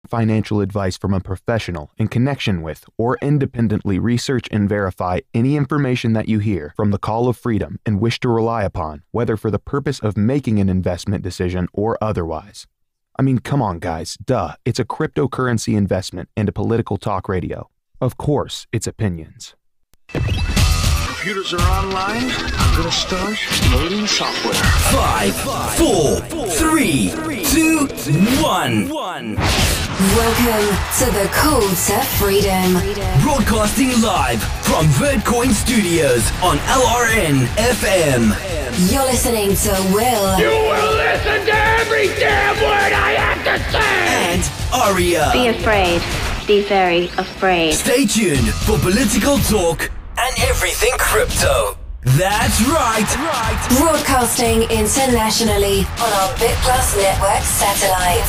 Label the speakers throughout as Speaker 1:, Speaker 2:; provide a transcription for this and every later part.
Speaker 1: financial advice from a professional in connection with or independently research and verify any information that you hear from the Call of Freedom and wish to rely upon, whether for the purpose of making an investment decision or otherwise. I mean, come on, guys. Duh. It's a cryptocurrency investment and a political talk radio. Of course, it's opinions.
Speaker 2: Computers are online. I'm gonna start loading software.
Speaker 3: 5, 4, 3, 2, 1.
Speaker 4: Welcome to the Call to Freedom.
Speaker 3: Broadcasting live from Vertcoin Studios on LRN FM.
Speaker 4: You're listening to Will.
Speaker 5: You will listen to every damn word I have to say!
Speaker 3: And Aria.
Speaker 6: Be afraid. Be very afraid.
Speaker 3: Stay tuned for political talk and everything crypto. That's right.
Speaker 4: Broadcasting internationally on our BitPlus Network satellite.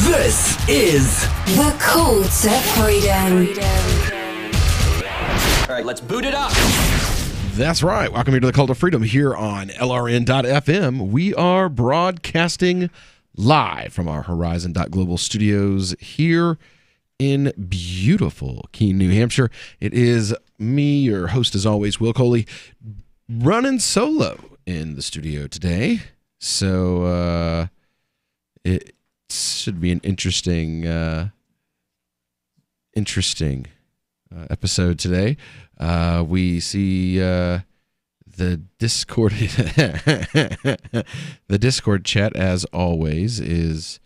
Speaker 3: This is
Speaker 4: The Call to Freedom.
Speaker 7: All right, let's boot it up.
Speaker 8: That's right. Welcome here to the Call to Freedom here on LRN.FM. We are broadcasting live from our Horizon.global studios here in beautiful Keene, New Hampshire. It is me, your host as always, Will Coley, running solo in the studio today. So it should be an interesting episode today. We see the Discord the Discord chat, as always, is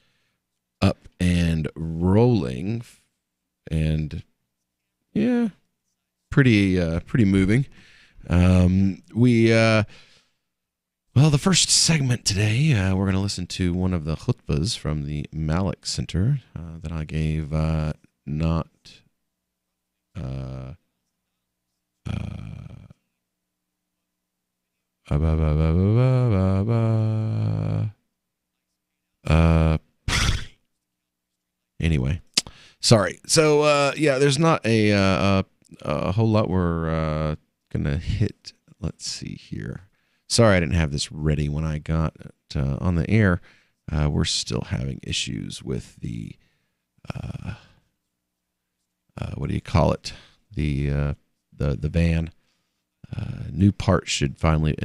Speaker 8: up and rolling, and yeah, pretty moving. Well, the first segment today, we're going to listen to one of the khutbahs from the Malik Center that I gave not anyway, sorry. So yeah, there's not a whole lot we're gonna hit. Let's see here. Sorry, I didn't have this ready when I got it on the air. We're still having issues with the what do you call it? The van. New part should finally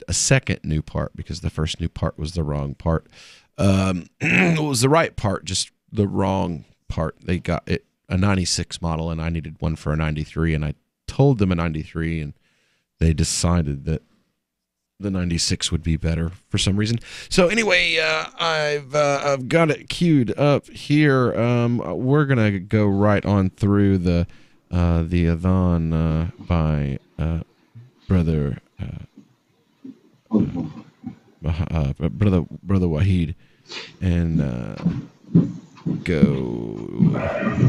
Speaker 8: a second new part, because the first new part was the wrong part. It was the right part, just the wrong part. They got it a 96 model, and I needed one for a 93, and I told them a 93, and they decided that the 96 would be better for some reason. So anyway, I've got it queued up here. We're gonna go right on through the Adhan by brother Wahid, and go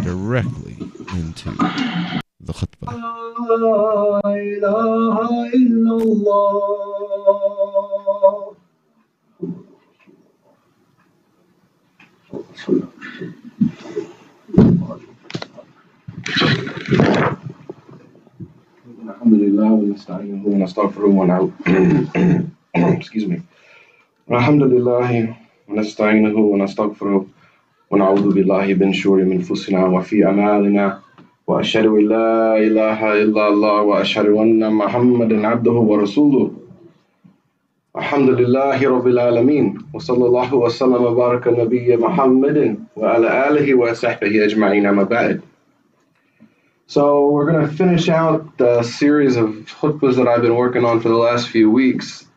Speaker 8: directly into the khutbah.
Speaker 9: La ilaha illallah. Alhamdulillah wa nasta'inuhu wa nastaghfiruhu wa excuse me. Alhamdulillah wa nasta'inuhu wa nastaghfiruhu wa na'udhu billahi min shururi anfusina wa fi a'malina. وأشهد أن لا إله إلا الله وأشهد أن محمدا عبده ورسوله الحمد لله رب العالمين وصلى الله وسلم وبارك النبي محمد وعلى آله وصحبه أجمعين أما بعد. So we're going to finish out the series of khutbahs that I've been working on for the last few weeks.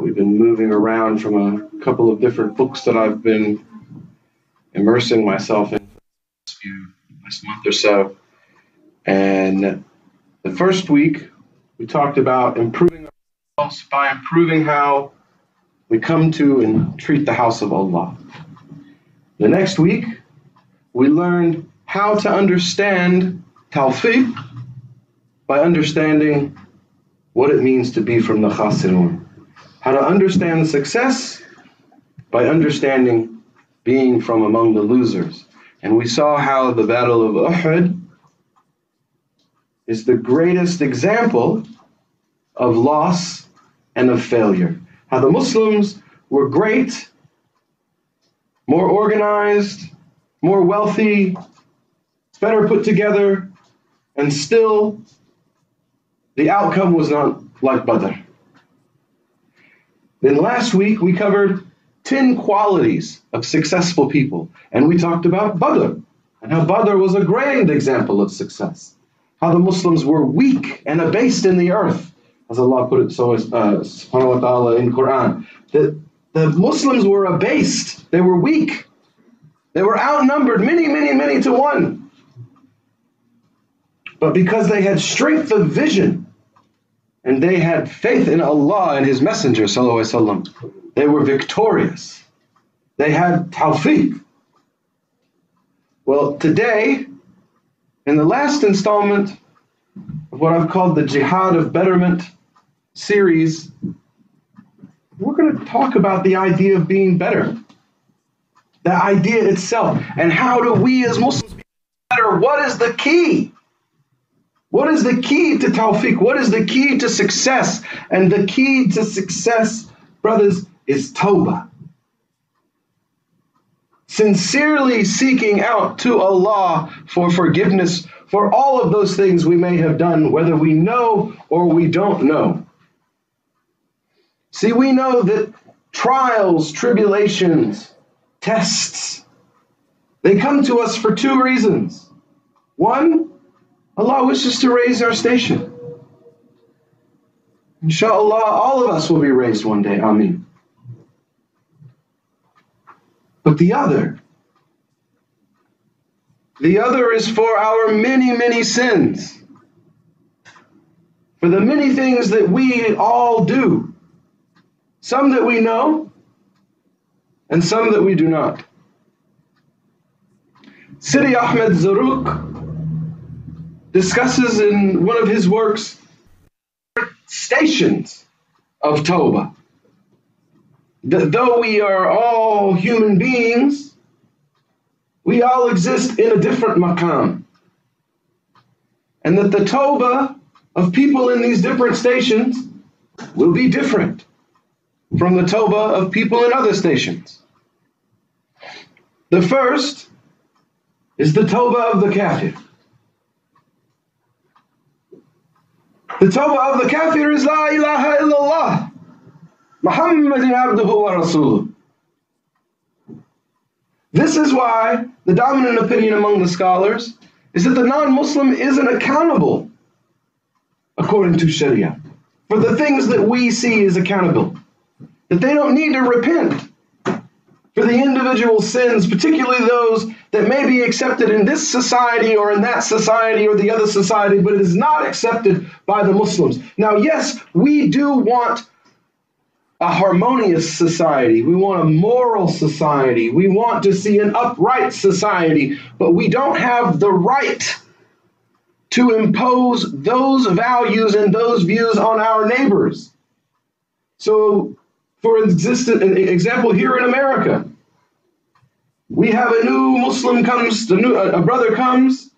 Speaker 9: We've been moving around from a couple of different books that I've been immersing myself in for the last month or so. And the first week, we talked about improving ourselves by improving how we come to and treat the house of Allah. The next week, we learned how to understand tawfiq by understanding what it means to be from the khasirun. How to understand success by understanding being from among the losers. And we saw how the Battle of Uhud is the greatest example of loss and of failure. How the Muslims were great, more organized, more wealthy, it's better put together, and still the outcome was not like Badr. Then last week we covered 10 qualities of successful people, and we talked about Badr and how Badr was a grand example of success. How the Muslims were weak and abased in the earth, as Allah put it so subhanahu wa ta'ala in Quran. That the Muslims were abased, they were weak, they were outnumbered many to one. But because they had strength of vision and they had faith in Allah and His Messenger sallallahu alaihi wasallam, they were victorious. They had tawfiq. Well, today, in the last installment of what I've called the Jihad of Betterment series, we're going to talk about the idea of being better. The idea itself. And how do we as Muslims be better? What is the key? What is the key to tawfiq? What is the key to success? And the key to success, brothers, is tawbah. Sincerely seeking out to Allah for forgiveness for all of those things we may have done, whether we know or we don't know. See, we know that trials, tribulations, tests, they come to us for two reasons. One, Allah wishes to raise our station. Inshallah, all of us will be raised one day. Ameen. But the other is for our many sins. For the many things that we all do. Some that we know, and some that we do not. Sidi Ahmed Zarruq discusses in one of his works stations of Tawbah. That though we are all human beings, we all exist in a different maqam. And that the Tawbah of people in these different stations will be different from the Tawbah of people in other stations. The first is the Tawbah of the kafir. The Tawbah of the kafir is La ilaha illallah, Muhammadin abduhu wa rasuluh. This is why the dominant opinion among the scholars is that the non-Muslim isn't accountable, according to Sharia, for the things that we see as accountable. That they don't need to repent for the individual sins, particularly those that may be accepted in this society or in that society or the other society, but it is not accepted by the Muslims. Now, yes, we do want a harmonious society. We want a moral society. We want to see an upright society, but we don't have the right to impose those values and those views on our neighbors. So, for example, here in America, we have a new Muslim comes, a brother comes,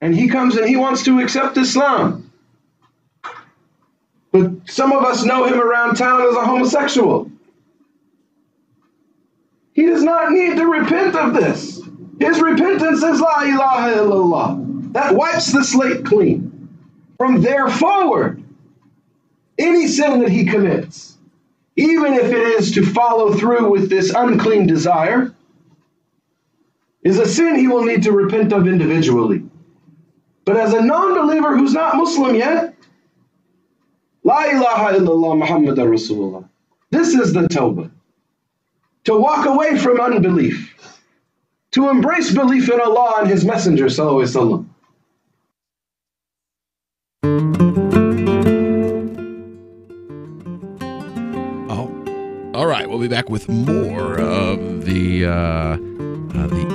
Speaker 9: and he wants to accept Islam. But some of us know him around town as a homosexual. He does not need to repent of this. His repentance is La ilaha illallah. That wipes the slate clean. From there forward, any sin that he commits, even if it is to follow through with this unclean desire, is a sin he will need to repent of individually. But as a non-believer who's not Muslim yet, La ilaha illallah Muhammadan Rasulullah. This is the tawbah. To walk away from unbelief. To embrace belief in Allah and His Messenger sallallahu alaihi
Speaker 8: wasallam. All right, we'll be back with more of the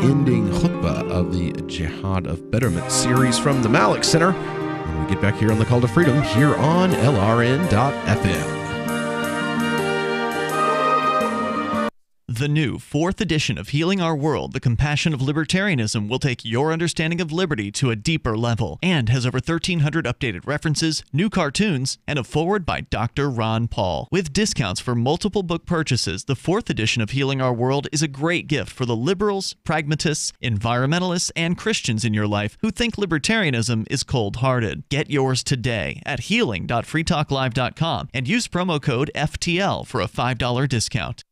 Speaker 8: ending khutbah of the Jihad of Betterment series from the Malik Center when we get back here on the Call to Freedom here on LRN.FM.
Speaker 7: The new 4th edition of Healing Our World, The Compassion of Libertarianism will take your understanding of liberty to a deeper level and has over 1,300 updated references, new cartoons, and a foreword by Dr. Ron Paul. With discounts for multiple book purchases, the 4th edition of Healing Our World is a great gift for the liberals, pragmatists, environmentalists, and Christians in your life who think libertarianism is cold-hearted. Get yours today at healing.freetalklive.com and use promo code FTL for a $5 discount.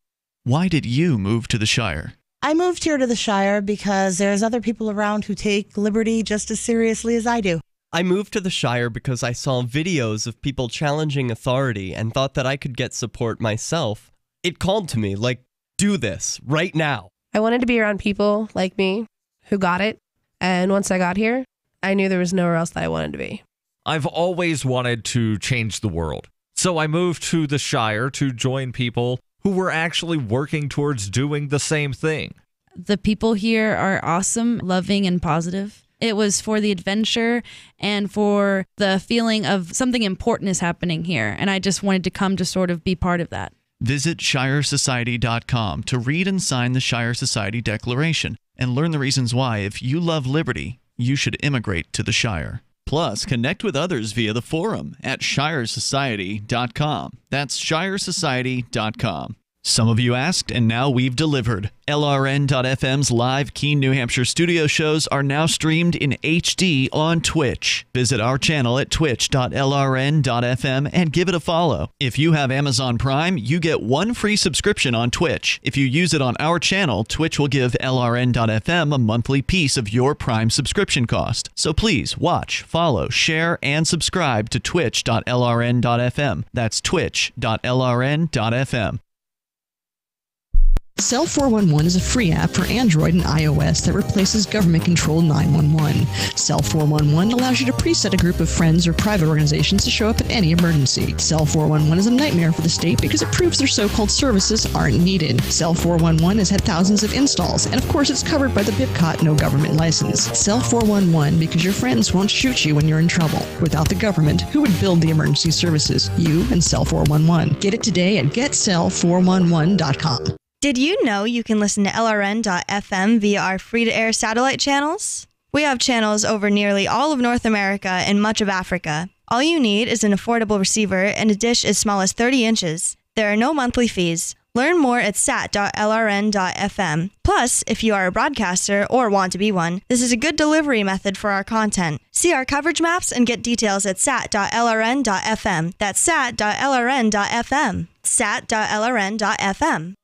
Speaker 7: Why did you move to the Shire?
Speaker 10: I moved here to the Shire because there's other people around who take liberty just as seriously as I do.
Speaker 11: I moved to the Shire because I saw videos of people challenging authority and thought that I could get support myself. It called to me, like, do this, right now.
Speaker 12: I wanted to be around people like me who got it, and once I got here, I knew there was nowhere else that I wanted to be.
Speaker 13: I've always wanted to change the world, so I moved to the Shire to join people who were actually working towards doing the same thing.
Speaker 14: The people here are awesome, loving, and positive. It was for the adventure and for the feeling of something important is happening here, and I just wanted to come to sort of be part of that.
Speaker 7: Visit ShireSociety.com to read and sign the Shire Society Declaration and learn the reasons why, if you love liberty, you should immigrate to the Shire. Plus, connect with others via the forum at ShireSociety.com. That's ShireSociety.com. Some of you asked, and now we've delivered. LRN.FM's live Keene, New Hampshire studio shows are now streamed in HD on Twitch. Visit our channel at twitch.lrn.fm and give it a follow. If you have Amazon Prime, you get 1 free subscription on Twitch. If you use it on our channel, Twitch will give LRN.FM a monthly piece of your Prime subscription cost. So please watch, follow, share, and subscribe to twitch.lrn.fm. That's twitch.lrn.fm.
Speaker 15: Cell 411 is a free app for Android and iOS that replaces government-controlled 911. Cell 411 allows you to preset a group of friends or private organizations to show up at any emergency. Cell 411 is a nightmare for the state because it proves their so-called services aren't needed. Cell 411 has had thousands of installs, and of course it's covered by the BIPCOT no government license. Cell 411 because your friends won't shoot you when you're in trouble. Without the government, who would build the emergency services? You and Cell 411. Get it today at getcell411.com.
Speaker 16: Did you know you can listen to LRN.FM via our free-to-air satellite channels? We have channels over nearly all of North America and much of Africa. All you need is an affordable receiver and a dish as small as 30 inches. There are no monthly fees. Learn more at sat.lrn.fm. Plus, if you are a broadcaster or want to be one, this is a good delivery method for our content. See our coverage maps and get details at sat.lrn.fm. That's sat.lrn.fm. sat.lrn.fm.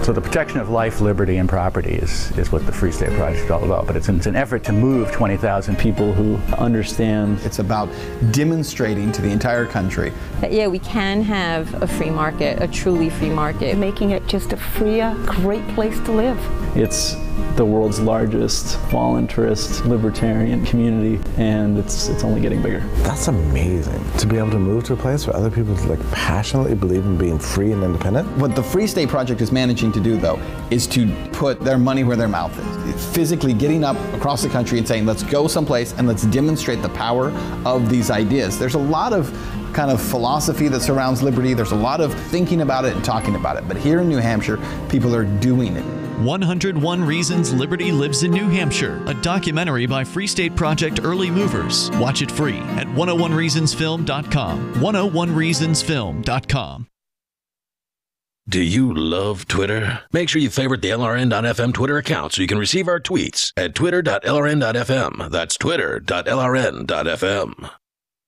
Speaker 17: So the protection of life, liberty, and property is what the Free State Project is all about. But it's an effort to move 20,000 people who understand.
Speaker 18: It's about demonstrating to the entire country
Speaker 19: that, yeah, we can have a free market, a truly free market.
Speaker 20: Making it just a freer, great place to live.
Speaker 21: It's the world's largest voluntarist libertarian community, and it's only getting bigger.
Speaker 22: That's amazing, to be able to move to a place where other people passionately believe in being free and independent.
Speaker 18: What the Free State Project is managing to do, though, is to put their money where their mouth is. Physically getting up across the country and saying, let's go someplace and let's demonstrate the power of these ideas. There's a lot of kind of philosophy that surrounds liberty. There's a lot of thinking about it and talking about it. But here in New Hampshire, people are doing it.
Speaker 7: 101 Reasons Liberty Lives in New Hampshire, a documentary by Free State Project Early Movers. Watch it free at 101reasonsfilm.com. 101reasonsfilm.com.
Speaker 23: Do you love Twitter? Make sure you favorite the LRN.FM Twitter account so you can receive our tweets at twitter.lrn.fm. That's twitter.lrn.fm.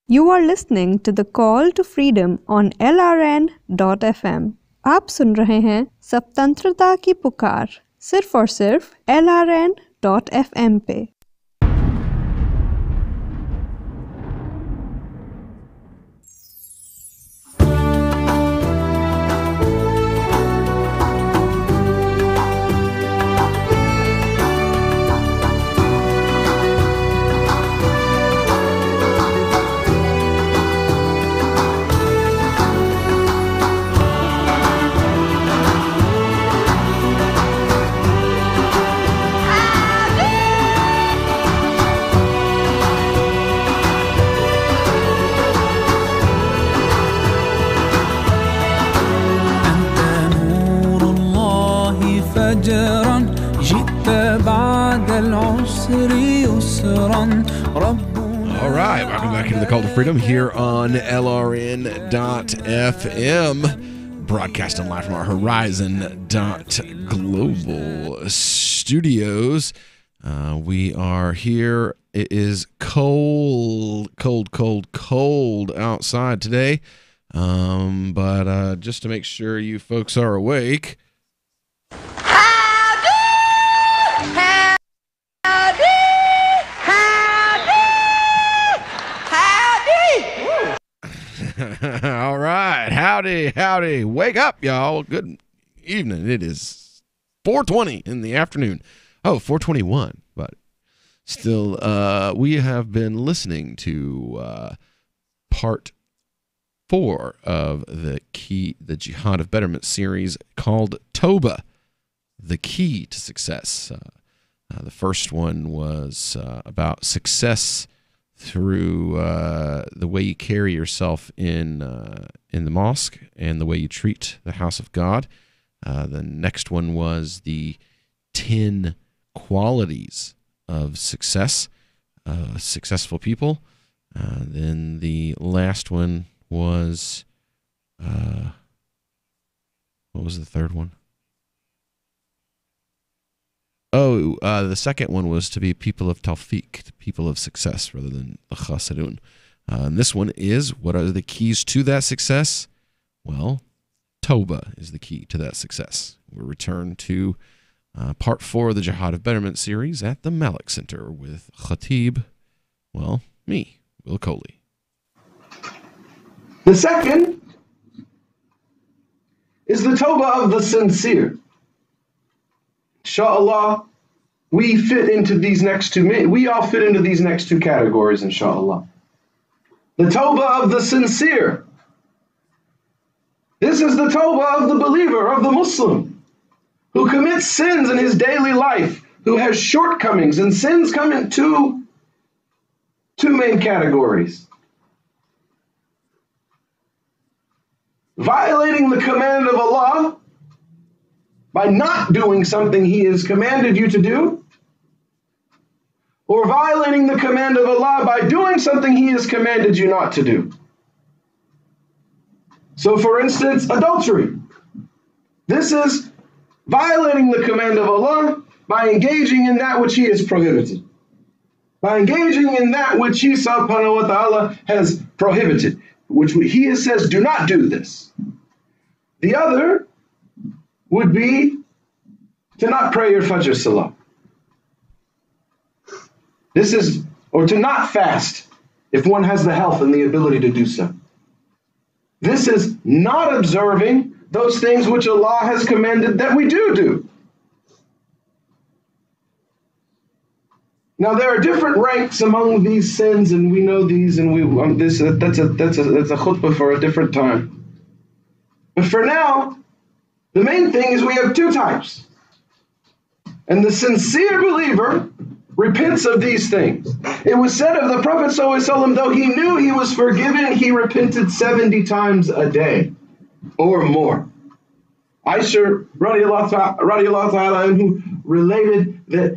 Speaker 24: You are listening to the Call to Freedom on LRN.fm. आप सुन रहे हैं स्वतंत्रता की पुकार सिर्फ और सिर्फ LRN.fm पे।
Speaker 1: أجرا جئت بعد العسر يسرا ربنا.
Speaker 8: All right, welcome back into the Cult of Freedom here on LRN.FM, broadcasting live from our Horizon.global studios. We are here. It is cold outside today. But just to make sure you folks are awake. All right. Howdy. Wake up, y'all. Good evening. It is 4:20 in the afternoon. Oh, 4:21. But still, we have been listening to part 4 of the Jihad of Betterment series called Toba, the Key to Success. The first one was about success through the way you carry yourself in the mosque and the way you treat the house of God. The next one was the 10 qualities of success, successful people. Then the last one was, what was the third one? Oh, the second one was to be people of tawfiq, people of success, rather than the khasirun. And this one is, what are the keys to that success? Well, Toba is the key to that success. We'll return to part 4 of the Jihad of Betterment series at the Malik Center with Khatib, well, me, Will Coley.
Speaker 9: The second is the Toba of the sincere. Inshallah, we fit into these next two. We all fit into these next two categories, inshallah. The Toba of the sincere. This is the Toba of the believer, of the Muslim, who commits sins in his daily life, who has shortcomings, and sins come in two main categories. Violating the command of Allah by not doing something He has commanded you to do, or violating the command of Allah by doing something He has commanded you not to do. So for instance, adultery. This is violating the command of Allah by engaging in that which He has prohibited. By engaging in that which He subhanahu wa ta'ala has prohibited, which He says, do not do this. The other would be to not pray your Fajr Salah. This is, or to not fast if one has the health and the ability to do so. This is not observing those things which Allah has commanded that we do. Now there are different ranks among these sins, and we know these, and that's a khutbah for a different time. But for now, the main thing is we have two types. And the sincere believer repents of these things. It was said of the Prophet ﷺ, though he knew he was forgiven, he repented 70 times a day or more. Aisha radiallahu ta'ala anhu related that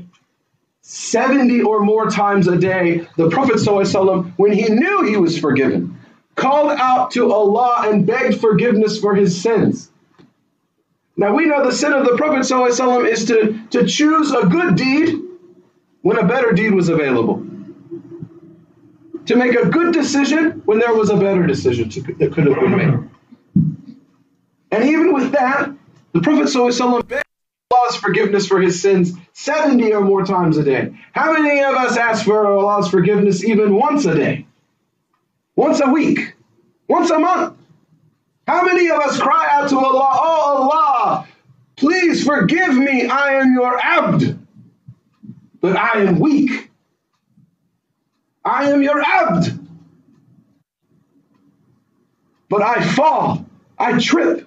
Speaker 9: 70 or more times a day, the Prophet ﷺ, when he knew he was forgiven, called out to Allah and begged forgiveness for his sins. Now we know the sin of the Prophet ﷺ is to choose a good deed when a better deed was available. To make a good decision when there was a better decision that could have been made. And even with that, the Prophet ﷺ begged Allah's forgiveness for his sins 70 or more times a day. How many of us ask for Allah's forgiveness even once a day? Once a week? Once a month? How many of us cry out to Allah, oh Allah, please forgive me, I am your abd, but I am weak. I am your abd, but I fall, I trip,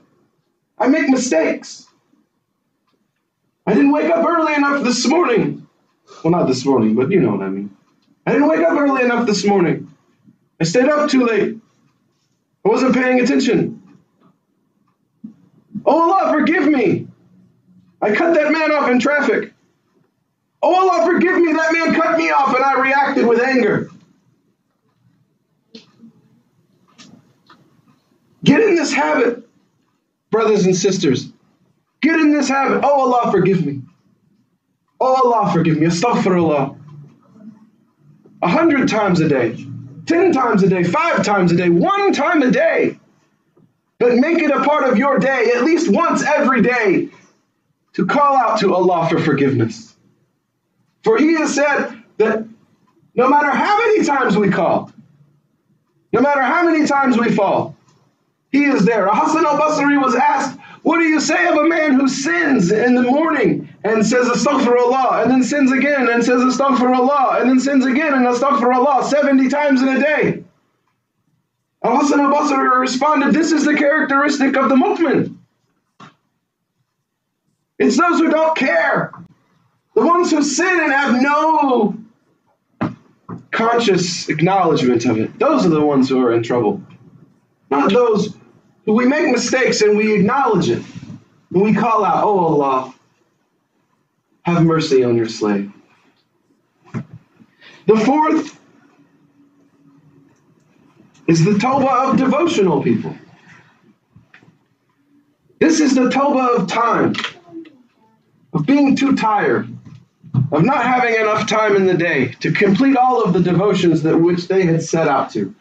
Speaker 9: I make mistakes. I didn't wake up early enough this morning. Well, not this morning, but you know what I mean. I didn't wake up early enough this morning. I stayed up too late. I wasn't paying attention. Oh Allah, forgive me. I cut that man off in traffic. Oh, Allah, forgive me, that man cut me off and I reacted with anger. Get in this habit, brothers and sisters. Get in this habit. Oh, Allah, forgive me. Oh, Allah, forgive me. Astaghfirullah. 100 times a day, 10 times a day, 5 times a day, 1 time a day. But make it a part of your day, at least once every day, to call out to Allah for forgiveness. For He has said that no matter how many times we call, no matter how many times we fall, He is there. Hassan al-Basri was asked, what do you say of a man who sins in the morning and says astaghfirullah, and then sins again and says astaghfirullah, and then sins again and astaghfirullah 70 times in a day? Hassan al-Basri responded, this is the characteristic of the mu'min. It's those who don't care. The ones who sin and have no conscious acknowledgement of it. Those are the ones who are in trouble. Not those who we make mistakes and we acknowledge it. And we call out, oh Allah, have mercy on your slave. The fourth is the tawbah of devotional people. This is the tawbah of time, of being too tired, of not having enough time in the day to complete all of the devotions that which they had set out to.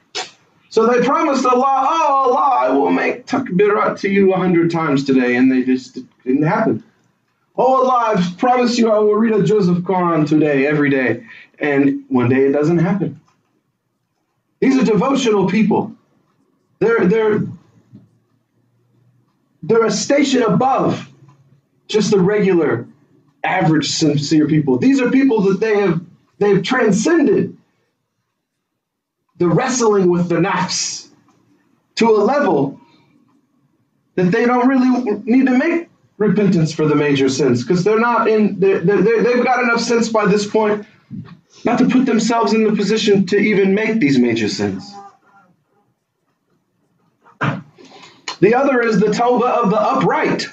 Speaker 9: So they promised Allah, oh Allah, I will make takbirat to you 100 times today, and they just didn't happen. Oh Allah, I've promised you I will read a juz of Quran today, every day, and one day it doesn't happen. These are devotional people. They're a station above just the regular, average, sincere people. These are people that they've transcended the wrestling with the nafs to a level that they don't really need to make repentance for the major sins, because they've got enough sense by this point not to put themselves in the position to even make these major sins. The other is the tawbah of the upright.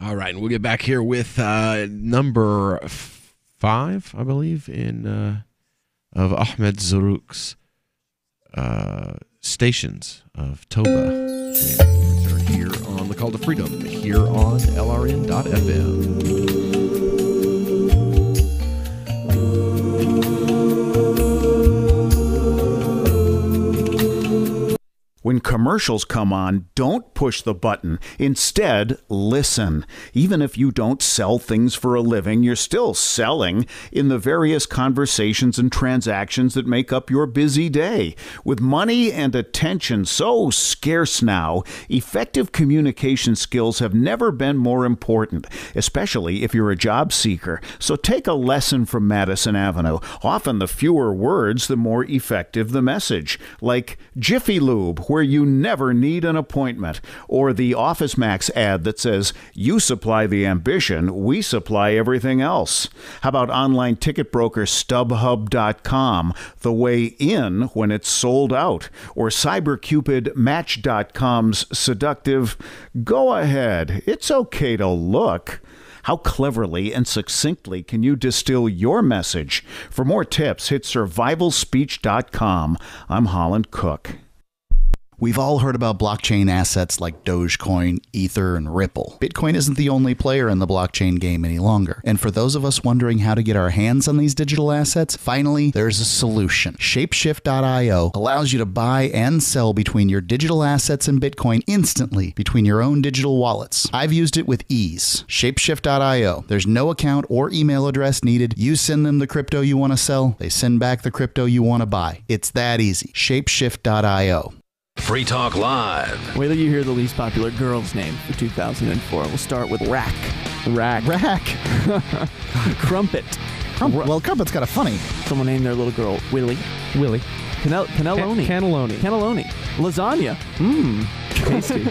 Speaker 8: All right, and we'll get back here with number 5, I believe, of Ahmed Zarruq's Stations of Tawbah. We are here on the Call to Freedom, here on LRN.FM.
Speaker 2: When commercials come on, don't push the button. Instead, listen. Even if you don't sell things for a living, you're still selling in the various conversations and transactions that make up your busy day. With money and attention so scarce now, effective communication skills have never been more important, especially if you're a job seeker. So take a lesson from Madison Avenue. Often the fewer words, the more effective the message. Like Jiffy Lube, where you never need an appointment, or the Office Max ad that says, you supply the ambition, we supply everything else. How about online ticket broker StubHub.com, the way in when it's sold out, or CyberCupid Match.com's seductive, go ahead, it's okay to look. How cleverly and succinctly can you distill your message? For more tips, hit survivalspeech.com. I'm Holland Cook.
Speaker 3: We've all heard about blockchain assets like Dogecoin, Ether, and Ripple. Bitcoin isn't the only player in the blockchain game any longer. And for those of us wondering how to get our hands on these digital assets, finally, there's a solution. Shapeshift.io allows you to buy and sell between your digital assets and Bitcoin instantly between your own digital wallets. I've used it with ease. Shapeshift.io. There's no account or email address needed. You send them the crypto you want to sell. They send back the crypto you want to buy. It's that easy. Shapeshift.io.
Speaker 23: Free Talk Live.
Speaker 5: Wait till you hear the least popular girl's name for 2004. We'll start with Rack.
Speaker 6: Crumpet.
Speaker 5: Well, Crumpet's kind of funny.
Speaker 6: Someone named their little girl Willie.
Speaker 5: Willie. Cannelloni.
Speaker 4: Cannelloni.
Speaker 5: Lasagna.
Speaker 4: Tasty.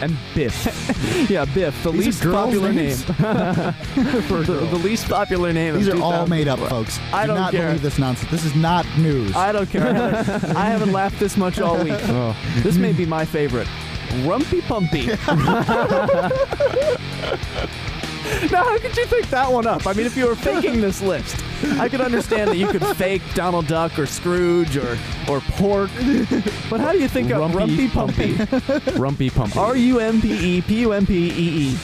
Speaker 4: And Biff.
Speaker 5: Yeah, Biff. The
Speaker 3: These
Speaker 5: least
Speaker 3: are girls'
Speaker 5: popular name.
Speaker 3: names?
Speaker 5: the least popular name.
Speaker 3: These
Speaker 5: of
Speaker 3: are all
Speaker 5: 2000.
Speaker 3: made up, folks.
Speaker 5: I
Speaker 3: Do
Speaker 5: don't
Speaker 3: not
Speaker 5: care.
Speaker 3: believe this nonsense. This is not news.
Speaker 5: I don't care. I haven't laughed this much all week. This may be my favorite. Rumpy Pumpy. Now, how could you think that one up? I mean, if you were faking this list, I could understand that you could fake Donald Duck or Scrooge or pork. But how do you think of Rumpy Pumpy?
Speaker 4: Rumpy Pumpy.
Speaker 5: RUMPEPUMPEE.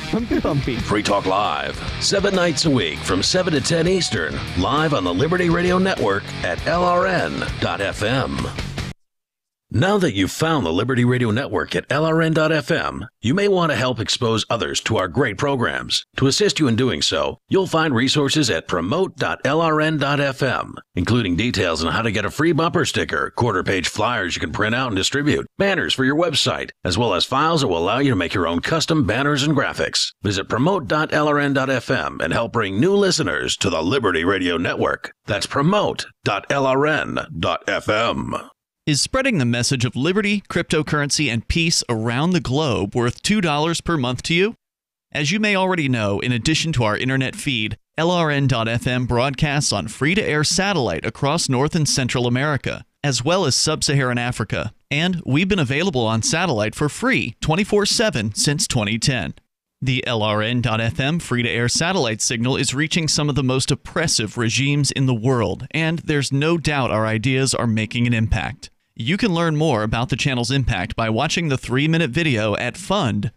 Speaker 5: Rumpy Pumpy.
Speaker 23: Free Talk Live, 7 nights a week from 7 to 10 Eastern, live on the Liberty Radio Network at LRN.FM. Now that you've found the Liberty Radio Network at LRN.FM, you may want to help expose others to our great programs. To assist you in doing so, you'll find resources at promote.lrn.fm, including details on how to get a free bumper sticker, quarter-page flyers you can print out and distribute, banners for your website, as well as files that will allow you to make your own custom banners and graphics. Visit promote.lrn.fm and help bring new listeners to the Liberty Radio Network. That's promote.lrn.fm.
Speaker 7: Is spreading the message of liberty, cryptocurrency, and peace around the globe worth $2 per month to you? As you may already know, in addition to our internet feed, LRN.FM broadcasts on free-to-air satellite across North and Central America, as well as Sub-Saharan Africa. And we've been available on satellite for free 24/7 since 2010. The LRN.FM free-to-air satellite signal is reaching some of the most oppressive regimes in the world, and there's no doubt our ideas are making an impact. You can learn more about the channel's impact by watching the 3-minute video at fund.lrn.fm.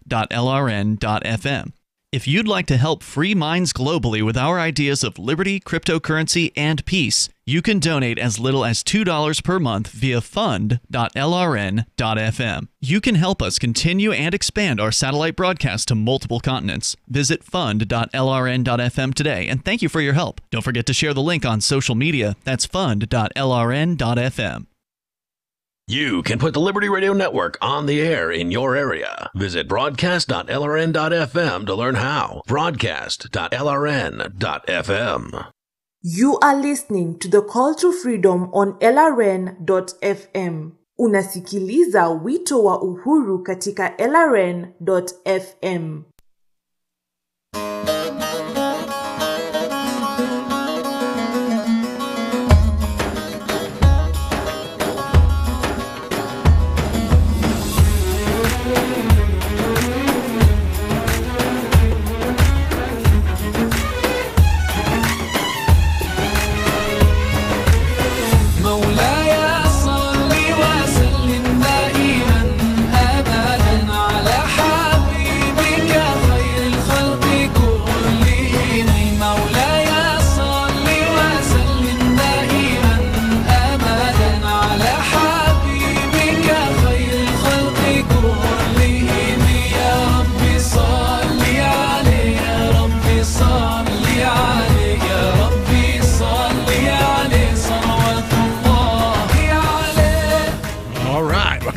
Speaker 7: If you'd like to help free minds globally with our ideas of liberty, cryptocurrency, and peace, you can donate as little as $2 per month via fund.lrn.fm. You can help us continue and expand our satellite broadcast to multiple continents. Visit fund.lrn.fm today, and thank you for your help. Don't forget to share the link on social media. That's fund.lrn.fm.
Speaker 23: You can put the Liberty Radio Network on the air in your area. Visit broadcast.lrn.fm to learn how. Broadcast.lrn.fm.
Speaker 6: You are listening to the Call to Freedom on LRN.fm. Unasikiliza wito wa uhuru katika LRN.fm.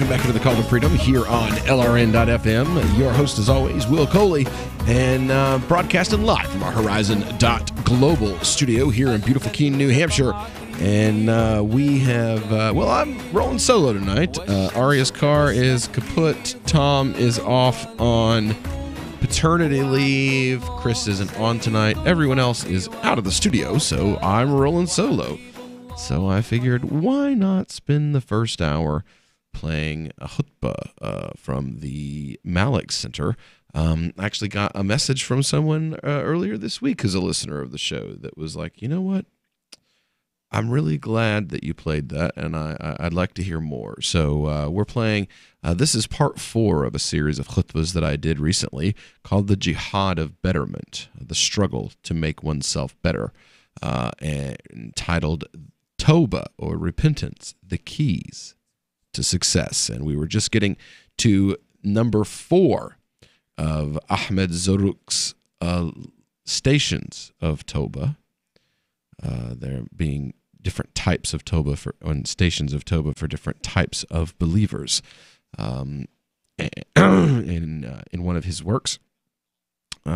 Speaker 8: Back to the Call to Freedom here on LRN.FM. Your host, as always, Will Coley, and broadcasting live from our Horizon.global studio here in beautiful Keene, New Hampshire. And we have, I'm rolling solo tonight. Aria's car is kaput. Tom is off on paternity leave. Chris isn't on tonight. Everyone else is out of the studio, so I'm rolling solo. So I figured, why not spend the first hour playing a khutbah from the Malik Center. I actually got a message from someone earlier this week who's a listener of the show that was like, you know what? I'm really glad that you played that, and I'd like to hear more. So we're playing, this is part 4 of a series of khutbahs that I did recently called The Jihad of Betterment, the struggle to make oneself better, and titled Tawbah, or Repentance, the Keys to Success. And we were just getting to number 4 of Ahmed Zarruq's stations of Tawbah. There being different types of Tawbah and stations of Tawbah for different types of believers in one of his works.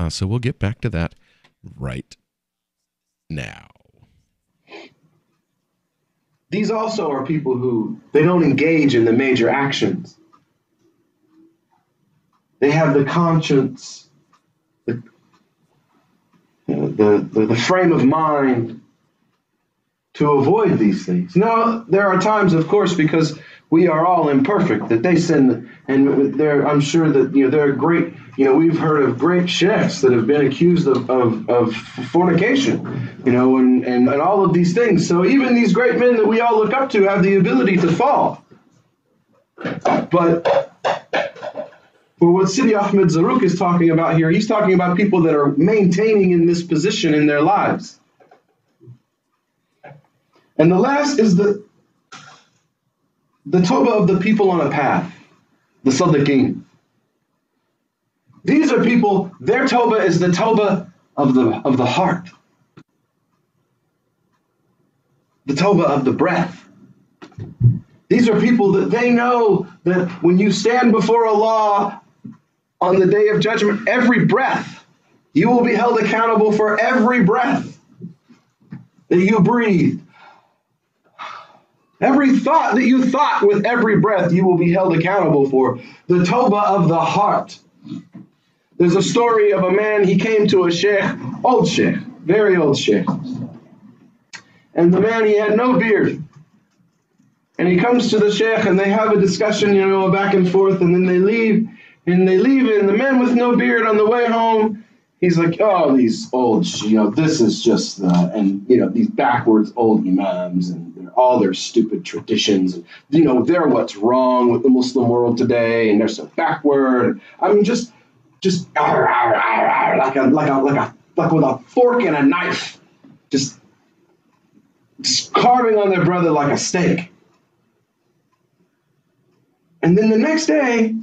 Speaker 8: So we'll get back to that right now.
Speaker 9: these also are people who, they don't engage in the major actions. They have the conscience, the frame of mind to avoid these things. Now, there are times, of course, because we are all imperfect, that they sin, and I'm sure that there are great, we've heard of great sheikhs that have been accused of fornication, and all of these things. So even these great men that we all look up to have the ability to fall. But for what Sidi Ahmed Zarruq is talking about here, he's talking about people that are maintaining in this position in their lives. And the last is the tawbah of the people on a path, the Sadiqeen. These are people, their tawbah is the tawbah of the heart, the tawbah of the breath. These are people that they know that when you stand before Allah on the day of judgment, every breath, you will be held accountable for every breath that you breathe. Every thought that you thought with every breath, you will be held accountable for. The tawbah of the heart. There's a story of a man, he came to a sheikh, old sheikh, very old sheikh. And the man, he had no beard. And he comes to the sheikh and they have a discussion, back and forth, and then they leave. And the man with no beard on the way home, he's like, oh, these old, this is just, these backwards old imams and all their stupid traditions. And, they're what's wrong with the Muslim world today, and they're so backward. I mean, just like with a fork and a knife, just carving on their brother like a steak. And then the next day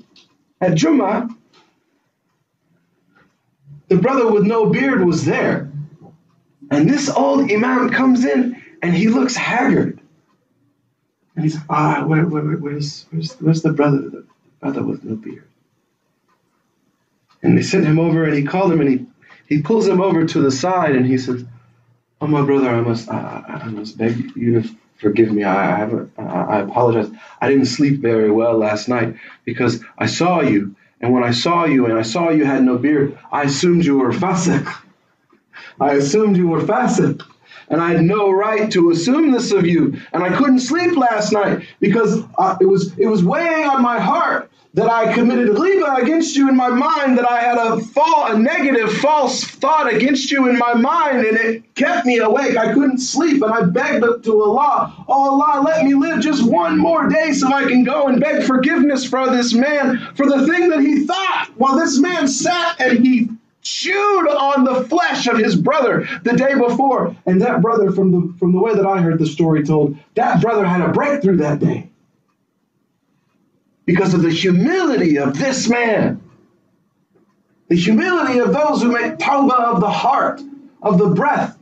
Speaker 9: at Jummah, the brother with no beard was there. And this old imam comes in and he looks haggard. And he's like, where's the brother with no beard? And they sent him over and he called him and he pulls him over to the side and he says, oh, my brother, I must beg you to forgive me. I apologize. I didn't sleep very well last night because I saw you. And when I saw you and I saw you had no beard, I assumed you were fasiq. And I had no right to assume this of you. And I couldn't sleep last night because it was weighing on my heart that I committed a ghibah against you in my mind, that I had a negative false thought against you in my mind, and it kept me awake. I couldn't sleep, and I begged up to Allah, oh Allah, let me live just one more day so I can go and beg forgiveness for this man, for the thing that he thought, while this man sat and he chewed on the flesh of his brother the day before. And that brother, from the way that I heard the story told, that brother had a breakthrough that day because of the humility of this man, the humility of those who make tawbah of the heart, of the breath.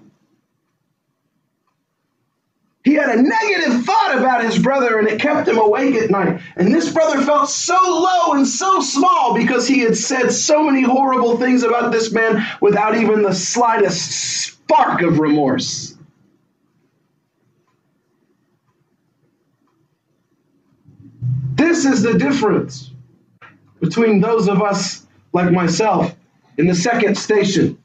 Speaker 9: He had a negative thought about his brother and it kept him awake at night. And this brother felt so low and so small because he had said so many horrible things about this man without even the slightest spark of remorse. This is the difference between those of us like myself in the second station,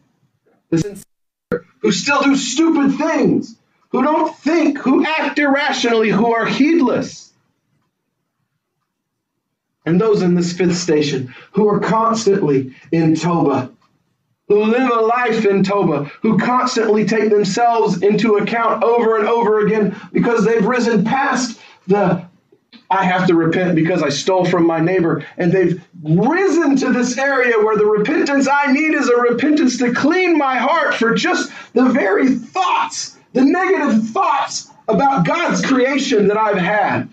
Speaker 9: the sincere, who still do stupid things, who don't think, who act irrationally, who are heedless. And those in this fifth station who are constantly in Tawbah, who live a life in Tawbah, who constantly take themselves into account over and over again because they've risen past the I have to repent because I stole from my neighbor. And they've risen to this area where the repentance I need is a repentance to clean my heart for just the very thoughts, the negative thoughts about God's creation that I've had.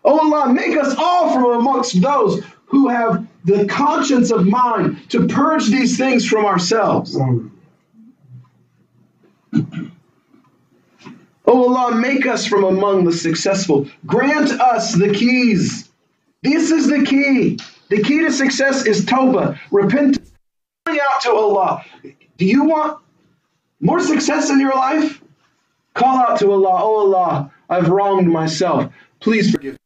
Speaker 9: Oh Allah, make us all from amongst those who have the conscience of mind to purge these things from ourselves. Oh Allah, make us from among the successful. Grant us the keys. This is the key. The key to success is tawbah, repentance, calling out to Allah. Do you want more success in your life? Call out to Allah, oh Allah, I've wronged myself. Please forgive me.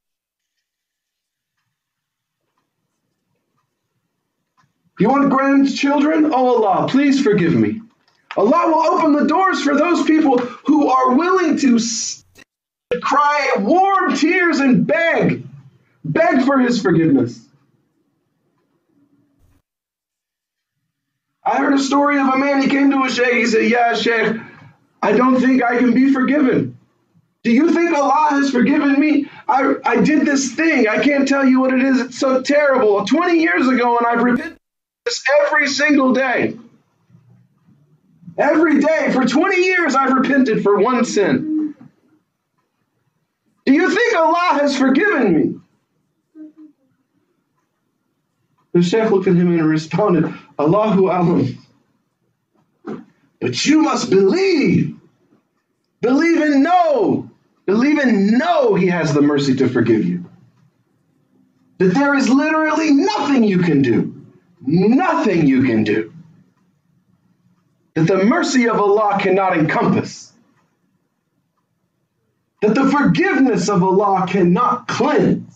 Speaker 9: You want grandchildren? Oh Allah, please forgive me. Allah will open the doors for those people who are willing to cry warm tears and beg for his forgiveness. I heard a story of a man, he came to a sheikh, he said, "Yeah, sheikh, I don't think I can be forgiven. Do you think Allah has forgiven me? I did this thing, I can't tell you what it is, it's so terrible, 20 years ago, and I've repented this every single day. Every day, for 20 years, I've repented for one sin. Do you think Allah has forgiven me?" The sheikh looked at him and responded, "Allahu alam. But you must believe. Believe and know. Believe and know he has the mercy to forgive you. That there is literally nothing you can do. Nothing you can do that the mercy of Allah cannot encompass. That the forgiveness of Allah cannot cleanse.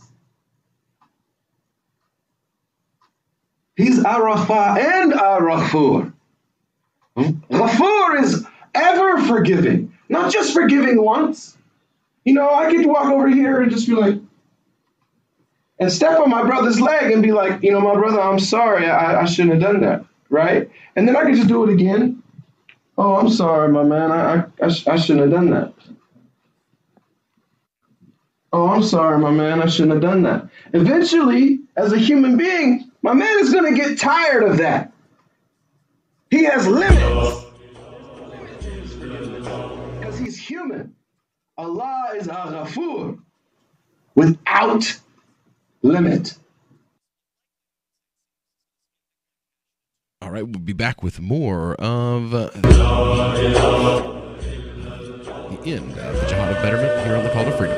Speaker 9: He's Ar-Rafa and Ar-Ghafur. Ghafur is ever forgiving, not just forgiving once. You know, I could walk over here and just be like, and step on my brother's leg and be like, you know, my brother, I'm sorry, I shouldn't have done that, right? And then I could just do it again. Oh, I'm sorry, my man, I shouldn't have done that. Oh, I'm sorry, my man, I shouldn't have done that. Eventually, as a human being, my man is going to get tired of that. He has limits. Because he's human. Allah is Al-Ghafur. Without limit.
Speaker 8: All right, we'll be back with more of the end of the Jihad of Betterment here on the Call to Freedom.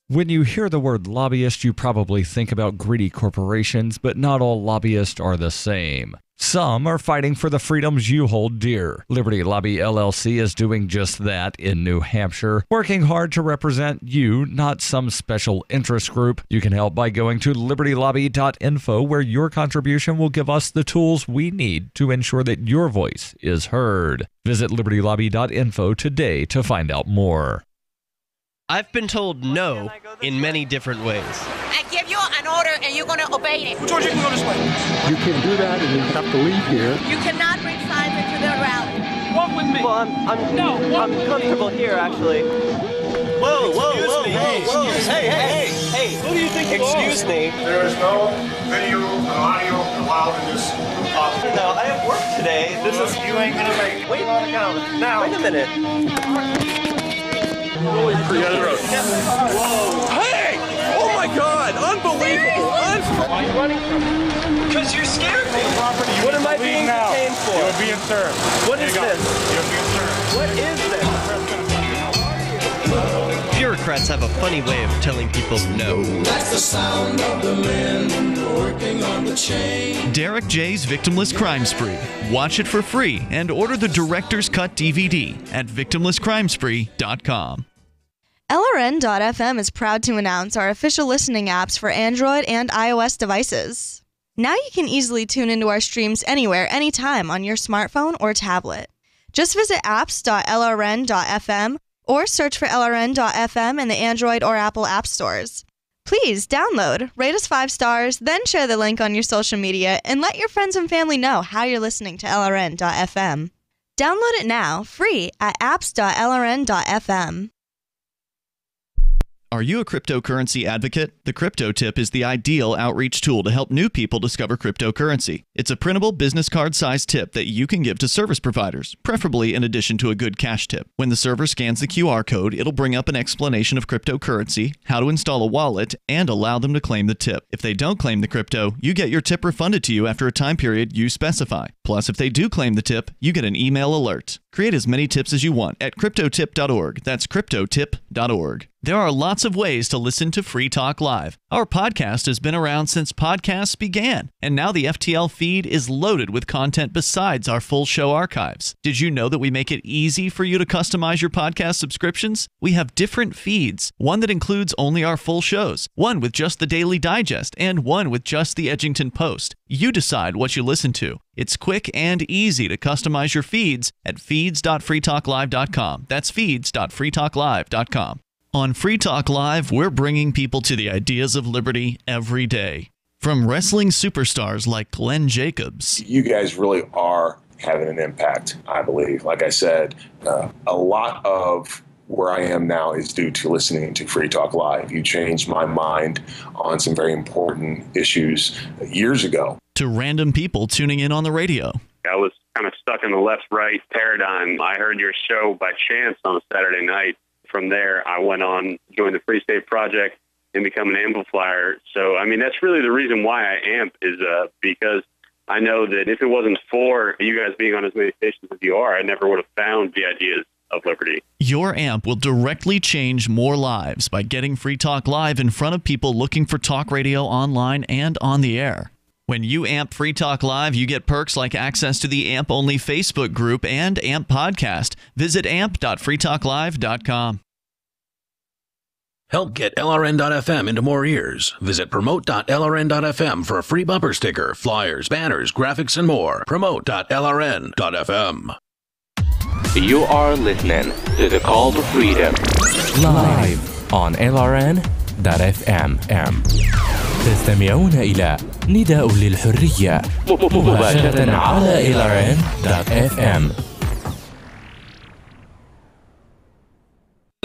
Speaker 10: When you hear the word lobbyist, you probably think about greedy corporations, but not all lobbyists are the same. Some are fighting for the freedoms you hold dear. Liberty Lobby LLC is doing just that in New Hampshire, working hard to represent you, not some special interest group. You can help by going to libertylobby.info, where your contribution will give us the tools we need to ensure that your voice is heard. Visit libertylobby.info today to find out more.
Speaker 11: I've been told no in many different ways.
Speaker 12: I give you an order and you're going to obey it.
Speaker 13: George, you can go this way. You can't do that and you have to leave here.
Speaker 12: You cannot bring signs into the rally.
Speaker 11: Walk with me. Well, I'm comfortable here, actually. Whoa. Hey. Who do you think you are? Excuse me.
Speaker 13: There is no video and audio allowed in this office.
Speaker 11: No, I have work today. This is...
Speaker 13: You ain't going to make it.
Speaker 11: Wait
Speaker 13: now.
Speaker 11: Wait a minute.
Speaker 13: Whoa.
Speaker 11: Hey! Oh my God! Unbelievable! Why are you running from me? Because you're scared me. What am I being detained for?
Speaker 13: You're being served.
Speaker 11: What is this?
Speaker 13: You're being served.
Speaker 11: What is this? Bureaucrats have a funny way of telling people no.
Speaker 1: That's the sound of the men working on the chain.
Speaker 7: Derek J's Victimless Crime Spree. Watch it for free and order the Director's Cut DVD at victimlesscrimespree.com.
Speaker 16: LRN.FM is proud to announce our official listening apps for Android and iOS devices. Now you can easily tune into our streams anywhere, anytime on your smartphone or tablet. Just visit apps.lrn.fm or search for LRN.FM in the Android or Apple app stores. Please download, rate us 5 stars, then share the link on your social media and let your friends and family know how you're listening to LRN.FM. Download it now, free at apps.lrn.fm.
Speaker 7: Are you a cryptocurrency advocate? The Crypto Tip is the ideal outreach tool to help new people discover cryptocurrency. It's a printable business card-sized tip that you can give to service providers, preferably in addition to a good cash tip. When the server scans the QR code, it'll bring up an explanation of cryptocurrency, how to install a wallet, and allow them to claim the tip. If they don't claim the crypto, you get your tip refunded to you after a time period you specify. Plus, if they do claim the tip, you get an email alert. Create as many tips as you want at cryptotip.org. That's cryptotip.org. There are lots of ways to listen to Free Talk Live. Live. Our podcast has been around since podcasts began, and now the FTL feed is loaded with content besides our full show archives. Did you know that we make it easy for you to customize your podcast subscriptions? We have different feeds, one that includes only our full shows, one with just the Daily Digest, and one with just the Edgington Post. You decide what you listen to. It's quick and easy to customize your feeds at feeds.freetalklive.com. That's feeds.freetalklive.com. On Free Talk Live, we're bringing people to the ideas of liberty every day. From wrestling superstars like Glenn Jacobs.
Speaker 14: You guys really are having an impact, I believe. Like I said, a lot of where I am now is due to listening to Free Talk Live. You changed my mind on some very important issues years ago.
Speaker 7: To random people tuning in on the radio.
Speaker 15: I was kind of stuck in the left-right paradigm. I heard your show by chance on a Saturday night. From there, I went on, joined the Free State Project, and become an amplifier. So, I mean, that's really the reason why I amp is because I know that if it wasn't for you guys being on as many stations as you are, I never would have found the ideas of liberty.
Speaker 7: Your amp will directly change more lives by getting Free Talk Live in front of people looking for talk radio online and on the air. When you amp Free Talk Live, you get perks like access to the AMP-only Facebook group and AMP podcast. Visit amp.freetalklive.com.
Speaker 23: Help get LRN.FM into more ears. Visit promote.lrn.fm for a free bumper sticker, flyers, banners, graphics, and more. Promote.lrn.fm.
Speaker 17: You are listening to The Call to Freedom. Live on LRN.fm. تستمعون إلى نداء للحرية مباشرة على LRN.fm.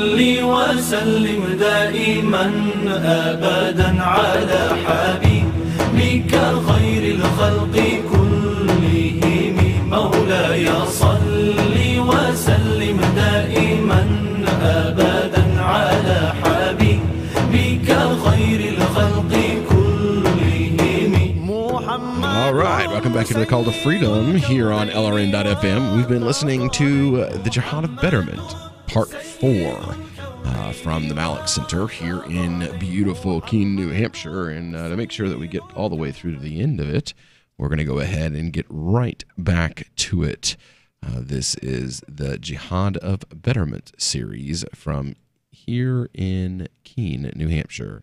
Speaker 1: صلي وسلم دائما أبدا على حبيبك خير الخلق كلهم مولاي صلي وسلم دائما أبدا على حبيبك خير الخلق
Speaker 8: All right, welcome back to the Call to Freedom here on LRN.FM. We've been listening to the Jihad of Betterment, Part 4, from the Malek Center here in beautiful Keene, New Hampshire. And to make sure that we get all the way through to the end of it, we're going to go ahead and get right back to it. This is the Jihad of Betterment series from here in Keene, New Hampshire.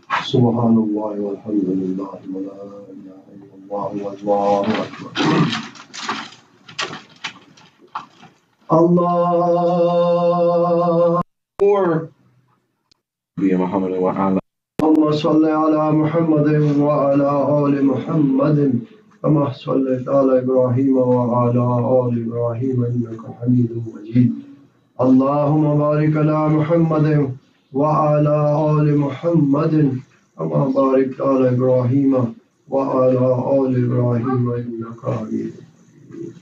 Speaker 9: Subhanallah walhamdulillah wa la ilaha illallah wallahu akbar. Allah bi Muhammad wa ala Allahumma salli ala Muhammadin wa ala ali Muhammadin kama sallaita ala Ibrahim wa ala ali Ibrahim innaka Hamidum Majid. Allahumma barik ala Muhammadin وعلى آل محمد كما باركت على إبراهيم وعلى آل إبراهيم إنك حميد مجيد.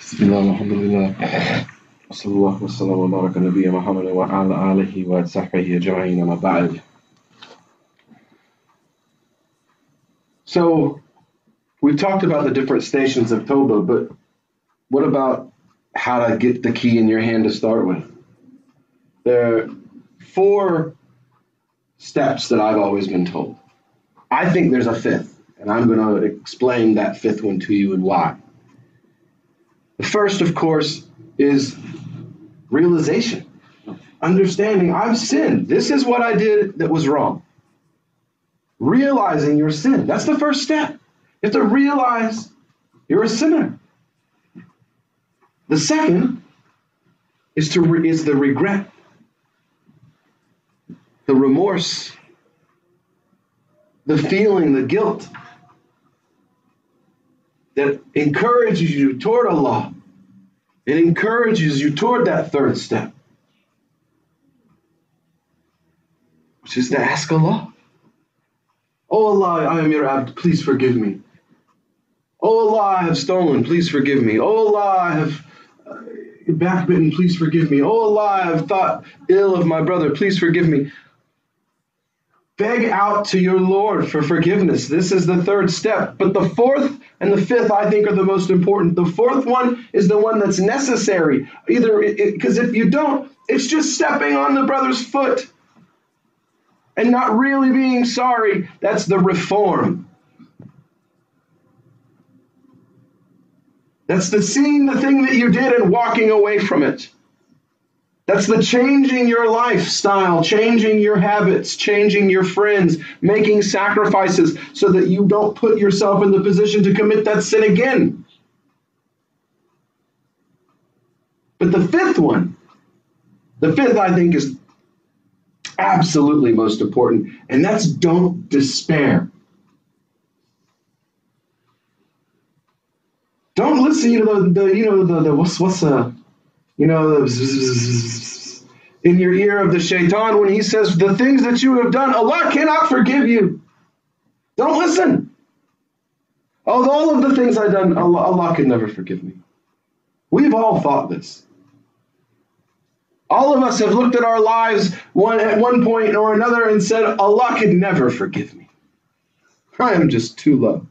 Speaker 9: بسم الله والحمد لله وصلى الله وسلم وبارك على نبينا محمد وعلى آله وصحبه أجمعين أما بعد. So we've talked about the different stations of Toba, but what about how to get the key in your hand to start with? There are 4 steps that I've always been told. I think there's a 5th, and I'm going to explain that 5th one to you and why. The first, of course, is realization. Understanding I've sinned. This is what I did that was wrong. Realizing your sin. That's the first step. You have to realize you're a sinner. The second is the regret. The remorse, the feeling, the guilt that encourages you toward Allah. It encourages you toward that 3rd step, which is to ask Allah. Oh Allah, I am your abd, please forgive me. Oh Allah, I have stolen, please forgive me. Oh Allah, I have backbitten, please forgive me. Oh Allah, I have thought ill of my brother, please forgive me. Beg out to your Lord for forgiveness. This is the 3rd step. But the 4th and the fifth, I think, are the most important. The fourth one is the one that's necessary. Because if you don't, it's just stepping on the brother's foot and not really being sorry. That's the reform. That's the seeing the thing that you did and walking away from it. That's the changing your lifestyle, changing your habits, changing your friends, making sacrifices so that you don't put yourself in the position to commit that sin again. But the fifth I think, is absolutely most important, and that's don't despair. Don't listen, in your ear of the shaitan when he says the things that you have done, Allah cannot forgive you. Don't listen. All of the things I've done, Allah can never forgive me. We've all thought this. All of us have looked at our lives at one point or another and said, Allah could never forgive me. I am just too low.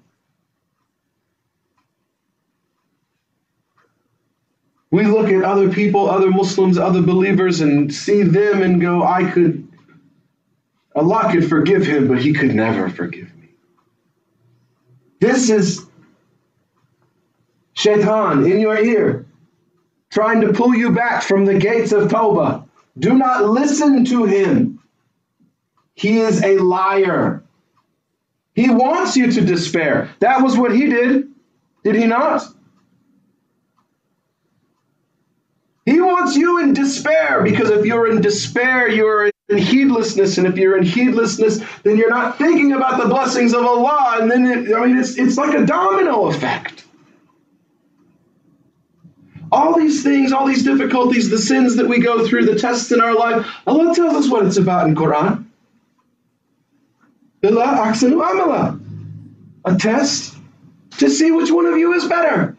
Speaker 9: We look at other people, other Muslims, other believers, and see them and go, Allah could forgive him, but he could never forgive me. This is shaitan in your ear, trying to pull you back from the gates of Tawbah. Do not listen to him. He is a liar. He wants you to despair. That was what he did he not? He wants you in despair, because if you're in despair, you're in heedlessness. And if you're in heedlessness, then you're not thinking about the blessings of Allah. And then, it's like a domino effect. All these things, all these difficulties, the sins that we go through, the tests in our life, Allah tells us what it's about in Quran. A test to see which one of you is better.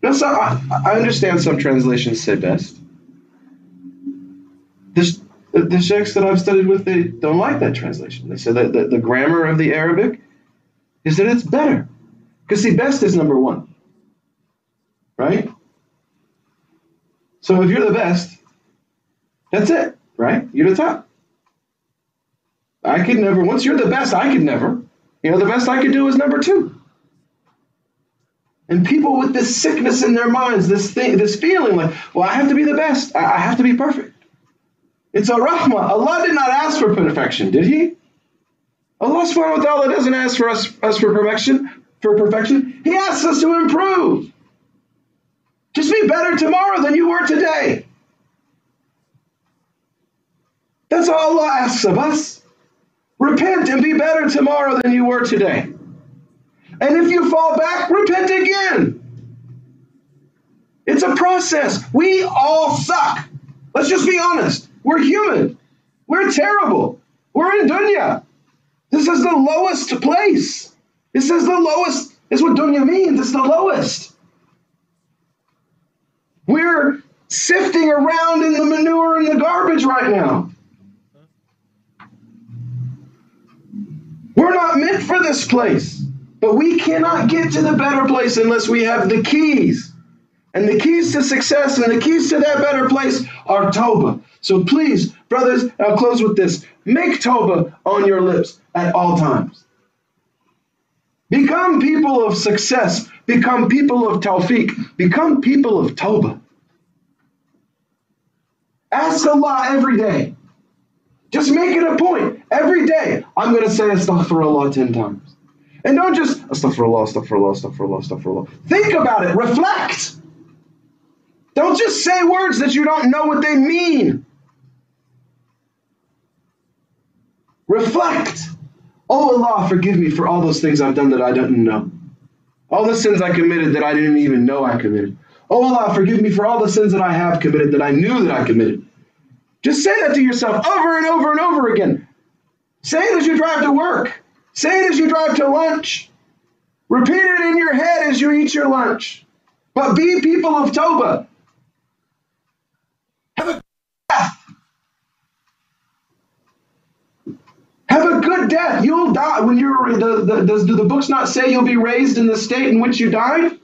Speaker 9: Now, so I understand some translations say best. The sheikhs that I've studied with, they don't like that translation. They say that the grammar of the Arabic is that it's better. Because see, best is number one. Right? So if you're the best, that's it, right? You're the top. Once you're the best, I could never. The best I could do is number two. And people with this sickness in their minds, this feeling like, well, I have to be the best. I have to be perfect. It's a rahmah. Allah did not ask for perfection, did he? Allah subhanahu wa ta'ala doesn't ask for us for perfection. He asks us to improve. Just be better tomorrow than you were today. That's all Allah asks of us. Repent and be better tomorrow than you were today. And if you fall back, repent again. It's a process. We all suck. Let's just be honest. We're human. We're terrible. We're in dunya. This is the lowest place. This is the lowest. It's what dunya means. It's the lowest. We're sifting around in the manure and the garbage right now. We're not meant for this place. But we cannot get to the better place unless we have the keys. And the keys to success and the keys to that better place are Tawbah. So please, brothers, I'll close with this. Make Tawbah on your lips at all times. Become people of success. Become people of tawfiq. Become people of Tawbah. Ask Allah every day. Just make it a point. Every day, I'm going to say astaghfirullah 10 times. And don't just, astaghfirullah, astaghfirullah, astaghfirullah, astaghfirullah. Think about it. Reflect. Don't just say words that you don't know what they mean. Reflect. Oh Allah, forgive me for all those things I've done that I didn't know. All the sins I committed that I didn't even know I committed. Oh Allah, forgive me for all the sins that I have committed that I knew that I committed. Just say that to yourself over and over and over again. Say it as you drive to work. Say it as you drive to lunch. Repeat it in your head as you eat your lunch. But be people of Tawbah. Have a Have a good death. You'll die. When you're, do the books not say you'll be raised in the state in which you died?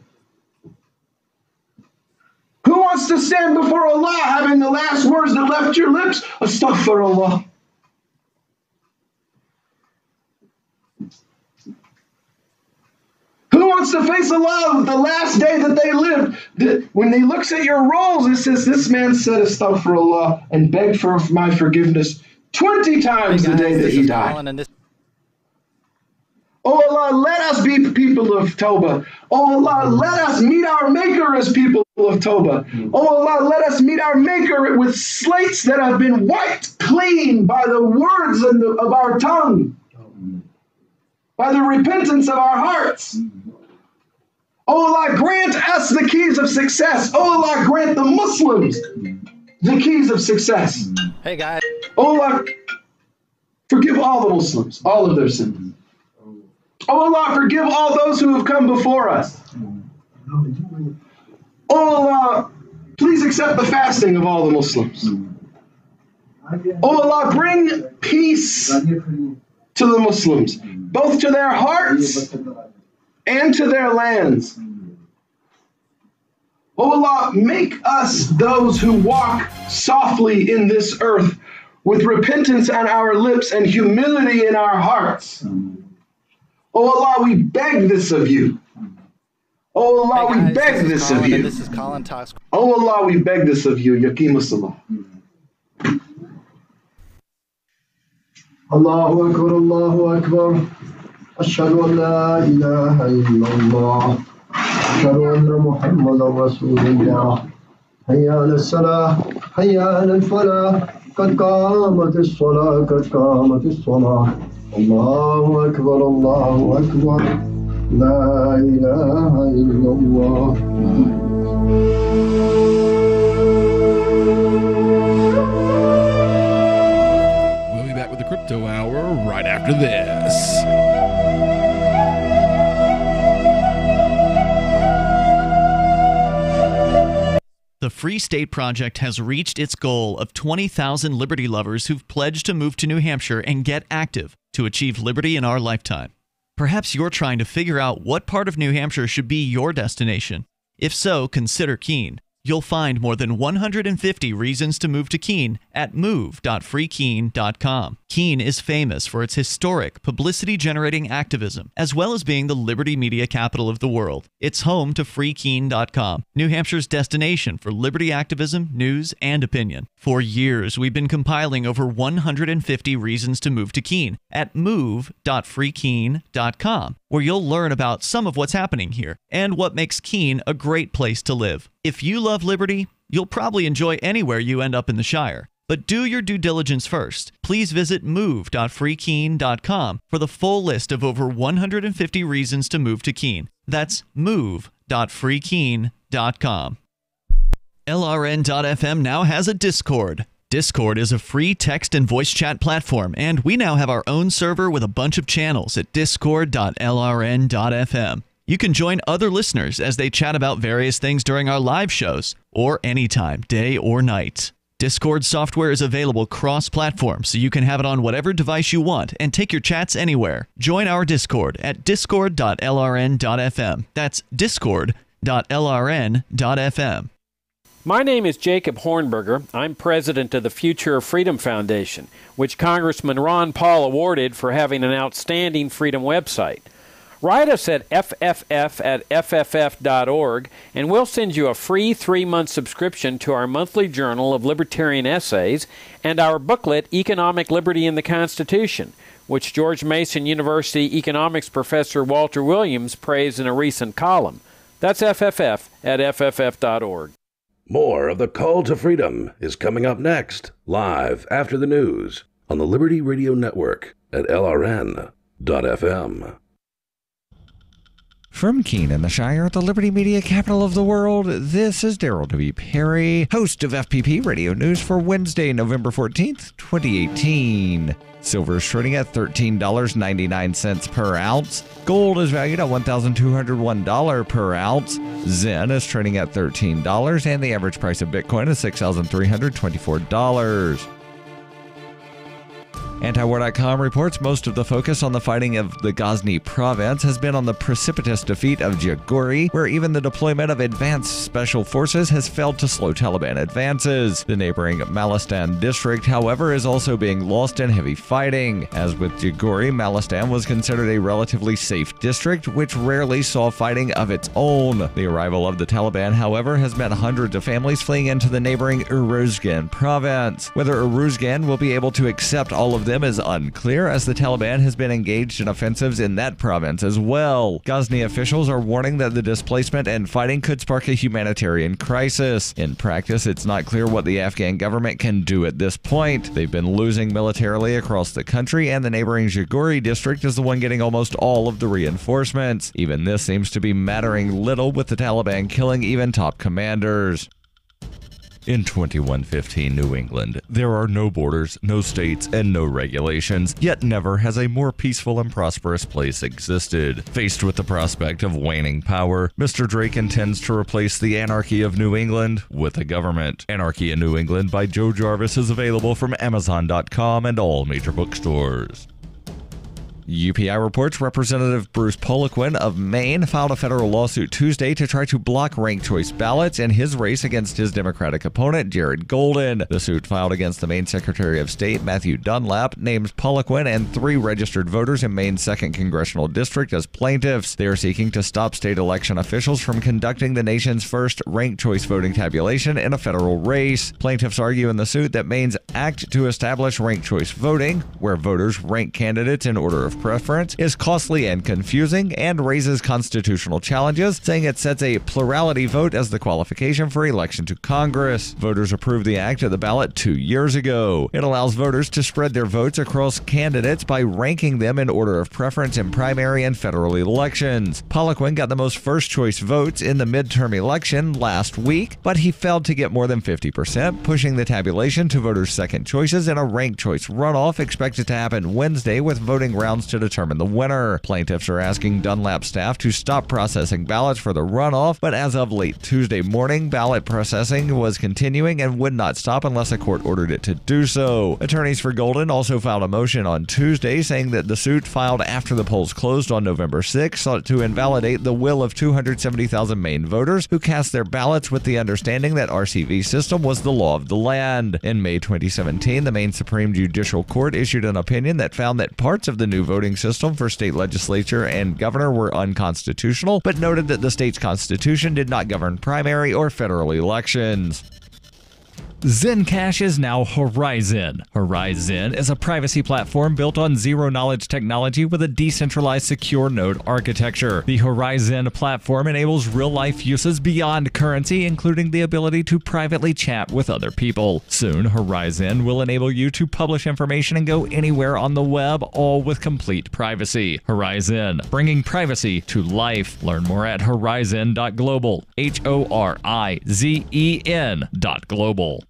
Speaker 9: Who wants to stand before Allah having the last words that left your lips? Astaghfirullah. Who wants to face Allah with the last day that they lived? When he looks at your rolls, it says, this man said astaghfirullah and begged for my forgiveness 20 times the day that he died. Oh Allah, let us be people of Tawbah. Oh Allah, let us meet our Maker as people of Tawbah. Oh Allah, let us meet our Maker with slates that have been wiped clean by the words of our tongue, by the repentance of our hearts. Oh Allah, grant us the keys of success. Oh Allah, grant the Muslims the keys of success.
Speaker 19: Hey guys.
Speaker 9: Oh Allah, forgive all the Muslims, all of their sins. Oh Allah, forgive all those who have come before us. Oh Allah, please accept the fasting of all the Muslims. Oh Allah, bring peace to the Muslims, both to their hearts and to their lands. Oh Allah, make us those who walk softly in this earth with repentance on our lips and humility in our hearts. Oh Allah, we beg this of you. Oh Allah, we beg this of you.
Speaker 19: This is Colin Talks.
Speaker 9: Oh Allah, we beg this of you. Yaqim Salah.
Speaker 20: Allahu Akbar, Allahu Akbar. Ashhadu an la ilaha illallah. Ashhadu anna Muhammadan Rasulullah. Hayya ala salah, hayya ala falah. Qad qamatis salah, qad qamatis salah. Allahu Akbar, Allahu Akbar, La ilaha illallah.
Speaker 8: We'll be back with the Crypto Hour right after this.
Speaker 7: The Free State Project has reached its goal of 20,000 liberty lovers who've pledged to move to New Hampshire and get active to achieve liberty in our lifetime. Perhaps you're trying to figure out what part of New Hampshire should be your destination. If so, consider Keene. You'll find more than 150 reasons to move to Keene at move.freekeene.com. Keene is famous for its historic, publicity-generating activism, as well as being the liberty media capital of the world. It's home to freekeene.com, New Hampshire's destination for liberty activism, news, and opinion. For years, we've been compiling over 150 reasons to move to Keene at move.freekeene.com, where you'll learn about some of what's happening here and what makes Keene a great place to live. If you love liberty, you'll probably enjoy anywhere you end up in the Shire. But do your due diligence first. Please visit move.freekeene.com for the full list of over 150 reasons to move to Keene. That's move.freekeene.com. LRN.FM now has a Discord. Discord is a free text and voice chat platform, and we now have our own server with a bunch of channels at discord.lrn.fm. You can join other listeners as they chat about various things during our live shows, or anytime, day or night. Discord software is available cross-platform, so you can have it on whatever device you want and take your chats anywhere. Join our Discord at discord.lrn.fm. That's discord.lrn.fm.
Speaker 21: My name is Jacob Hornberger. I'm president of the Future of Freedom Foundation, which Congressman Ron Paul awarded for having an outstanding freedom website. Write us at fff@fff.org, and we'll send you a free 3-month subscription to our monthly journal of libertarian essays and our booklet, Economic Liberty in the Constitution, which George Mason University economics professor Walter Williams praised in a recent column. That's fff@fff.org.
Speaker 23: More of the Call to Freedom is coming up next, live after the news, on the Liberty Radio Network at LRN.FM.
Speaker 10: From Keene in the Shire, the Liberty Media capital of the world, this is Daryl W. Perry, host of FPP Radio News for Wednesday, November 14th, 2018. Silver is trading at $13.99 per ounce. Gold is valued at $1,201 per ounce. Zen is trading at $13, and the average price of Bitcoin is $6,324. Antiwar.com reports most of the focus on the fighting of the Ghazni province has been on the precipitous defeat of Jaghori, where even the deployment of advanced special forces has failed to slow Taliban advances. The neighboring Malistan district, however, is also being lost in heavy fighting. As with Jaghori, Malistan was considered a relatively safe district, which rarely saw fighting of its own. The arrival of the Taliban, however, has meant hundreds of families fleeing into the neighboring Uruzgan province. Whether Uruzgan will be able to accept all of them is unclear, as the Taliban has been engaged in offensives in that province as well. Ghazni officials are warning that the displacement and fighting could spark a humanitarian crisis. In practice, it's not clear what the Afghan government can do at this point. They've been losing militarily across the country, and the neighboring Jaghori district is the one getting almost all of the reinforcements. Even this seems to be mattering little, with the Taliban killing even top commanders. In 2115 New England, there are no borders, no states, and no regulations, yet never has a more peaceful and prosperous place existed. Faced with the prospect of waning power, Mr. Drake intends to replace the anarchy of New England with a government. Anarchy in New England by Joe Jarvis is available from Amazon.com and all major bookstores. UPI reports Representative Bruce Poliquin of Maine filed a federal lawsuit Tuesday to try to block ranked choice ballots in his race against his Democratic opponent, Jared Golden. The suit, filed against the Maine Secretary of State, Matthew Dunlap, names Poliquin and 3 registered voters in Maine's 2nd Congressional District as plaintiffs. They are seeking to stop state election officials from conducting the nation's first ranked choice voting tabulation in a federal race. Plaintiffs argue in the suit that Maine's act to establish ranked choice voting, where voters rank candidates in order of preference, is costly and confusing and raises constitutional challenges, saying it sets a plurality vote as the qualification for election to Congress. Voters approved the act at the ballot 2 years ago. It allows voters to spread their votes across candidates by ranking them in order of preference in primary and federal elections. Poliquin got the most first-choice votes in the midterm election last week, but he failed to get more than 50%, pushing the tabulation to voters' second choices in a ranked choice runoff expected to happen Wednesday, with voting rounds to determine the winner. Plaintiffs are asking Dunlap staff to stop processing ballots for the runoff, but as of late Tuesday morning, ballot processing was continuing and would not stop unless a court ordered it to do so. Attorneys for Golden also filed a motion on Tuesday saying that the suit, filed after the polls closed on November 6, sought to invalidate the will of 270,000 Maine voters who cast their ballots with the understanding that RCV system was the law of the land. In May 2017, the Maine Supreme Judicial Court issued an opinion that found that parts of the new voting system for state legislature and governor were unconstitutional, but noted that the state's constitution did not govern primary or federal elections. Zencash is now Horizon. Horizon is a privacy platform built on zero-knowledge technology with a decentralized secure node architecture. The Horizon platform enables real-life uses beyond currency, including the ability to privately chat with other people. Soon, Horizon will enable you to publish information and go anywhere on the web, all with complete privacy. Horizon, bringing privacy to life. Learn more at horizon.global. HORIZEN.global.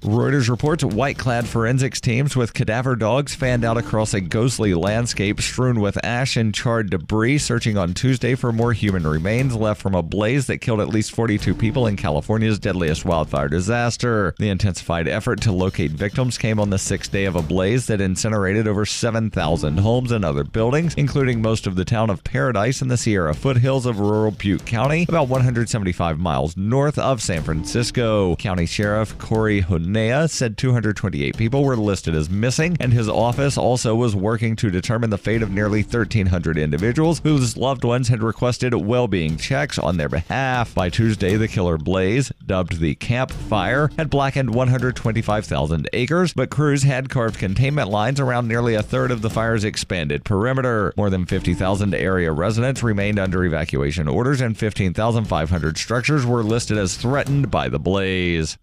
Speaker 10: Reuters reports white-clad forensics teams with cadaver dogs fanned out across a ghostly landscape strewn with ash and charred debris, searching on Tuesday for more human remains left from a blaze that killed at least 42 people in California's deadliest wildfire disaster. The intensified effort to locate victims came on the 6th day of a blaze that incinerated over 7,000 homes and other buildings, including most of the town of Paradise in the Sierra foothills of rural Butte County, about 175 miles north of San Francisco. County Sheriff Corey Honea said 228 people were listed as missing, and his office also was working to determine the fate of nearly 1,300 individuals whose loved ones had requested well-being checks on their behalf. By Tuesday, the killer blaze, dubbed the Camp Fire, had blackened 125,000 acres, but crews had carved containment lines around nearly a third of the fire's expanded perimeter. More than 50,000 area residents remained under evacuation orders, and 15,500 structures were listed as threatened by the blaze.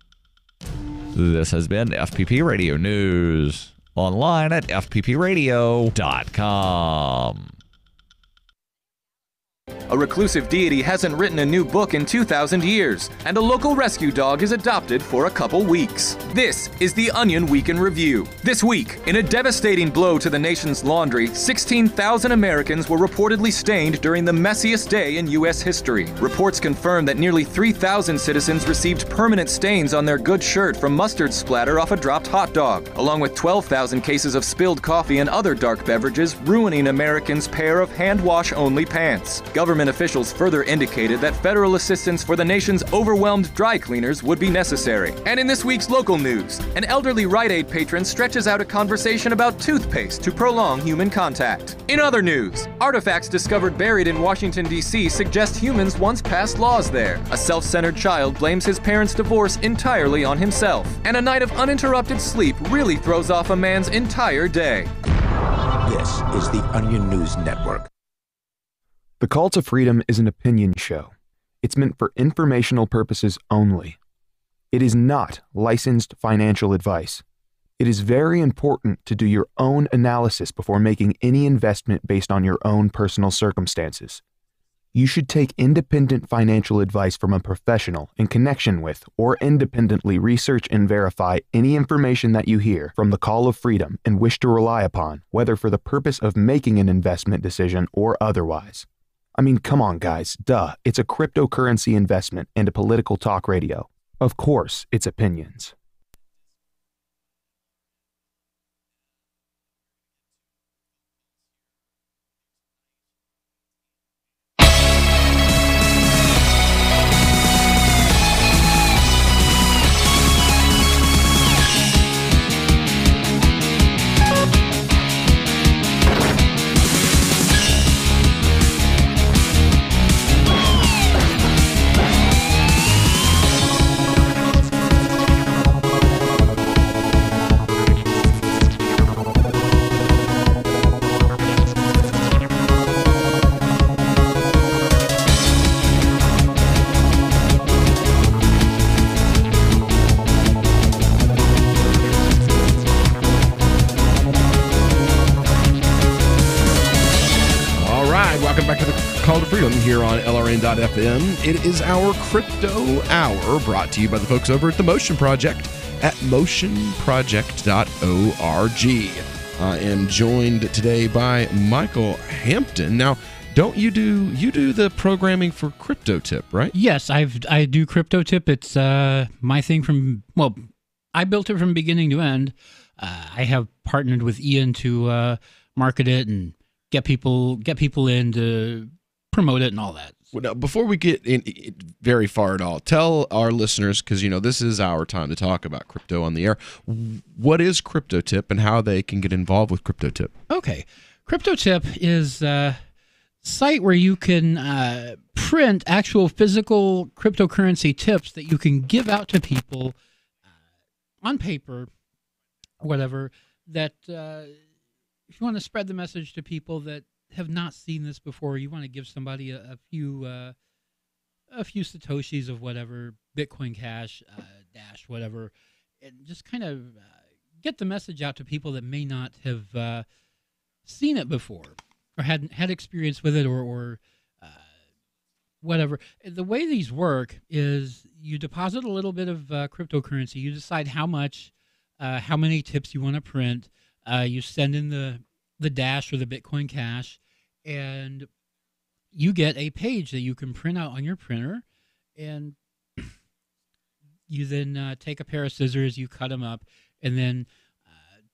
Speaker 10: This has been FPP Radio News. Online at fppradio.com.
Speaker 18: A reclusive deity hasn't written a new book in 2,000 years, and a local rescue dog is adopted for a couple weeks. This is the Onion Week in Review. This week, in a devastating blow to the nation's laundry, 16,000 Americans were reportedly stained during the messiest day in U.S. history. Reports confirm that nearly 3,000 citizens received permanent stains on their good shirt from mustard splatter off a dropped hot dog, along with 12,000 cases of spilled coffee and other dark beverages ruining Americans' pair of hand-wash-only pants. Government officials further indicated that federal assistance for the nation's overwhelmed dry cleaners would be necessary. And in this week's local news, an elderly Rite Aid patron stretches out a conversation about toothpaste to prolong human contact. In other news, artifacts discovered buried in Washington, D.C. suggest humans once passed laws there. A self-centered child blames his parents' divorce entirely on himself. And a night of uninterrupted sleep really throws off a man's entire day.
Speaker 19: This is the Onion News Network.
Speaker 22: The Call to Freedom is an opinion show. It's meant for informational purposes only. It is not licensed financial advice. It is very important to do your own analysis before making any investment based on your own personal circumstances. You should take independent financial advice from a professional in connection with or independently research and verify any information that you hear from the Call of Freedom and wish to rely upon, whether for the purpose of making an investment decision or otherwise. I mean, come on, guys. Duh. It's a cryptocurrency investment and a political talk radio. Of course, it's opinions.
Speaker 8: Here on LRN.FM. It is our Crypto Hour, brought to you by the folks over at the Motion Project at motionproject.org. I am joined today by Michael Hampton. Now, don't you do the programming for CryptoTip, right?
Speaker 24: Yes, I do CryptoTip. It's my thing from, well, I built it from beginning to end. I have partnered with Ian to market it and get people in to promote it and all that.
Speaker 8: Well, now, before we get in very far at all, tell our listeners, because this is our time to talk about crypto on the air, what is CryptoTip and how they can get involved with CryptoTip.
Speaker 24: Okay. CryptoTip is a site where you can print actual physical cryptocurrency tips that you can give out to people on paper, whatever, that if you want to spread the message to people that have not seen this before, you want to give somebody a few satoshis of whatever, Bitcoin Cash, Dash, whatever, and just kind of get the message out to people that may not have seen it before or had experience with it or whatever. The way these work is you deposit a little bit of cryptocurrency. You decide how much, how many tips you want to print. You send in the Dash or the Bitcoin Cash, and you get a page that you can print out on your printer, and you then take a pair of scissors, you cut them up, and then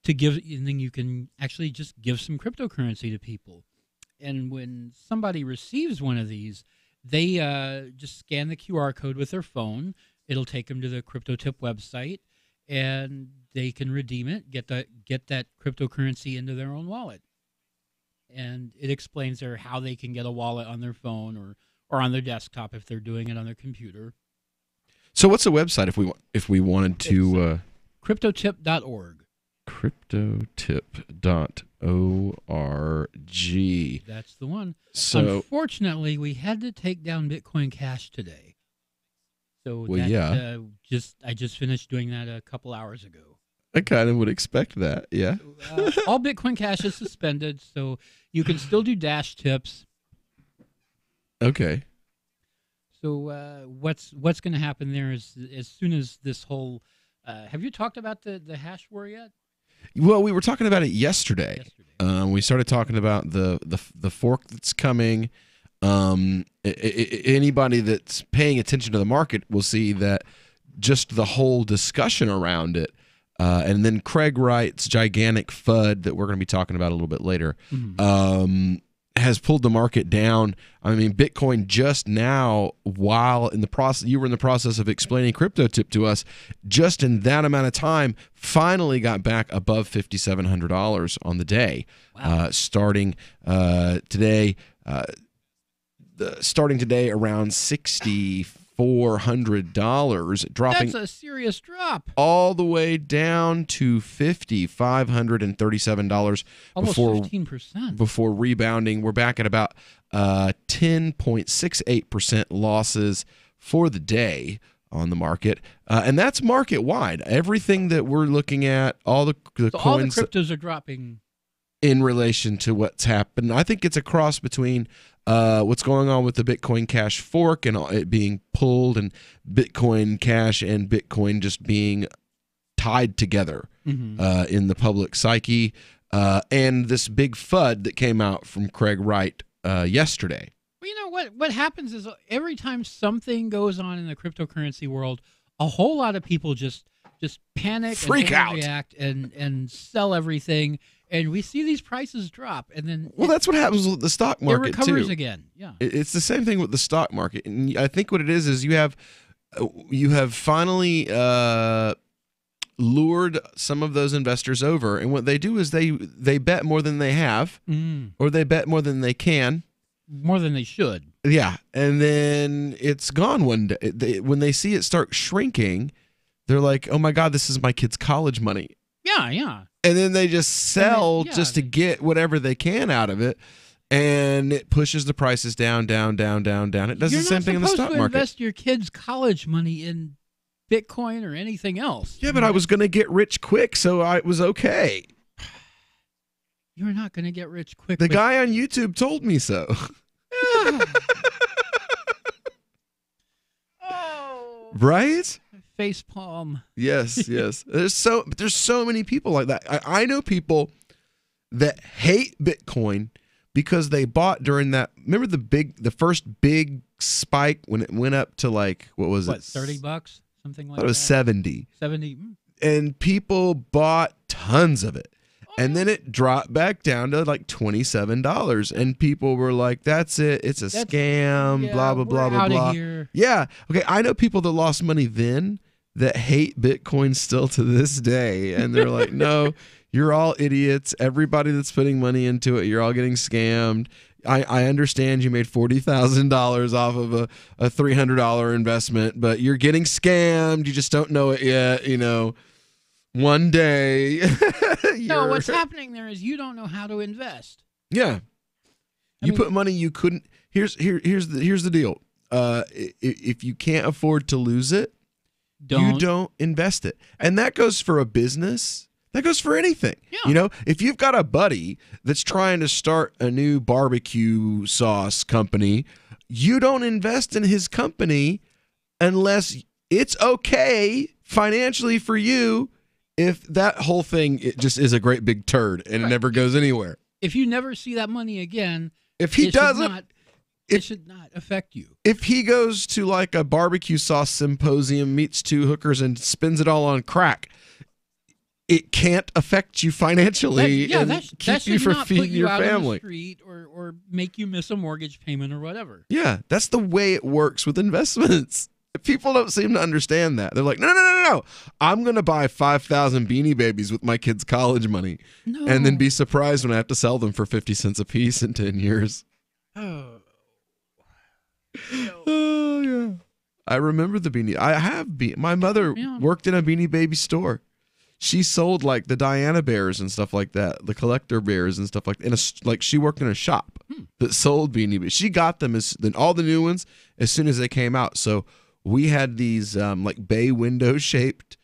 Speaker 24: you can actually just give some cryptocurrency to people. And when somebody receives one of these, they just scan the QR code with their phone. It'll take them to the CryptoTip website, and they can redeem it, get that cryptocurrency into their own wallet. And it explains there how they can get a wallet on their phone or on their desktop if they're doing it on their computer.
Speaker 8: So what's the website if we wanted to?
Speaker 24: Cryptotip.org.
Speaker 8: Cryptotip.org.
Speaker 24: That's the one.
Speaker 8: So
Speaker 24: unfortunately, we had to take down Bitcoin Cash today. So I just finished doing that a couple hours ago.
Speaker 8: I kind of would expect that, yeah.
Speaker 24: All Bitcoin Cash is suspended, so you can still do Dash tips.
Speaker 8: Okay.
Speaker 24: So what's going to happen there is as soon as this whole have you talked about the hash war yet?
Speaker 8: Well, we were talking about it yesterday. We started talking about the fork that's coming. Anybody that's paying attention to the market will see that just the whole discussion around it, and then Craig Wright's gigantic FUD that we're going to be talking about a little bit later, has pulled the market down. I mean, Bitcoin just now, while in the process, you were in the process of explaining crypto tip to us, just in that amount of time, finally got back above $5,700 on the day. Wow. Starting today around $6,400, dropping.
Speaker 24: That's a serious drop.
Speaker 8: All the way down to $5,537
Speaker 24: almost 15%.
Speaker 8: Before rebounding. We're back at about 10.68% losses for the day on the market, and that's market wide. Everything that we're looking at, all the coins,
Speaker 24: all the cryptos are dropping
Speaker 8: in relation to what's happened. I think it's a cross between what's going on with the Bitcoin Cash fork and it being pulled, and Bitcoin Cash and Bitcoin just being tied together in the public psyche, and this big FUD that came out from Craig Wright yesterday.
Speaker 24: Well, you know what happens is every time something goes on in the cryptocurrency world, a whole lot of people just panic,
Speaker 8: freak out,
Speaker 24: react, and sell everything. And we see these prices drop, and then
Speaker 8: that's what happens with the stock market
Speaker 24: it recovers
Speaker 8: too.
Speaker 24: Again. Yeah,
Speaker 8: it's the same thing with the stock market, and I think what it is you have finally lured some of those investors over, and what they do is they bet more than they have, or they bet more than they can,
Speaker 24: more than they should.
Speaker 8: Yeah, and then it's gone one day. When they see it start shrinking, they're like, "Oh my God, this is my kid's college money."
Speaker 24: Yeah.
Speaker 8: And then they just sell just to get whatever they can out of it, and it pushes the prices down. It does the same thing in the stock market.
Speaker 24: You're not supposed to invest your kids' college money in Bitcoin or anything else.
Speaker 8: Yeah, but I was going to get rich quick, so it was okay.
Speaker 24: You're not going to get rich quick.
Speaker 8: The guy on YouTube told me so. Right?
Speaker 24: Face palm.
Speaker 8: Yes. There's so many people like that. I know people that hate Bitcoin because they bought during that. Remember the first big spike when it went up to like what was it?
Speaker 24: $30, something like that.
Speaker 8: It was 70.
Speaker 24: 70.
Speaker 8: And people bought tons of it. And then it dropped back down to like $27, and people were like, "That's it. It's a scam." Blah blah blah blah blah. Yeah. Okay. I know people that lost money then that hate Bitcoin still to this day, and they're like, "No, you're all idiots. Everybody that's putting money into it, you're all getting scammed." I understand you made $40,000 off of a $300 investment, but you're getting scammed. You just don't know it yet. You know. One day.
Speaker 24: No, what's happening there is you don't know how to invest.
Speaker 8: Yeah. You put money you couldn't. Here's the deal. If you can't afford to lose it, you don't invest it. And that goes for a business. That goes for anything. Yeah. You know, if you've got a buddy that's trying to start a new barbecue sauce company, you don't invest in his company unless it's okay financially for you. If that whole thing it just is a great big turd and it never goes anywhere.
Speaker 24: If you never see that money again,
Speaker 8: if he doesn't,
Speaker 24: it should not affect you.
Speaker 8: If he goes to like a barbecue sauce symposium, meets two hookers, and spends it all on crack, it can't affect you financially.
Speaker 24: That should not put you out on the street or make you miss a mortgage payment or whatever.
Speaker 8: Yeah, that's the way it works with investments. People don't seem to understand that. They're like, no. I'm going to buy 5,000 Beanie Babies with my kids' college money and then be surprised when I have to sell them for 50 cents a piece in 10 years.
Speaker 24: Oh,
Speaker 8: yeah. I remember the Beanie. My mother worked in a Beanie Baby store. She sold like the Diana bears and stuff like that, the collector bears and stuff like that. Like she worked in a shop that sold Beanie Babies. She got them all the new ones as soon as they came out. So we had these like bay window shaped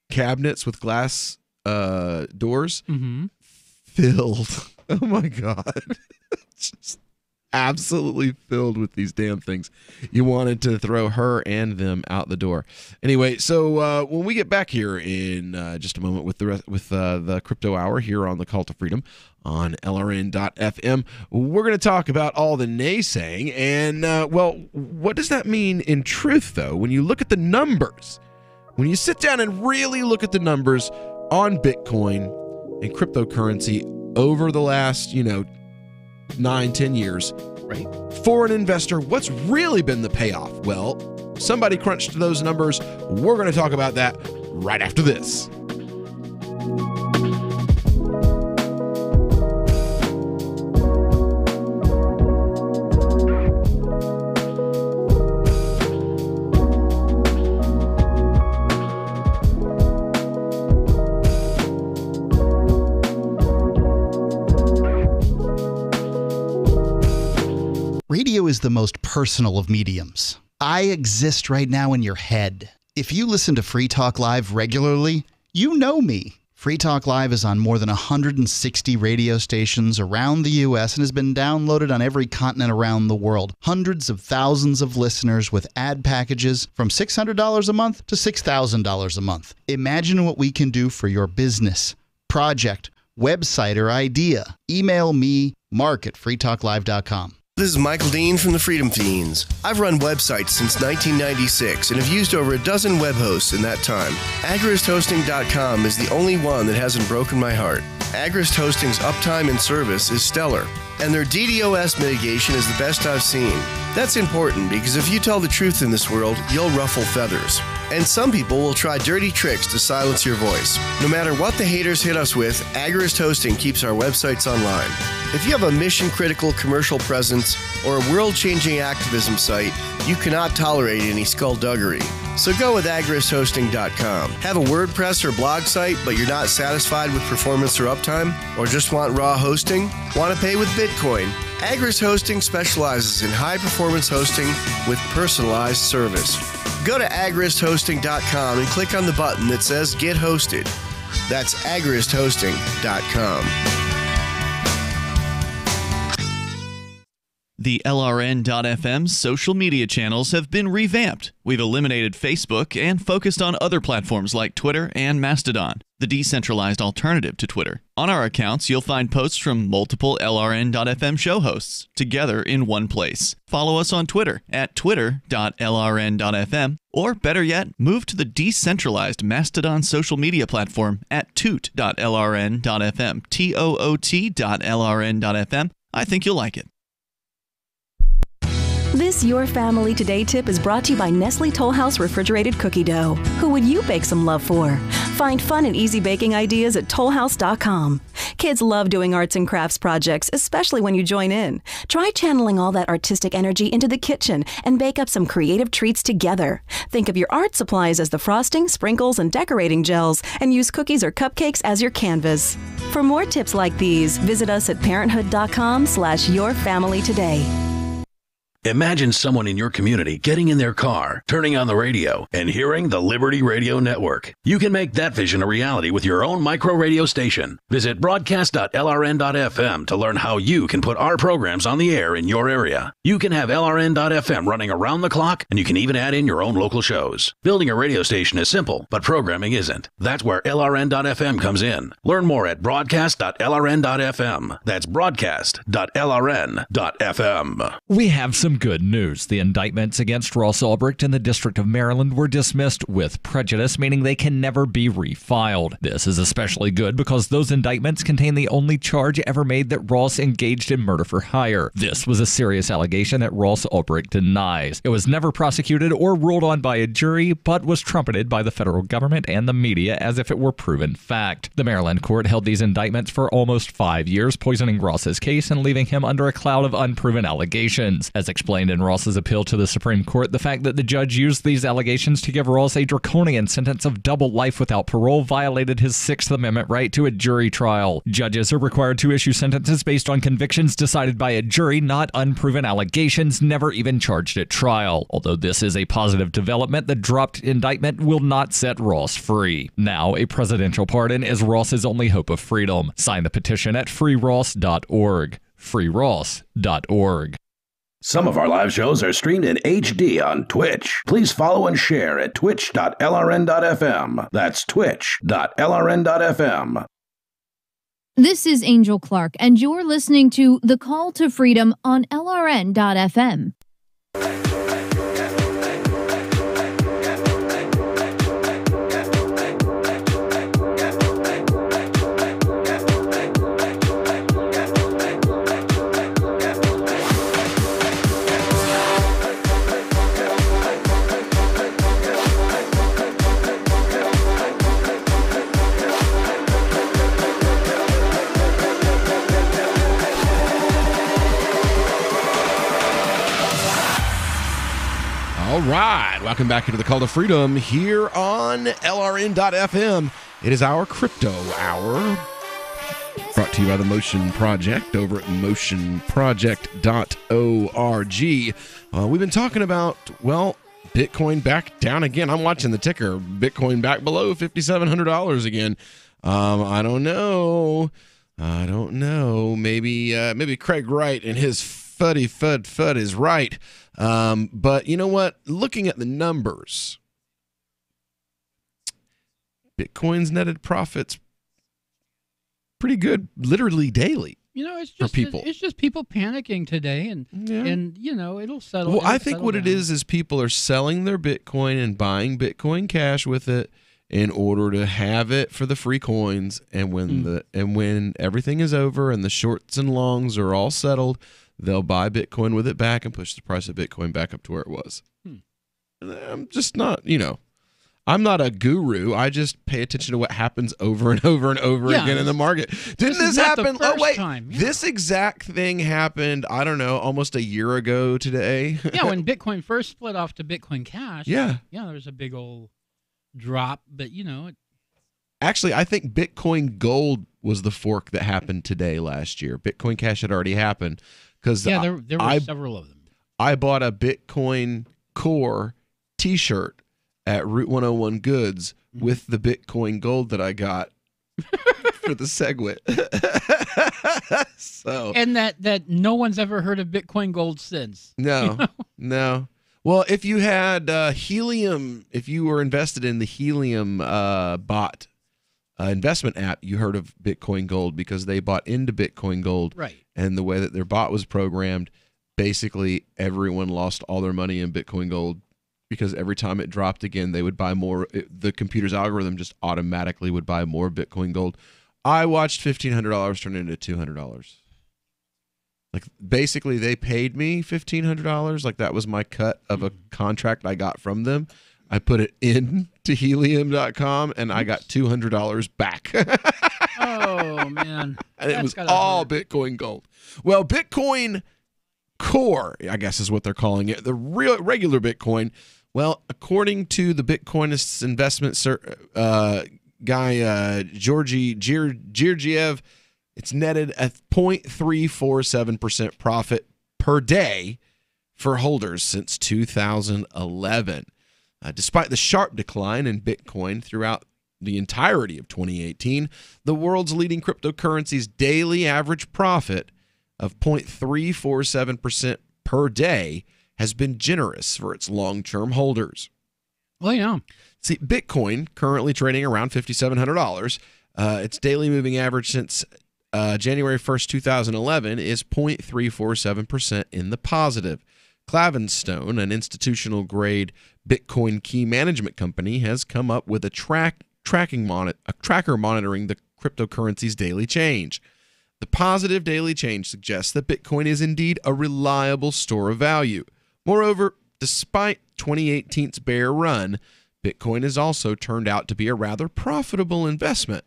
Speaker 8: cabinets with glass doors filled. Oh my God. absolutely filled with these damn things. You wanted to throw her and them out the door. Anyway, so when we get back here in just a moment with the Crypto Hour here on the Call to Freedom on LRN.FM, we're going to talk about all the naysaying and, well, what does that mean in truth, though, when you look at the numbers? When you sit down and really look at the numbers on Bitcoin and cryptocurrency over the last, 9-10 years, right? For an investor, what's really been the payoff? Well, somebody crunched those numbers. We're going to talk about that right after this.
Speaker 2: Radio is the most personal of mediums. I exist right now in your head. If you listen to Free Talk Live regularly, you know me. Free Talk Live is on more than 160 radio stations around the U.S. and has been downloaded on every continent around the world. Hundreds of thousands of listeners with ad packages from $600 a month to $6,000 a month. Imagine what we can do for your business, project, website, or idea. Email me, mark@freetalklive.com.
Speaker 3: This is Michael Dean from the Freedom Fiends. I've run websites since 1996 and have used over a dozen web hosts in that time. AgristHosting.com is the only one that hasn't broken my heart. Agrist Hosting's uptime and service is stellar, and their DDoS mitigation is the best I've seen. That's important because if you tell the truth in this world, you'll ruffle feathers. And some people will try dirty tricks to silence your voice. No matter what the haters hit us with, Agrist Hosting keeps our websites online. If you have a mission-critical commercial presence or a world-changing activism site, you cannot tolerate any skullduggery. So go with AgristHosting.com. Have a WordPress or blog site, but you're not satisfied with performance or uptime? Or just want raw hosting? Want to pay with Bitcoin? Agrist Hosting specializes in high-performance hosting with personalized service. Go to AgristHosting.com and click on the button that says Get Hosted. That's AgristHosting.com.
Speaker 7: The LRN.FM social media channels have been revamped. We've eliminated Facebook and focused on other platforms like Twitter and Mastodon, the decentralized alternative to Twitter. On our accounts, you'll find posts from multiple LRN.FM show hosts together in one place. Follow us on Twitter at twitter.lrn.fm, or better yet, move to the decentralized Mastodon social media platform at toot.lrn.fm, toot.lrn.fm. I think you'll like it.
Speaker 4: This Your Family Today tip is brought to you by Nestle Toll House Refrigerated Cookie Dough. Who would you bake some love for? Find fun and easy baking ideas at tollhouse.com. Kids love doing arts and crafts projects, especially when you join in. Try channeling all that artistic energy into the kitchen and bake up some creative treats together. Think of your art supplies as the frosting, sprinkles, and decorating gels, and use cookies or cupcakes as your canvas. For more tips like these, visit us at parenthood.com/yourfamilytoday.
Speaker 23: Imagine someone in your community getting in their car, turning on the radio, and hearing the Liberty Radio Network. You can make that vision a reality with your own micro radio station. Visit broadcast.lrn.fm to learn how you can put our programs on the air in your area. You can have LRN.FM running around the clock, and you can even add in your own local shows. Building a radio station is simple, but programming isn't. That's where LRN.FM comes in. Learn more at broadcast.lrn.fm. That's broadcast.lrn.fm.
Speaker 10: We have some good news. The indictments against Ross Ulbricht in the District of Maryland were dismissed with prejudice, meaning they can never be refiled. This is especially good because those indictments contain the only charge ever made that Ross engaged in murder for hire. This was a serious allegation that Ross Ulbricht denies. It was never prosecuted or ruled on by a jury, but was trumpeted by the federal government and the media as if it were proven fact. The Maryland court held these indictments for almost 5 years, poisoning Ross's case and leaving him under a cloud of unproven allegations. As explained in Ross's appeal to the Supreme Court, the fact that the judge used these allegations to give Ross a draconian sentence of double life without parole violated his Sixth Amendment right to a jury trial. Judges are required to issue sentences based on convictions decided by a jury, not unproven allegations never even charged at trial. Although this is a positive development, the dropped indictment will not set Ross free. Now, a presidential pardon is Ross's only hope of freedom. Sign the petition at freeross.org. freeross.org.
Speaker 23: Some of our live shows are streamed in HD on Twitch. Please follow and share at twitch.lrn.fm. That's twitch.lrn.fm.
Speaker 5: This is Angel Clark, and you're listening to The Call to Freedom on LRN.FM.
Speaker 8: All right, welcome back into the Call to Freedom here on LRN.FM. It is our crypto hour, brought to you by the Motion Project over at motionproject.org. We've been talking about, well, Bitcoin back down again. I'm watching the ticker. Bitcoin back below $5,700 again. I don't know. Maybe Craig Wright and his fuddy fud is right. But you know what? Looking at the numbers, Bitcoin's netted profits pretty good, literally daily.
Speaker 24: You know, it's
Speaker 8: just people.
Speaker 24: It's just people panicking today, and you know, it'll settle.
Speaker 8: Well, I think what it is people are selling their Bitcoin and buying Bitcoin Cash with it in order to have it for the free coins. And when everything is over and the shorts and longs are all settled, they'll buy Bitcoin with it back and push the price of Bitcoin back up to where it was. I'm just not, I'm not a guru. I just pay attention to what happens over and over and over again in the market. Didn't this happen? This exact thing happened, I don't know, almost a year ago today.
Speaker 24: Yeah, when Bitcoin first split off to Bitcoin Cash.
Speaker 8: Yeah,
Speaker 24: there was a big old drop, but
Speaker 8: Actually, I think Bitcoin Gold was the fork that happened today last year. Bitcoin Cash had already happened. Because
Speaker 24: there were several of them.
Speaker 8: I bought a Bitcoin Core T-shirt at Route 101 Goods with the Bitcoin Gold that I got for the SegWit.
Speaker 24: And that no one's ever heard of Bitcoin Gold since.
Speaker 8: No, no. Well, if you had Helium, if you were invested in the Helium bot investment app, you heard of Bitcoin Gold because they bought into Bitcoin Gold.
Speaker 24: Right.
Speaker 8: And the way that their bot was programmed, basically everyone lost all their money in Bitcoin Gold because every time it dropped again, they would buy more. The computer's algorithm just automatically would buy more Bitcoin Gold. I watched $1,500 turn into $200. Like, basically, they paid me $1,500. Like, that was my cut of a contract I got from them. I put it into helium.com and I got $200 back.
Speaker 24: Oh, man.
Speaker 8: And it was all Bitcoin Gold. Well, Bitcoin Core, I guess is what they're calling it. The regular Bitcoin. Well, according to the Bitcoinist investment guy, Georgy Georgiev, it's netted a 0.347% profit per day for holders since 2011. Despite the sharp decline in Bitcoin throughout the entirety of 2018, the world's leading cryptocurrency's daily average profit of 0.347% per day has been generous for its long-term holders.
Speaker 24: Well, yeah.
Speaker 8: See, Bitcoin, currently trading around $5,700, its daily moving average since January 1st, 2011 is 0.347% in the positive. Clavenstone, an institutional-grade Bitcoin key management company, has come up with a tracker monitoring the cryptocurrency's daily change. The positive daily change suggests that Bitcoin is indeed a reliable store of value. Moreover, despite 2018's bear run, Bitcoin has also turned out to be a rather profitable investment.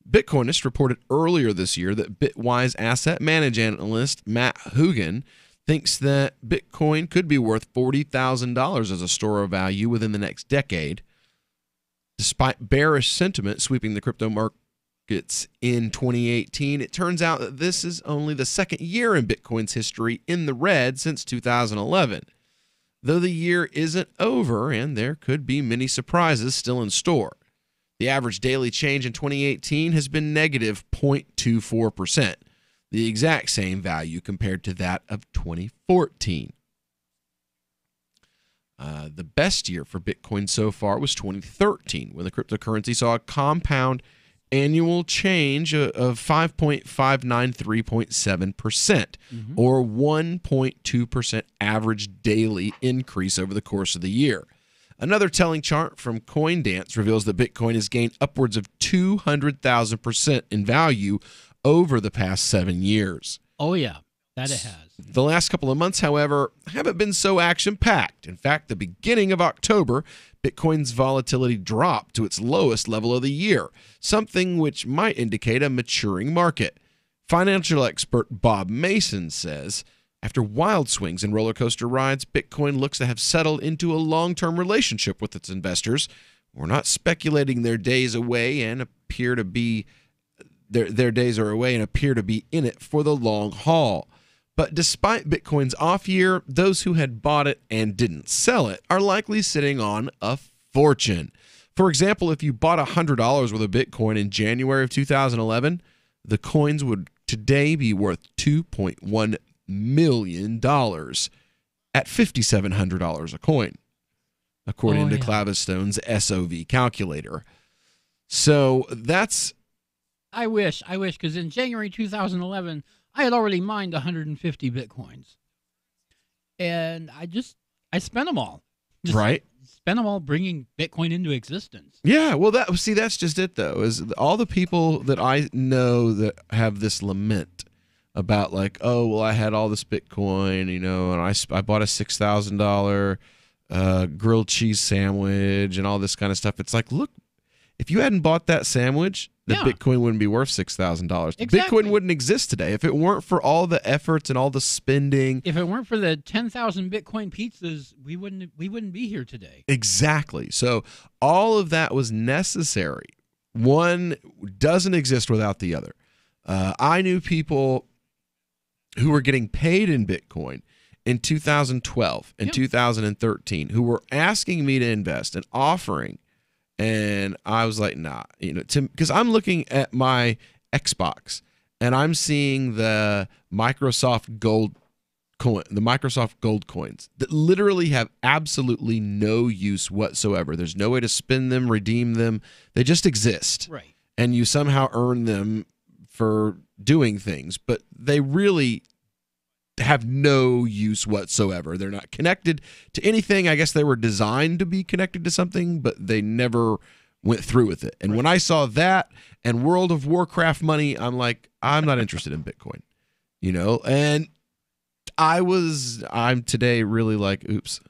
Speaker 8: Bitcoinist reported earlier this year that Bitwise asset management analyst Matt Hugin thinks that Bitcoin could be worth $40,000 as a store of value within the next decade. Despite bearish sentiment sweeping the crypto markets in 2018, it turns out that this is only the second year in Bitcoin's history in the red since 2011. Though the year isn't over and there could be many surprises still in store. The average daily change in 2018 has been negative 0.24%. the exact same value compared to that of 2014. The best year for Bitcoin so far was 2013, when the cryptocurrency saw a compound annual change of 5.593.7%, or 1.2% average daily increase over the course of the year. Another telling chart from CoinDance reveals that Bitcoin has gained upwards of 200,000% in value over the past 7 years.
Speaker 24: Oh, yeah, that it has.
Speaker 8: The last couple of months, however, haven't been so action-packed. In fact, the beginning of October, Bitcoin's volatility dropped to its lowest level of the year, something which might indicate a maturing market. Financial expert Bob Mason says, after wild swings and roller coaster rides, Bitcoin looks to have settled into a long-term relationship with its investors. We're not speculating their days away and appear to be their days are away and appear to be in it for the long haul. But despite Bitcoin's off year, those who had bought it and didn't sell it are likely sitting on a fortune. For example, if you bought $100 worth of Bitcoin in January of 2011, the coins would today be worth $2.1 million at $5,700 a coin, according to Clavestone's SOV calculator. So that's...
Speaker 24: I wish, because in January 2011, I had already mined 150 Bitcoins. And I spent them all.
Speaker 8: Right.
Speaker 24: Spent them all bringing Bitcoin into existence.
Speaker 8: Yeah, well, that's just it, though, is all the people that I know that have this lament about, like, oh, well, I had all this Bitcoin, you know, and I bought a $6,000 grilled cheese sandwich and all this kind of stuff. It's like, look, if you hadn't bought that sandwich, the Bitcoin wouldn't be worth $6,000.
Speaker 24: Exactly.
Speaker 8: Bitcoin wouldn't exist today if it weren't for all the efforts and all the spending.
Speaker 24: If it weren't for the 10,000 Bitcoin pizzas, we wouldn't be here today.
Speaker 8: Exactly. So all of that was necessary. One doesn't exist without the other. I knew people who were getting paid in Bitcoin in 2012 and 2013 who were asking me to invest and offering. And I was like, nah, you know, because I'm looking at my Xbox and I'm seeing the Microsoft Gold coins that literally have absolutely no use whatsoever. There's no way to spend them, redeem them. They just exist.
Speaker 24: Right.
Speaker 8: And you somehow earn them for doing things, but they really have no use whatsoever. They're not connected to anything. I guess they were designed to be connected to something, but they never went through with it. And when I saw that and World of Warcraft money, I'm like, I'm not interested in Bitcoin, you know? And I'm today really like, oops,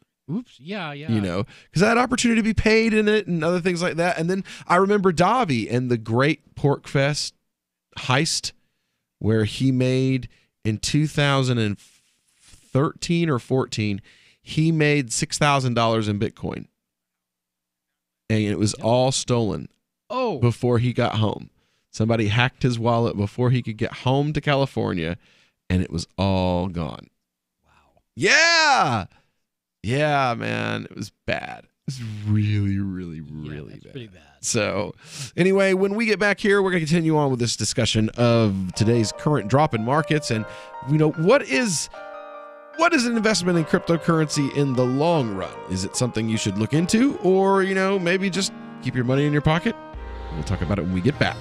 Speaker 24: yeah.
Speaker 8: You know, because I had opportunity to be paid in it and other things like that. And then I remember Davi and the Great Pork Fest heist where he made... In 2013 or 14, he made $6,000 in Bitcoin. And it was all stolen before he got home. Somebody hacked his wallet before he could get home to California, and it was all gone. Wow. Yeah! Yeah, man. It was bad. It was really, really, really bad.
Speaker 24: Pretty bad.
Speaker 8: So anyway, when we get back here, we're going to continue on with this discussion of today's current drop in markets. And, you know, what is an investment in cryptocurrency in the long run? Is it something you should look into, or, you know, maybe just keep your money in your pocket? We'll talk about it when we get back.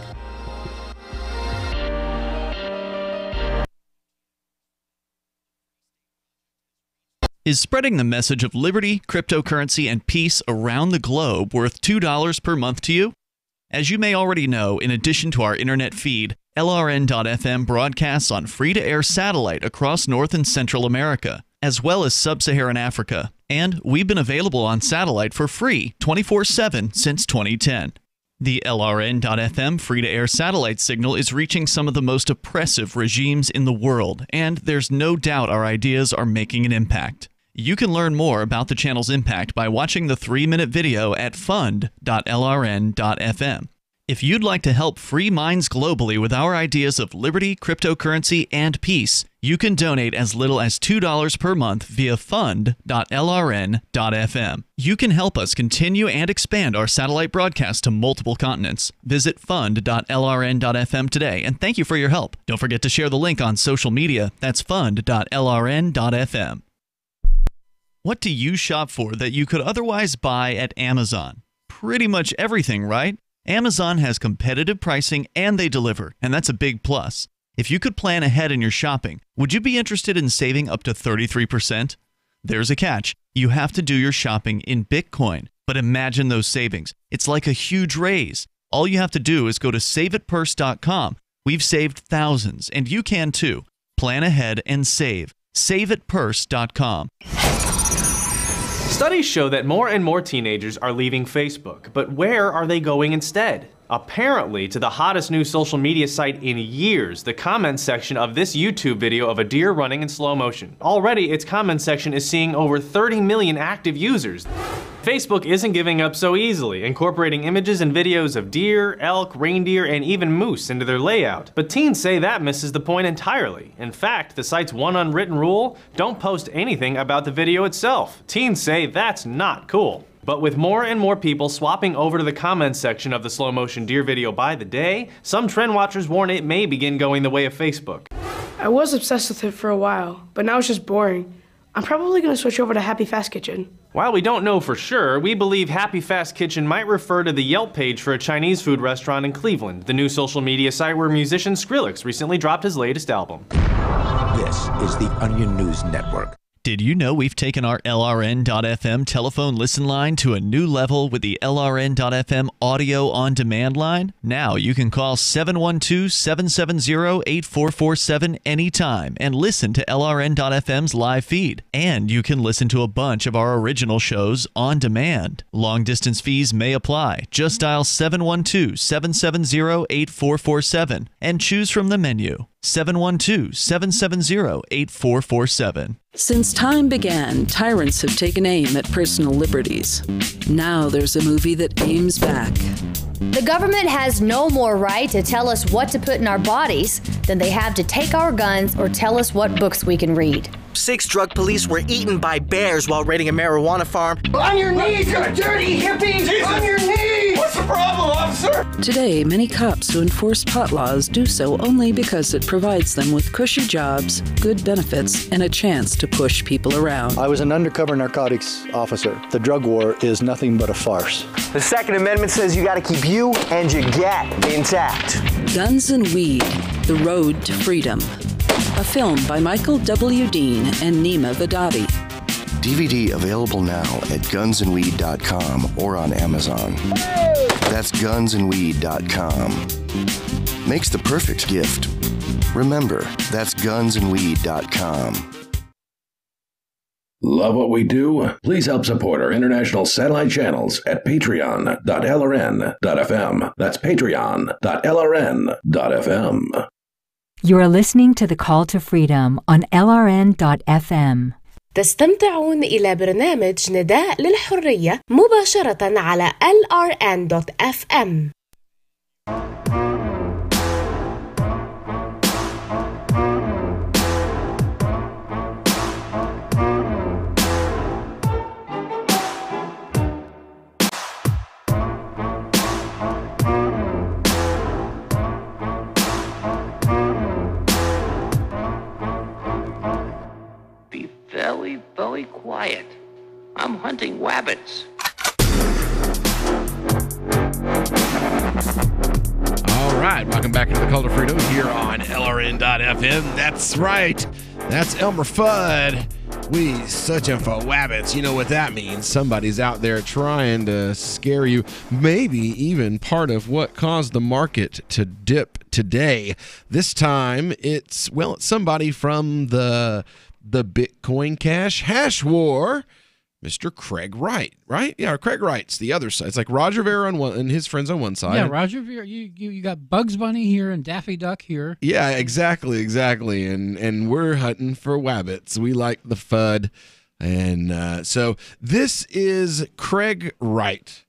Speaker 7: Is spreading the message of liberty, cryptocurrency, and peace around the globe worth $2 per month to you? As you may already know, in addition to our internet feed, LRN.FM broadcasts on free-to-air satellite across North and Central America, as well as Sub-Saharan Africa. And we've been available on satellite for free 24/7 since 2010. The LRN.FM free-to-air satellite signal is reaching some of the most oppressive regimes in the world, and there's no doubt our ideas are making an impact. You can learn more about the channel's impact by watching the 3-minute video at fund.lrn.fm. If you'd like to help free minds globally with our ideas of liberty, cryptocurrency, and peace, you can donate as little as $2 per month via fund.lrn.fm. You can help us continue and expand our satellite broadcast to multiple continents. Visit fund.lrn.fm today, and thank you for your help. Don't forget to share the link on social media. That's fund.lrn.fm. What do you shop for that you could otherwise buy at Amazon? Pretty much everything, right? Amazon has competitive pricing and they deliver, and that's a big plus. If you could plan ahead in your shopping, would you be interested in saving up to 33%? There's a catch. You have to do your shopping in Bitcoin. But imagine those savings. It's like a huge raise. All you have to do is go to saveatpurse.com. We've saved thousands, and you can too. Plan ahead and save. Saveatpurse.com.
Speaker 6: Studies show that more and more teenagers are leaving Facebook, but where are they going instead? Apparently to the hottest new social media site in years, the comments section of this YouTube video of a deer running in slow motion. Already, its comment section is seeing over 30 million active users. Facebook isn't giving up so easily, incorporating images and videos of deer, elk, reindeer, and even moose into their layout. But teens say that misses the point entirely. In fact, the site's one unwritten rule: don't post anything about the video itself. Teens say that's not cool. But with more and more people swapping over to the comments section of the slow motion deer video by the day, some trend watchers warn it may begin going the way of Facebook.
Speaker 11: I was obsessed with it for a while, but now it's just boring. I'm probably going to switch over to Happy Fast Kitchen.
Speaker 6: While we don't know for sure, we believe Happy Fast Kitchen might refer to the Yelp page for a Chinese food restaurant in Cleveland, the new social media site where musician Skrillex recently dropped his latest album.
Speaker 19: This is the Onion News Network.
Speaker 7: Did you know we've taken our LRN.FM telephone listen line to a new level with the LRN.FM audio on demand line? Now you can call 712-770-8447 anytime and listen to LRN.FM's live feed. And you can listen to a bunch of our original shows on demand. Long distance fees may apply. Just dial 712-770-8447 and choose from the menu. 712-770-8447.
Speaker 12: Since time began, tyrants have taken aim at personal liberties. Now there's a movie that aims back.
Speaker 13: The government has no more right to tell us what to put in our bodies than they have to take our guns or tell us what books we can read.
Speaker 25: 6 drug police were eaten by bears while raiding a marijuana farm.
Speaker 26: On your knees, you dirty hippies! Jesus. On your knees! What's the problem, officer?
Speaker 12: Today, many cops who enforce pot laws do so only because it provides them with cushy jobs, good benefits, and a chance to push people around.
Speaker 27: I was an undercover narcotics officer. The drug war is nothing but a farce.
Speaker 25: The Second Amendment says you gotta keep you and your gat intact.
Speaker 12: Guns and Weed, The Road to Freedom. A film by Michael W. Dean and Nima Vadadi.
Speaker 3: DVD available now at gunsandweed.com or on Amazon. That's gunsandweed.com. Makes the perfect gift. Remember, that's gunsandweed.com.
Speaker 23: Love what we do? Please help support our international satellite channels at patreon.lrn.fm. That's patreon.lrn.fm.
Speaker 28: You're listening to The Call to Freedom on LRN.FM.
Speaker 29: تستمتعون إلى برنامج نداء للحرية مباشرة على LRN.FM.
Speaker 30: Very quiet. I'm hunting wabbits.
Speaker 8: All right, welcome back into the Call to Freedom here on LRN.FM. That's right. That's Elmer Fudd. We searching for wabbits. You know what that means. Somebody's out there trying to scare you. Maybe even part of what caused the market to dip today. This time, it's somebody from the Bitcoin Cash hash war, Mr. Craig Wright, right? Yeah, Craig Wright's the other side. It's like Roger Ver on one and his friends on one side.
Speaker 24: Yeah, Roger Ver. You got Bugs Bunny here and Daffy Duck here.
Speaker 8: Yeah, exactly. And we're hunting for wabbits. We like the FUD. And so this is Craig Wright.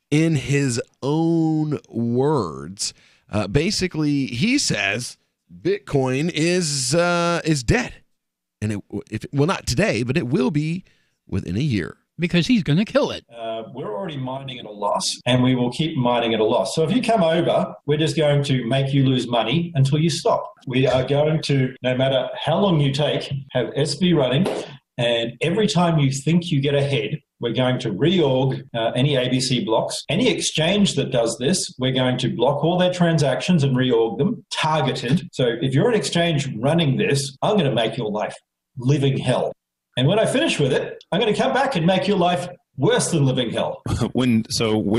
Speaker 8: in his own words. Basically, he says Bitcoin is dead, and not today, but it will be within a year.
Speaker 24: Because he's going to kill it.
Speaker 1: We're already mining at a loss, and we will keep mining at a loss. So if you come over, we're just going to make you lose money until you stop. We are going to, no matter how long you take, have SV running, and every time you think you get ahead, we're going to reorg any ABC blocks. Any exchange that does this, we're going to block all their transactions and reorg them, targeted. So if you're an exchange running this, I'm going to make your life living hell. And when I finish with it, I'm going to come back and make your life worse than living hell.
Speaker 9: When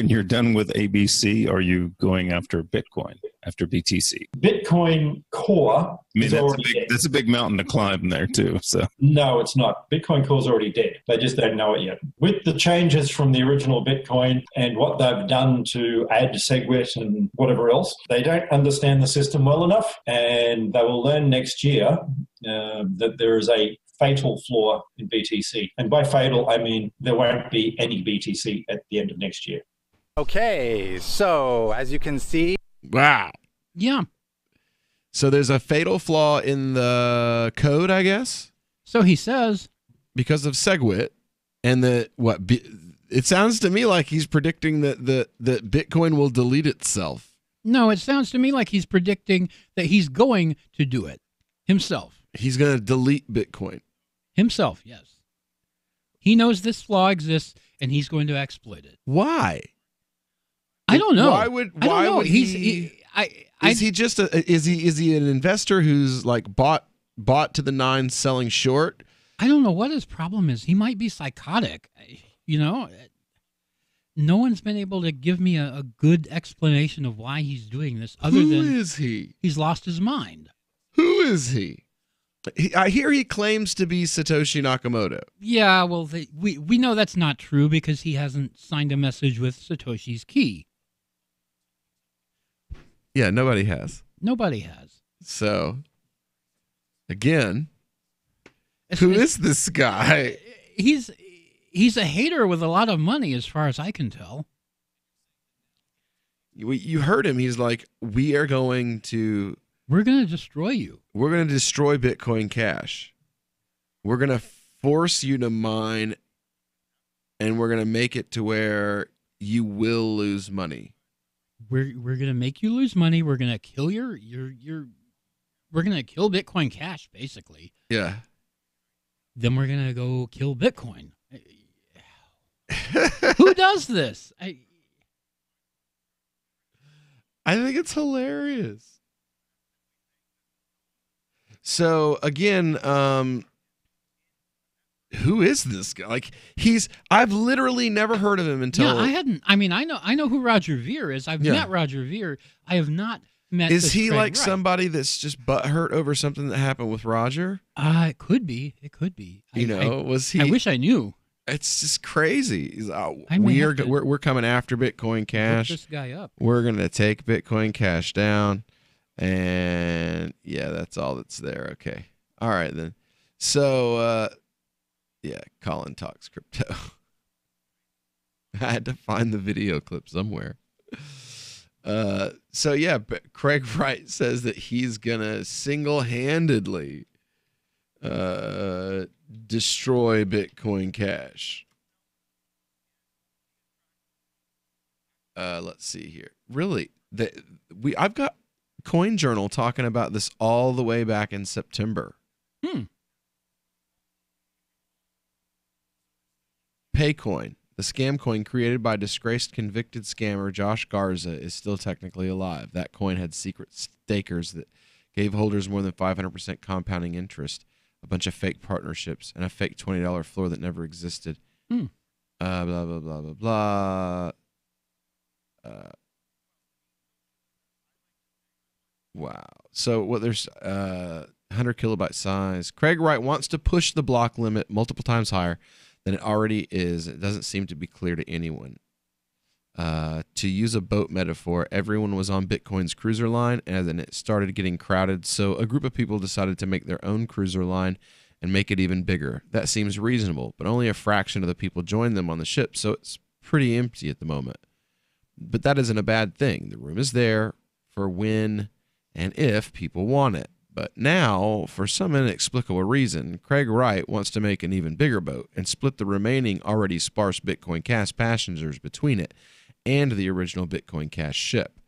Speaker 9: you're done with ABC, are you going after Bitcoin, after BTC?
Speaker 1: Bitcoin Core is already dead.
Speaker 9: That's a big mountain to climb there too. So
Speaker 1: no, it's not. Bitcoin Core is already dead. They just don't know it yet. With the changes from the original Bitcoin and what they've done to add SegWit and whatever else, they don't understand the system well enough, and they will learn next year that there is a fatal flaw in BTC. And by fatal, I mean there won't be any BTC at the end of next year.
Speaker 14: Okay, so as you can see...
Speaker 8: Wow.
Speaker 24: Yeah.
Speaker 8: So there's a fatal flaw in the code, I guess?
Speaker 24: So he says.
Speaker 8: Because of SegWit. And it sounds to me like he's predicting that Bitcoin will delete itself.
Speaker 24: No, it sounds to me like he's predicting that he's going to do it himself.
Speaker 8: He's going to delete Bitcoin.
Speaker 24: Himself, yes. He knows this flaw exists, and he's going to exploit it.
Speaker 8: Why?
Speaker 24: I don't know.
Speaker 8: Why would he? Is he an investor who's like bought to the nines, selling short?
Speaker 24: I don't know what his problem is. He might be psychotic. You know, no one's been able to give me a good explanation of why he's doing this. Other than
Speaker 8: who is he?
Speaker 24: He's lost his mind.
Speaker 8: Who is he? I hear he claims to be Satoshi Nakamoto.
Speaker 24: Yeah, well, we know that's not true because he hasn't signed a message with Satoshi's key.
Speaker 8: Yeah, nobody has.
Speaker 24: Nobody has.
Speaker 8: So, again, who is this guy?
Speaker 24: He's a hater with a lot of money, as far as I can tell.
Speaker 8: You heard him. He's like, we're going to
Speaker 24: destroy you.
Speaker 8: We're going to destroy Bitcoin Cash. We're going to force you to mine, and we're going to make it to where you will lose money.
Speaker 24: We're going to make you lose money. We're going to kill we're going to kill Bitcoin Cash, basically.
Speaker 8: Yeah.
Speaker 24: Then we're going to go kill Bitcoin. Who does this?
Speaker 8: I think it's hilarious. So again, who is this guy? Like I've literally never heard of him until.
Speaker 24: Yeah, I hadn't. I mean, I know who Roger Ver is. I've met Roger Ver. I have not met.
Speaker 8: Is he
Speaker 24: Craig
Speaker 8: like
Speaker 24: Wright.
Speaker 8: somebody that's just butthurt over something that happened with Roger?
Speaker 24: It could be. It could be.
Speaker 8: Was he?
Speaker 24: I wish I knew.
Speaker 8: It's just crazy. He's, we're coming after Bitcoin Cash.
Speaker 24: Look this guy up.
Speaker 8: We're gonna take Bitcoin Cash down. And yeah, that's all that's there. Okay. All right, then. So, Colin talks crypto. I had to find the video clip somewhere. Craig Wright says that he's going to single-handedly destroy Bitcoin Cash. Let's see here. Really? I've got Coin Journal talking about this all the way back in September. Paycoin, the scam coin created by disgraced convicted scammer Josh Garza, is still technically alive. That coin had secret stakers that gave holders more than 500% compounding interest, a bunch of fake partnerships, and a fake $20 floor that never existed. Blah, blah, blah, blah, blah. Wow. So there's 100 kilobyte size. Craig Wright wants to push the block limit multiple times higher than it already is. It doesn't seem to be clear to anyone. To use a boat metaphor, everyone was on Bitcoin's cruiser line, and then it started getting crowded, so a group of people decided to make their own cruiser line and make it even bigger. That seems reasonable, but only a fraction of the people joined them on the ship, so it's pretty empty at the moment. But that isn't a bad thing. The room is there for when and if people want it. But now, for some inexplicable reason, Craig Wright wants to make an even bigger boat and split the remaining already sparse Bitcoin Cash passengers between it and the original Bitcoin Cash ship.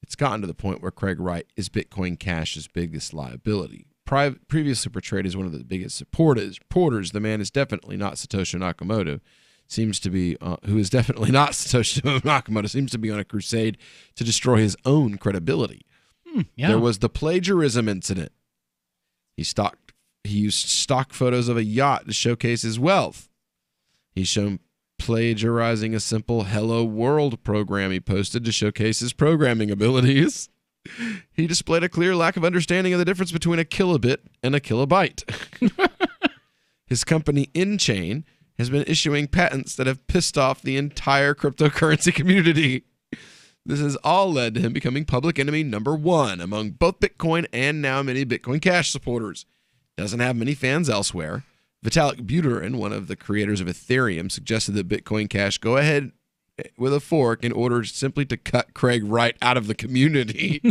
Speaker 8: It's gotten to the point where Craig Wright is Bitcoin Cash's biggest liability. Previously portrayed as one of the biggest supporters, the man is definitely not Satoshi Nakamoto. Seems to be on a crusade to destroy his own credibility. There was the plagiarism incident. He used stock photos of a yacht to showcase his wealth. He's shown plagiarizing a simple Hello World program he posted to showcase his programming abilities. He displayed a clear lack of understanding of the difference between a kilobit and a kilobyte. His company InChain has been issuing patents that have pissed off the entire cryptocurrency community. This has all led to him becoming public enemy number one among both Bitcoin and now many Bitcoin Cash supporters. Doesn't have many fans elsewhere. Vitalik Buterin, one of the creators of Ethereum, suggested that Bitcoin Cash go ahead with a fork in order simply to cut Craig Wright out of the community.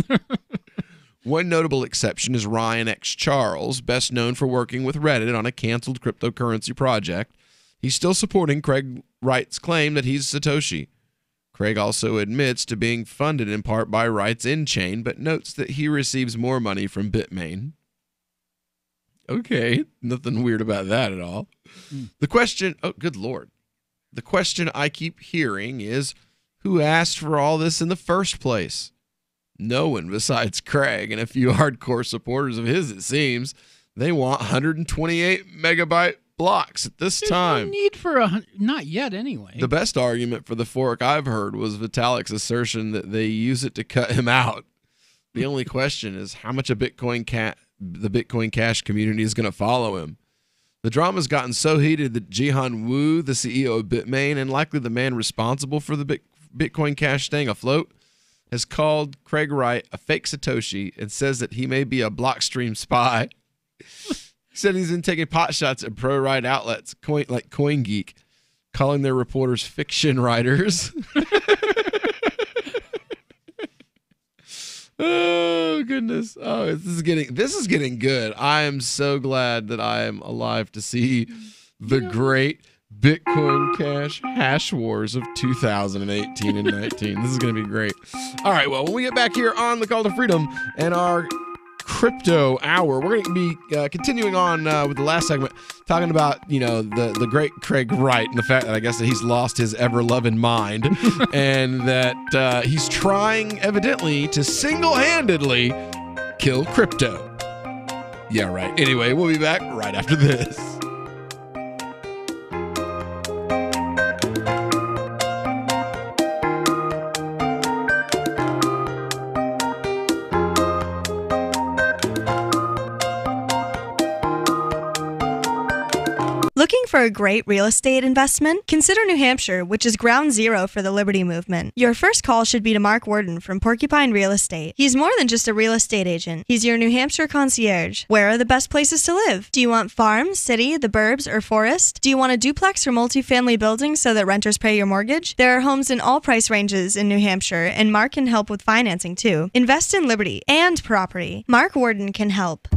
Speaker 8: One notable exception is Ryan X. Charles, best known for working with Reddit on a canceled cryptocurrency project. He's still supporting Craig Wright's claim that he's Satoshi. Craig also admits to being funded in part by Wright's InChain, but notes that he receives more money from Bitmain. Okay, nothing weird about that at all. The question, oh, good Lord. The question I keep hearing is, who asked for all this in the first place? No one besides Craig and a few hardcore supporters of his, it seems. They want 128 megabyte blocks at this time.
Speaker 24: No need for not yet anyway.
Speaker 8: The best argument for the fork I've heard was Vitalik's assertion that they use it to cut him out. The only question is how much the Bitcoin Cash community is going to follow him. The drama's gotten so heated that Jihan Wu, the CEO of Bitmain and likely the man responsible for the Bitcoin Cash staying afloat, has called Craig Wright a fake Satoshi and says that he may be a Blockstream spy. He said he's been taking pot shots at pro-Wright outlets like CoinGeek, calling their reporters fiction writers. Oh goodness! Oh, this is getting good. I am so glad that I am alive to see the great Bitcoin Cash hash wars of 2018 and 19. This is going to be great. All right, well, when we get back here on the Call to Freedom and our Crypto Hour, we're going to be continuing on with the last segment, talking about the great Craig Wright and the fact that I guess that he's lost his ever-loving mind and that he's trying evidently to single-handedly kill crypto. Yeah, right. Anyway, we'll be back right after this.
Speaker 2: Looking for a great real estate investment? Consider New Hampshire, which is ground zero for the Liberty Movement. Your first call should be to Mark Worden from Porcupine Real Estate. He's more than just a real estate agent. He's your New Hampshire concierge. Where are the best places to live? Do you want farm, city, the burbs, or forest? Do you want a duplex or multifamily building so that renters pay your mortgage? There are homes in all price ranges in New Hampshire, and Mark can help with financing too. Invest in Liberty and property. Mark Worden can help.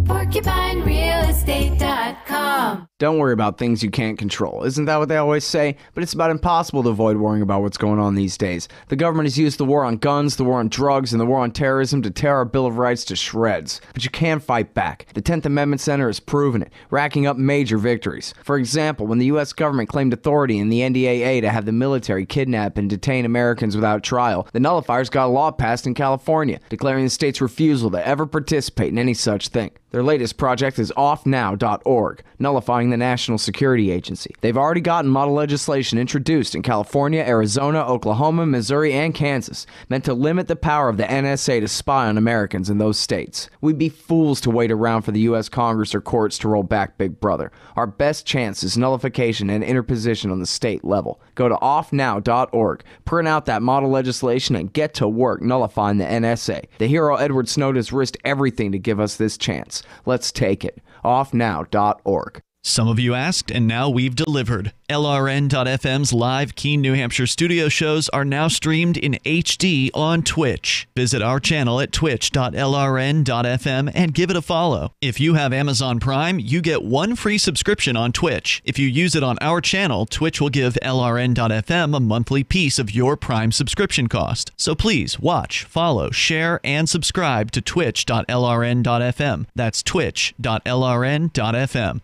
Speaker 4: PorcupineRealEstate.com. Don't worry about things you can't control. Isn't that what they always say? But it's about impossible to avoid worrying about what's going on these days. The government has used the war on guns, the war on drugs, and the war on terrorism to tear our Bill of Rights to shreds. But you can fight back. The 10th Amendment Center has proven it, racking up major victories. For example, when the U.S. government claimed authority in the NDAA to have the military kidnap and detain Americans without trial, the nullifiers got a law passed in California, declaring the state's refusal to ever participate in any such thing. Their latest project is offnow.org, nullifying the National Security Agency. They've already gotten model legislation introduced in California, Arizona, Oklahoma, Missouri, and Kansas, meant to limit the power of the NSA to spy on Americans in those states. We'd be fools to wait around for the U.S. Congress or courts to roll back Big Brother. Our best chance is nullification and interposition on the state level. Go to offnow.org, print out that model legislation, and get to work nullifying the NSA. The hero Edward Snowden has risked everything to give us this chance. Let's take it. Offnow.org.
Speaker 7: Some of you asked, and now we've delivered. LRN.FM's live Keene, New Hampshire studio shows are now streamed in HD on Twitch. Visit our channel at twitch.lrn.fm and give it a follow. If you have Amazon Prime, you get one free subscription on Twitch. If you use it on our channel, Twitch will give LRN.FM a monthly piece of your Prime subscription cost. So please watch, follow, share, and subscribe to twitch.lrn.fm. That's twitch.lrn.fm.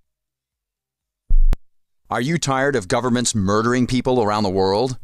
Speaker 5: Are you tired of governments murdering people around the world?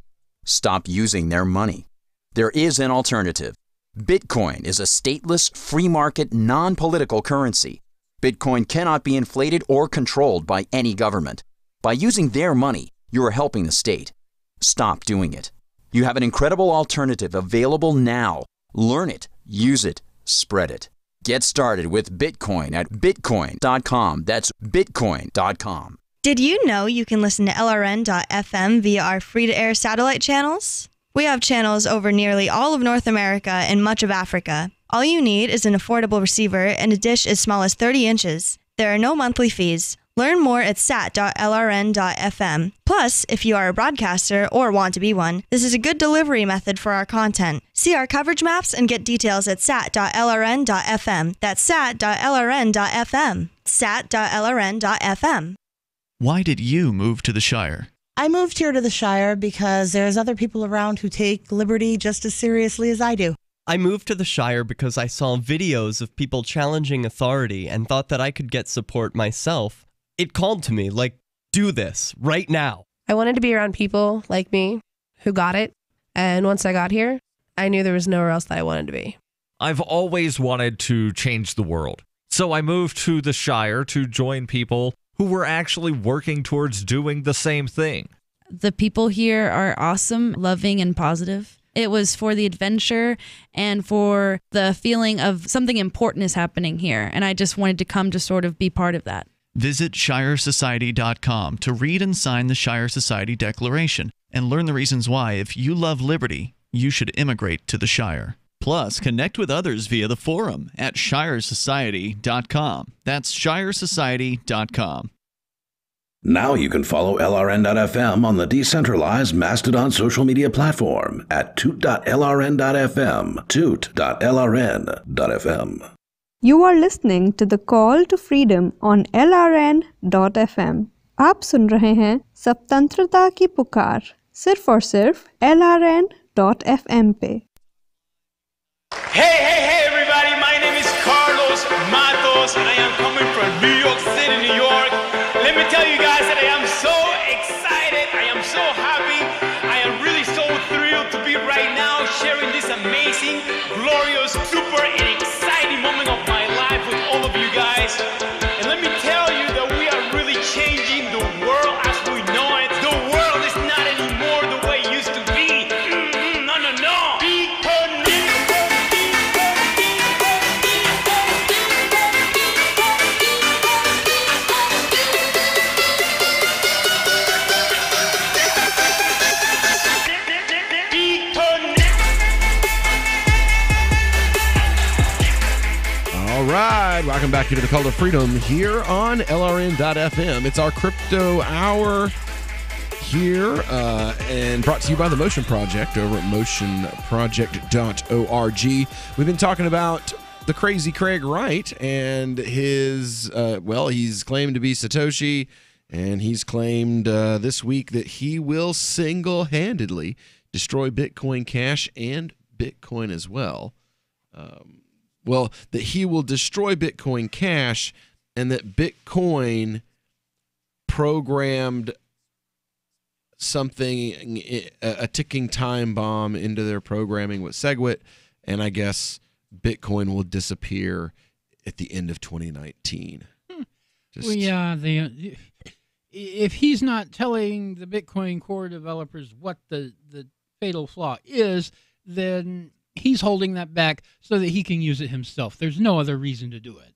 Speaker 5: Stop using their money. There is an alternative. Bitcoin is a stateless, free market, non-political currency. Bitcoin cannot be inflated or controlled by any government. By using their money, you are helping the state. Stop doing it. You have an incredible alternative available now. Learn it, use it, spread it. Get started with Bitcoin at bitcoin.com. That's bitcoin.com.
Speaker 2: Did you know you can listen to LRN.FM via our free-to-air satellite channels? We have channels over nearly all of North America and much of Africa. All you need is an affordable receiver and a dish as small as 30 inches. There are no monthly fees. Learn more at sat.lrn.fm. Plus, if you are a broadcaster or want to be one, this is a good delivery method for our content. See our coverage maps and get details at sat.lrn.fm. That's sat.lrn.fm. sat.lrn.fm.
Speaker 7: Why did you move to the Shire?
Speaker 10: I moved here to the Shire because there's other people around who take liberty just as seriously as I do.
Speaker 11: I moved to the Shire because I saw videos of people challenging authority and thought that I could get support myself. It called to me, like, do this, right now.
Speaker 15: I wanted to be around people like me who got it, and once I got here, I knew there was nowhere else that I wanted to be.
Speaker 16: I've always wanted to change the world, so I moved to the Shire to join people who were actually working towards doing the same thing.
Speaker 17: The people here are awesome, loving, and positive. It was for the adventure and for the feeling of something important is happening here, and I just wanted to come to sort of be part of that.
Speaker 7: Visit shiresociety.com to read and sign the Shire Society Declaration and learn the reasons why, if you love liberty, you should immigrate to the Shire. Plus, connect with others via the forum at shiresociety.com. That's shiresociety.com.
Speaker 23: Now you can follow LRN.FM on the decentralized Mastodon social media platform at toot.lrn.fm, toot.lrn.fm.
Speaker 18: You are listening to the Call to Freedom on LRN.FM. आप सुन रहे हैं स्वतंत्रता की पुकार सिर्फ और सिर्फ LRN.FM पे.
Speaker 20: Hey, everybody, my name is Carlos Matos, and I am coming from New York City, New York. Let me tell you guys that I am so excited, I am so happy, I am really so thrilled to be right now sharing this amazing, glorious, super, and exciting moment of my life with all of you guys. And let me tell you that we are really changing the world as we know it. The world is not anymore the way it used to be. No. Be
Speaker 8: All right, welcome back to the Call to Freedom here on LRN.FM. It's our crypto hour here and brought to you by the Motion Project over at motionproject.org. We've been talking about the crazy Craig Wright and his, he's claimed to be Satoshi, and he's claimed this week that he will single-handedly destroy Bitcoin Cash and Bitcoin as well. That he will destroy Bitcoin Cash and that Bitcoin programmed something, a ticking time bomb into their programming with SegWit, and I guess Bitcoin will disappear at the end of 2019.
Speaker 24: If he's not telling the Bitcoin core developers what the fatal flaw is, then he's holding that back so that he can use it himself. There's no other reason to do it.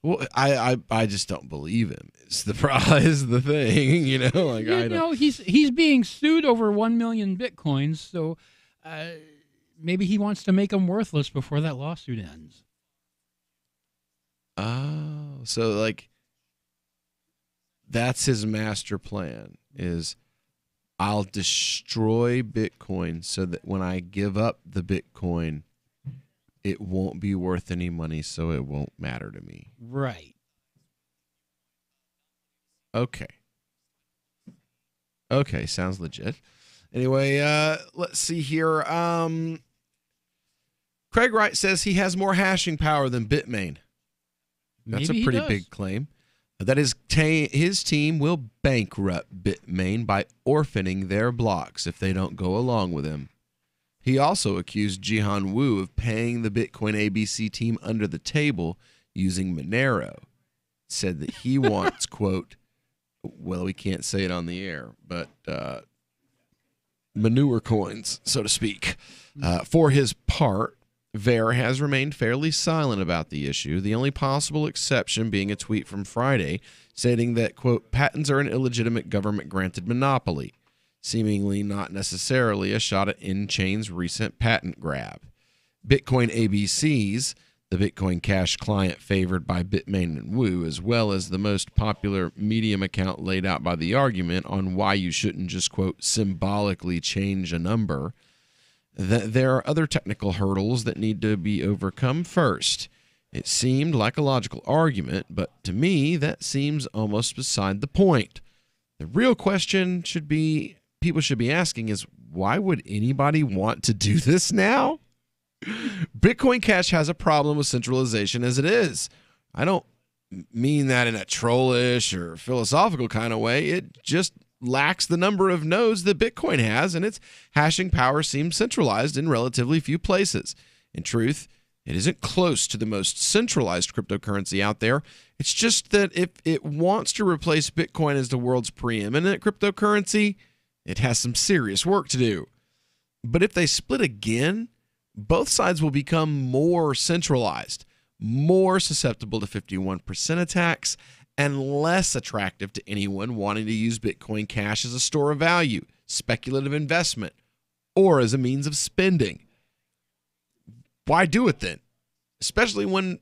Speaker 8: Well, I just don't believe him. It's the thing,
Speaker 24: He's being sued over 1 million Bitcoins, so maybe he wants to make them worthless before that lawsuit ends.
Speaker 8: Oh, so like that's his master plan is I'll destroy Bitcoin so that when I give up the Bitcoin, it won't be worth any money, so it won't matter to me.
Speaker 24: Right.
Speaker 8: Okay. Okay, sounds legit. Anyway, let's see here. Craig Wright says he has more hashing power than Bitmain. That's
Speaker 24: Maybe
Speaker 8: a pretty big claim. That his team will bankrupt Bitmain by orphaning their blocks if they don't go along with him. He also accused Jihan Wu of paying the Bitcoin ABC team under the table using Monero. Said that he wants, quote, well, we can't say it on the air, but manure coins, so to speak. For his part, Ver has remained fairly silent about the issue, the only possible exception being a tweet from Friday stating that, quote, patents are an illegitimate government-granted monopoly, seemingly not necessarily a shot at InChain's recent patent grab. Bitcoin ABCs, the Bitcoin Cash client favored by Bitmain and Wu, as well as the most popular Medium account laid out by the argument on why you shouldn't just, quote, symbolically change a number, that there are other technical hurdles that need to be overcome first. It seemed like a logical argument, but to me, that seems almost beside the point. The real question people should be asking is, why would anybody want to do this now? Bitcoin Cash has a problem with centralization as it is. I don't mean that in a trollish or philosophical kind of way. It just lacks the number of nodes that Bitcoin has, and its hashing power seems centralized in relatively few places. In truth, it isn't close to the most centralized cryptocurrency out there. It's just that if it wants to replace Bitcoin as the world's preeminent cryptocurrency, it has some serious work to do. But if they split again, both sides will become more centralized, more susceptible to 51% attacks, and less attractive to anyone wanting to use Bitcoin Cash as a store of value, speculative investment, or as a means of spending. Why do it then? Especially when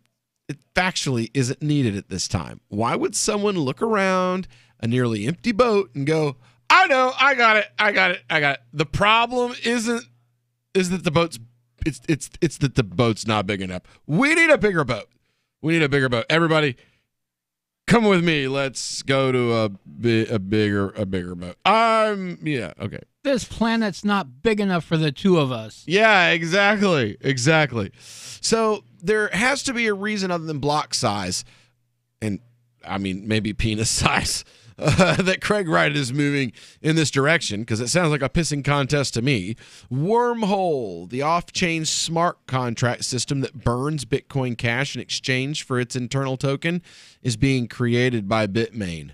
Speaker 8: it factually isn't needed at this time. Why would someone look around a nearly empty boat and go, I know, I got it. The problem is that the boat's it's that the boat's not big enough. We need a bigger boat. Everybody, come with me. Let's go to a bigger boat. Okay.
Speaker 24: This planet's not big enough for the two of us.
Speaker 8: Yeah, exactly. So there has to be a reason other than block size, and I mean maybe penis size, that Craig Wright is moving in this direction, because it sounds like a pissing contest to me. Wormhole, the off-chain smart contract system that burns Bitcoin Cash in exchange for its internal token, is being created by Bitmain.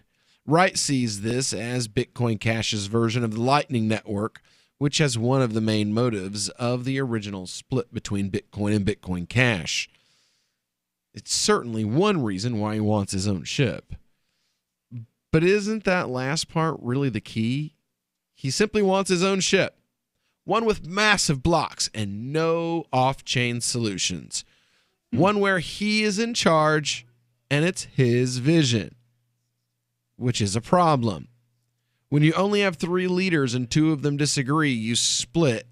Speaker 8: Wright sees this as Bitcoin Cash's version of the Lightning Network, which has one of the main motives of the original split between Bitcoin and Bitcoin Cash. It's certainly one reason why he wants his own ship. But isn't that last part really the key? He simply wants his own ship, one with massive blocks and no off-chain solutions, one where he is in charge and it's his vision, which is a problem. When you only have 3 leaders and 2 of them disagree, you split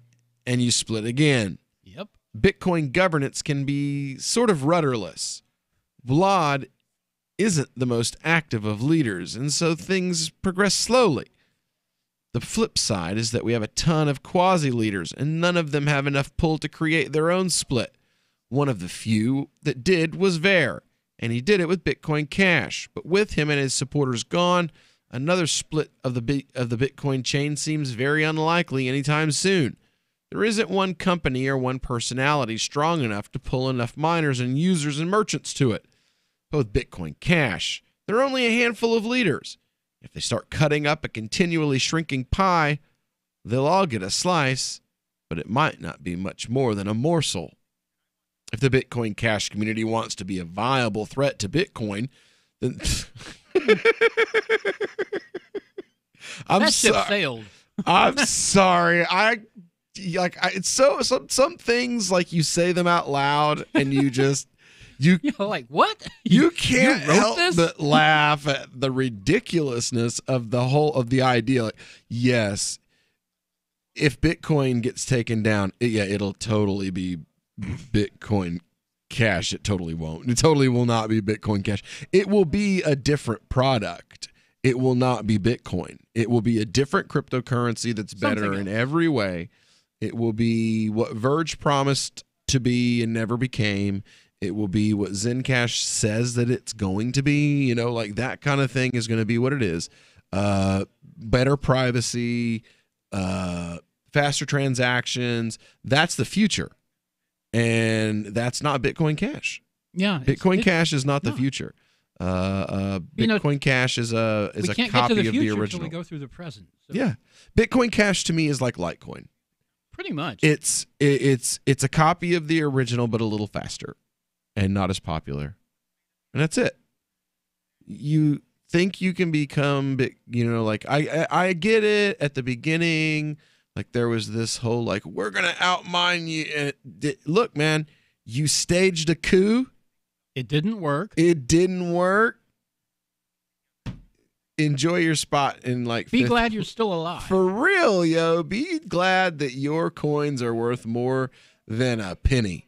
Speaker 8: and you split again.
Speaker 24: Yep.
Speaker 8: Bitcoin governance can be sort of rudderless. Vlad isn't the most active of leaders, and so things progress slowly. The flip side is that we have a ton of quasi-leaders, and none of them have enough pull to create their own split. One of the few that did was Ver, and he did it with Bitcoin Cash. But with him and his supporters gone, another split of the Bitcoin chain seems very unlikely anytime soon. There isn't one company or one personality strong enough to pull enough miners and users and merchants to it. Both Bitcoin Cash, there are only a handful of leaders. If they start cutting up a continually shrinking pie, they'll all get a slice, but it might not be much more than a morsel. If the Bitcoin Cash community wants to be a viable threat to Bitcoin, then
Speaker 24: That ship sailed.
Speaker 8: I'm sorry. It's some things, like, you say them out loud and you just You
Speaker 24: like what?
Speaker 8: You can't
Speaker 24: wrote
Speaker 8: help
Speaker 24: this?
Speaker 8: but laugh at the ridiculousness of the idea. Like, yes, if Bitcoin gets taken down, it'll totally be Bitcoin Cash. It totally won't. It totally will not be Bitcoin Cash. It will be a different product. It will not be Bitcoin. It will be a different cryptocurrency that's better in every way. It will be what Verge promised to be and never became. It will be what Zencash says that it's going to be. Like that kind of thing is going to be what it is. Better privacy, faster transactions. That's the future. And that's not Bitcoin Cash.
Speaker 24: Yeah.
Speaker 8: Bitcoin Cash is not the future. Bitcoin Cash is a
Speaker 24: we can't
Speaker 8: copy
Speaker 24: get to the
Speaker 8: of the
Speaker 24: future
Speaker 8: original.
Speaker 24: until we go through the present. So.
Speaker 8: Yeah. Bitcoin Cash to me is like Litecoin.
Speaker 24: Pretty much.
Speaker 8: It's a copy of the original, but a little faster and not as popular. And that's it. You think you can become big, like I get it at the beginning. Like there was this whole like, we're going to outmine you. And look, man, you staged a coup.
Speaker 24: It didn't work. Enjoy
Speaker 8: your spot in like.
Speaker 24: Be glad you're still alive.
Speaker 8: For real, yo. Be glad that your coins are worth more than a penny.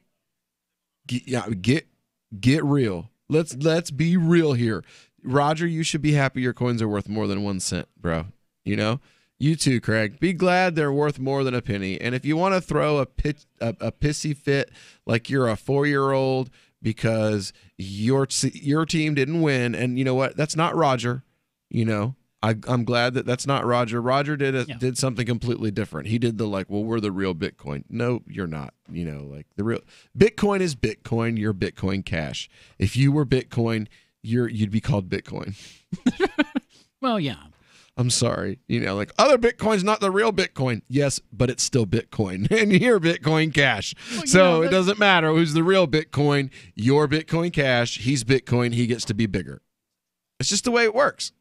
Speaker 8: Get real. Let's be real here. Roger, you should be happy your coins are worth more than 1 cent, bro. You too, Craig. Be glad they're worth more than a penny. And if you want to throw a pissy fit like you're a 4-year-old because your team didn't win, and you know what? That's not Roger. I'm glad that's not Roger. Roger did something completely different. He did the we're the real Bitcoin. No, you're not. The real Bitcoin is Bitcoin. You're Bitcoin Cash. If you were Bitcoin, you'd be called Bitcoin.
Speaker 24: Well, yeah.
Speaker 8: I'm sorry. Other Bitcoin's not the real Bitcoin. Yes, but it's still Bitcoin. And you're Bitcoin Cash. Well, it doesn't matter who's the real Bitcoin. You're Bitcoin Cash. He's Bitcoin. He gets to be bigger. It's just the way it works.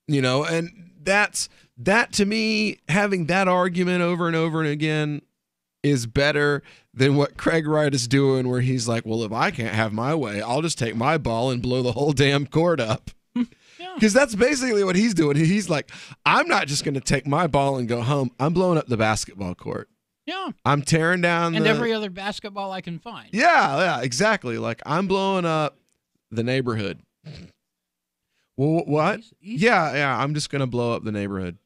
Speaker 8: And that to me, having that argument over and over and again is better than what Craig Wright is doing, where he's like, well, if I can't have my way, I'll just take my ball and blow the whole damn court up. Because that's basically what he's doing. He's like, I'm not just going to take my ball and go home. I'm blowing up the basketball court.
Speaker 24: Yeah.
Speaker 8: I'm tearing down
Speaker 24: every other basketball I can find.
Speaker 8: Yeah, exactly. Like I'm blowing up the neighborhood. Well, what? Yeah, I'm just going to blow up the neighborhood.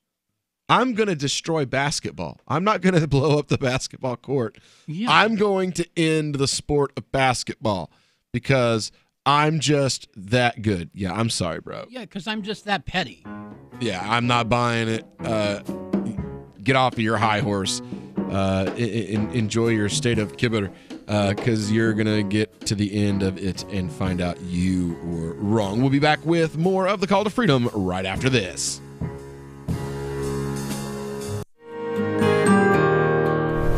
Speaker 8: I'm going to destroy basketball. I'm not going to blow up the basketball court. Yeah. I'm going to end the sport of basketball because I'm just that good. Yeah, I'm sorry, bro.
Speaker 24: Yeah, because I'm just that petty.
Speaker 8: Yeah, I'm not buying it. Get off of your high horse. Enjoy your state of kibber, because you're going to get to the end of it and find out you were wrong. We'll be back with more of the Call to Freedom right after this.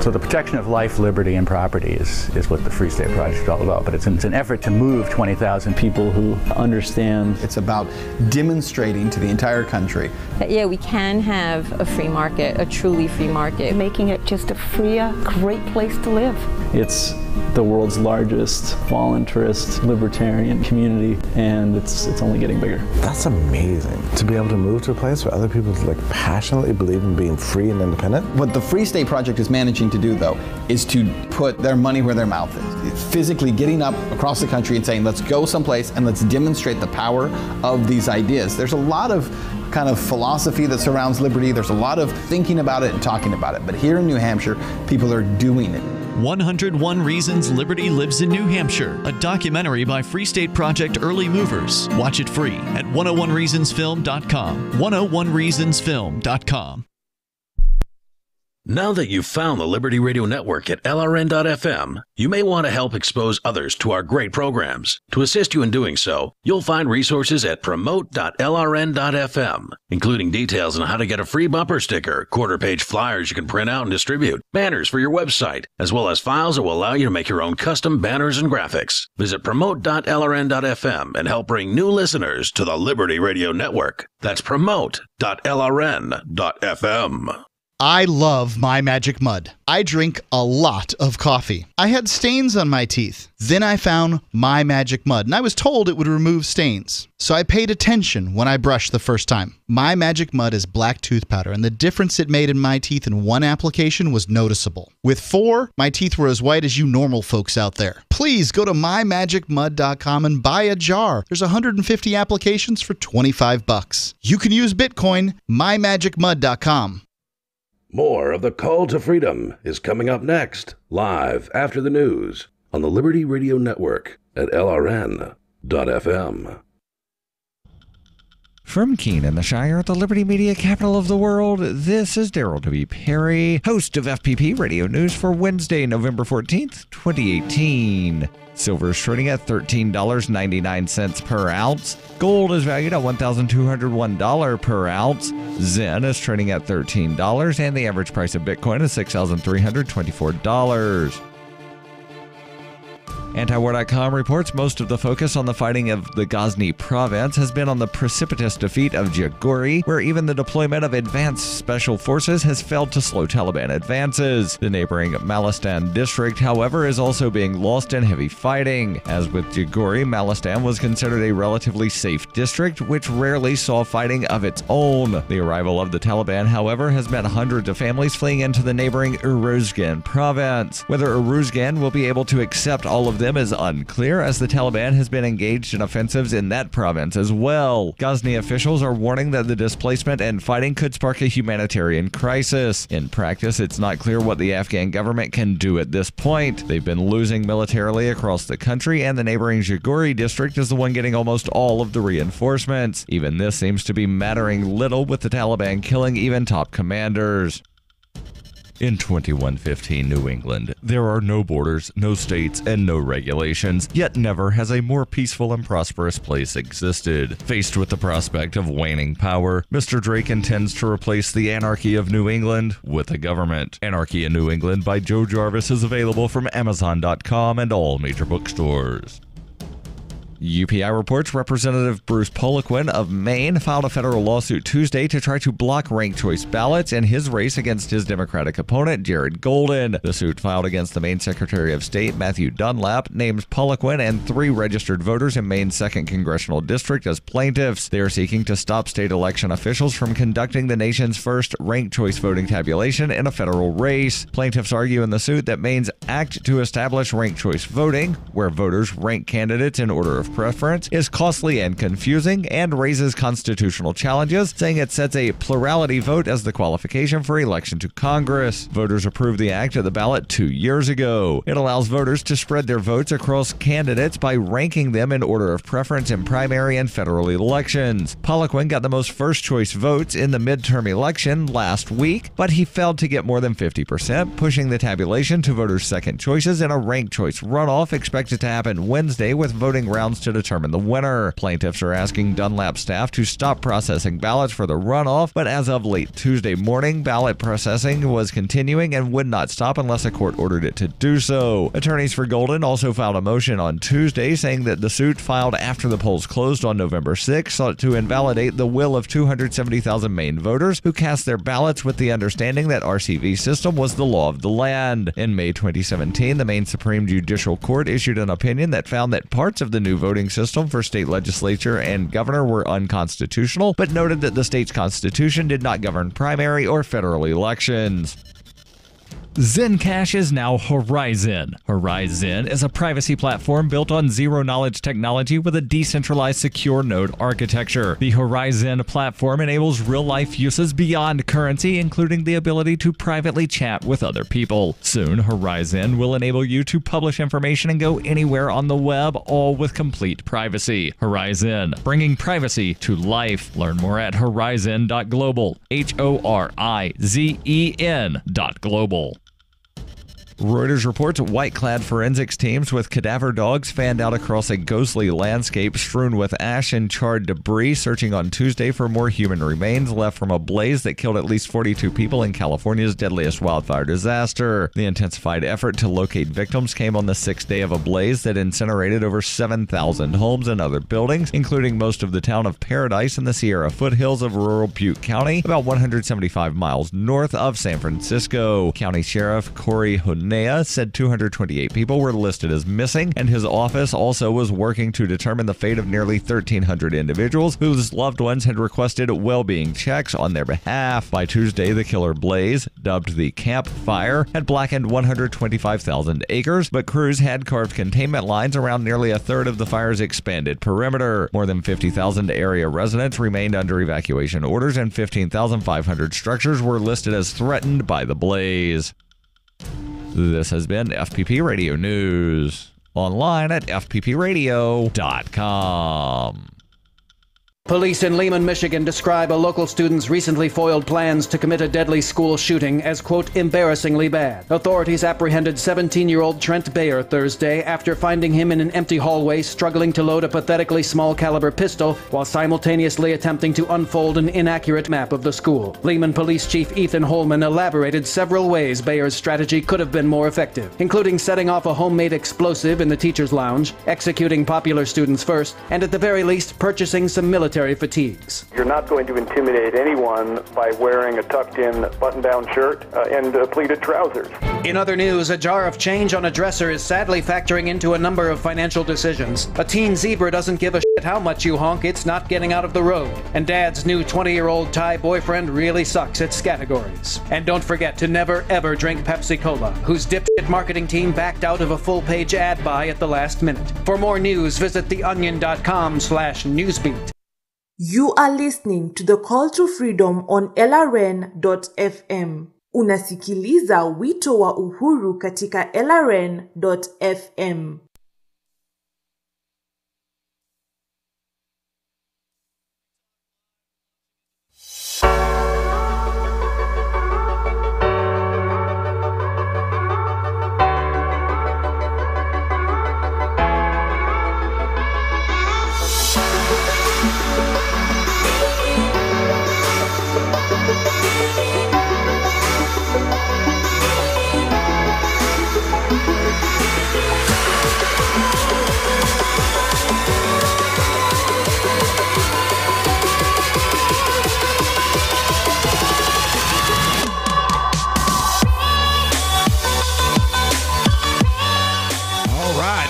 Speaker 3: So the protection of life, liberty, and property is what the Free State Project is all about. But it's an effort to move 20,000 people who understand.
Speaker 6: It's about demonstrating to the entire country
Speaker 12: that, yeah, we can have a free market, a truly free market. Making it just a freer, great place to live.
Speaker 3: It's the world's largest voluntarist libertarian community, and it's only getting bigger.
Speaker 13: That's amazing, to be able to move to a place where other people passionately believe in being free and independent.
Speaker 6: What the Free State Project is managing to do, though, is to put their money where their mouth is. It's physically getting up across the country and saying, let's go someplace and let's demonstrate the power of these ideas. There's a lot of kind of philosophy that surrounds liberty. There's a lot of thinking about it and talking about it. But here in New Hampshire, people are doing it.
Speaker 7: 101 Reasons Liberty Lives in New Hampshire, a documentary by Free State Project Early Movers. Watch it free at 101reasonsfilm.com. 101reasonsfilm.com.
Speaker 23: Now that you've found the Liberty Radio Network at LRN.FM, you may want to help expose others to our great programs. To assist you in doing so, you'll find resources at promote.lrn.fm, including details on how to get a free bumper sticker, quarter-page flyers you can print out and distribute, banners for your website, as well as files that will allow you to make your own custom banners and graphics. Visit promote.lrn.fm and help bring new listeners to the Liberty Radio Network. That's promote.lrn.fm.
Speaker 9: I love My Magic Mud. I drink a lot of coffee. I had stains on my teeth. Then I found My Magic Mud, and I was told it would remove stains. So I paid attention when I brushed the first time. My Magic Mud is black tooth powder, and the difference it made in my teeth in one application was noticeable. With 4, my teeth were as white as you normal folks out there. Please go to mymagicmud.com and buy a jar. There's 150 applications for $25. You can use Bitcoin, mymagicmud.com.
Speaker 23: More of the Call to Freedom is coming up next, live after the news on the Liberty Radio Network at LRN.FM.
Speaker 16: From Keene in the Shire, the Liberty Media capital of the world, this is Daryl W. Perry, host of FPP Radio News for Wednesday, November 14th, 2018. Silver is trading at $13.99 per ounce. Gold is valued at $1,201 per ounce. Zen is trading at $13, and the average price of Bitcoin is $6,324. Antiwar.com reports most of the focus on the fighting of the Ghazni province has been on the precipitous defeat of Jaghori, where even the deployment of advanced special forces has failed to slow Taliban advances. The neighboring Malistan district, however, is also being lost in heavy fighting. As with Jaghori, Malistan was considered a relatively safe district, which rarely saw fighting of its own. The arrival of the Taliban, however, has meant hundreds of families fleeing into the neighboring Uruzgan province. Whether Uruzgan will be able to accept all of them is unclear, as the Taliban has been engaged in offensives in that province as well. Ghazni officials are warning that the displacement and fighting could spark a humanitarian crisis. In practice, it's not clear what the Afghan government can do at this point. They've been losing militarily across the country, and the neighboring Jaghori district is the one getting almost all of the reinforcements. Even this seems to be mattering little, with the Taliban killing even top commanders. In 2115 New England, there are no borders, no states, and no regulations, yet never has a more peaceful and prosperous place existed. Faced with the prospect of waning power, Mr. Drake intends to replace the anarchy of New England with a government. Anarchy in New England by Joe Jarvis is available from Amazon.com and all major bookstores. UPI reports Representative Bruce Poliquin of Maine filed a federal lawsuit Tuesday to try to block ranked choice ballots in his race against his Democratic opponent, Jared Golden. The suit, filed against the Maine Secretary of State, Matthew Dunlap, names Poliquin and 3 registered voters in Maine's 2nd Congressional District as plaintiffs. They are seeking to stop state election officials from conducting the nation's first ranked choice voting tabulation in a federal race. Plaintiffs argue in the suit that Maine's act to establish ranked choice voting, where voters rank candidates in order of preference, is costly and confusing and raises constitutional challenges, saying it sets a plurality vote as the qualification for election to Congress. Voters approved the act at the ballot 2 years ago. It allows voters to spread their votes across candidates by ranking them in order of preference in primary and federal elections. Poliquin got the most first-choice votes in the midterm election last week, but he failed to get more than 50%, pushing the tabulation to voters' second choices in a ranked choice runoff expected to happen Wednesday, with voting rounds to determine the winner. Plaintiffs are asking Dunlap staff to stop processing ballots for the runoff, but as of late Tuesday morning, ballot processing was continuing and would not stop unless a court ordered it to do so. Attorneys for Golden also filed a motion on Tuesday saying that the suit, filed after the polls closed on November 6, sought to invalidate the will of 270,000 Maine voters who cast their ballots with the understanding that RCV system was the law of the land. In May 2017, the Maine Supreme Judicial Court issued an opinion that found that parts of the new voting system for state legislature and governor were unconstitutional, but noted that the state's constitution did not govern primary or federal elections. Zencash is now Horizon. Horizon is a privacy platform built on zero-knowledge technology with a decentralized secure node architecture. The Horizon platform enables real-life uses beyond currency, including the ability to privately chat with other people. Soon, Horizon will enable you to publish information and go anywhere on the web, all with complete privacy. Horizon, bringing privacy to life. Learn more at horizon.global. HORIZEN.global. Reuters reports white-clad forensics teams with cadaver dogs fanned out across a ghostly landscape strewn with ash and charred debris, searching on Tuesday for more human remains left from a blaze that killed at least 42 people in California's deadliest wildfire disaster. The intensified effort to locate victims came on the sixth day of a blaze that incinerated over 7,000 homes and other buildings, including most of the town of Paradise in the Sierra foothills of rural Butte County, about 175 miles north of San Francisco. County Sheriff Corey Honea said 228 people were listed as missing, and his office also was working to determine the fate of nearly 1,300 individuals whose loved ones had requested well-being checks on their behalf. By Tuesday, the killer blaze, dubbed the Camp Fire, had blackened 125,000 acres, but crews had carved containment lines around nearly a third of the fire's expanded perimeter. More than 50,000 area residents remained under evacuation orders, and 15,500 structures were listed as threatened by the blaze. This has been FPP Radio News. Online at fppradio.com.
Speaker 1: Police in Lehman, Michigan describe a local student's recently foiled plans to commit a deadly school shooting as, quote, embarrassingly bad. Authorities apprehended 17-year-old Trent Bayer Thursday after finding him in an empty hallway struggling to load a pathetically small caliber pistol while simultaneously attempting to unfold an inaccurate map of the school. Lehman Police Chief Ethan Holman elaborated several ways Bayer's strategy could have been more effective, including setting off a homemade explosive in the teacher's lounge, executing popular students first, and at the very least purchasing some military fatigues.
Speaker 19: You're not going to intimidate anyone by wearing a tucked-in button-down shirt and pleated trousers.
Speaker 1: In other news, a jar of change on a dresser is sadly factoring into a number of financial decisions. A teen zebra doesn't give a shit how much you honk, it's not getting out of the road. And Dad's new 20-year-old Thai boyfriend really sucks at categories. And don't forget to never ever drink Pepsi Cola, whose dipshit marketing team backed out of a full-page ad buy at the last minute. For more news, visit theonion.com/newsbeat.
Speaker 21: You are listening to the Call to Freedom on LRN.FM. Unasikiliza wito wa uhuru katika LRN.FM.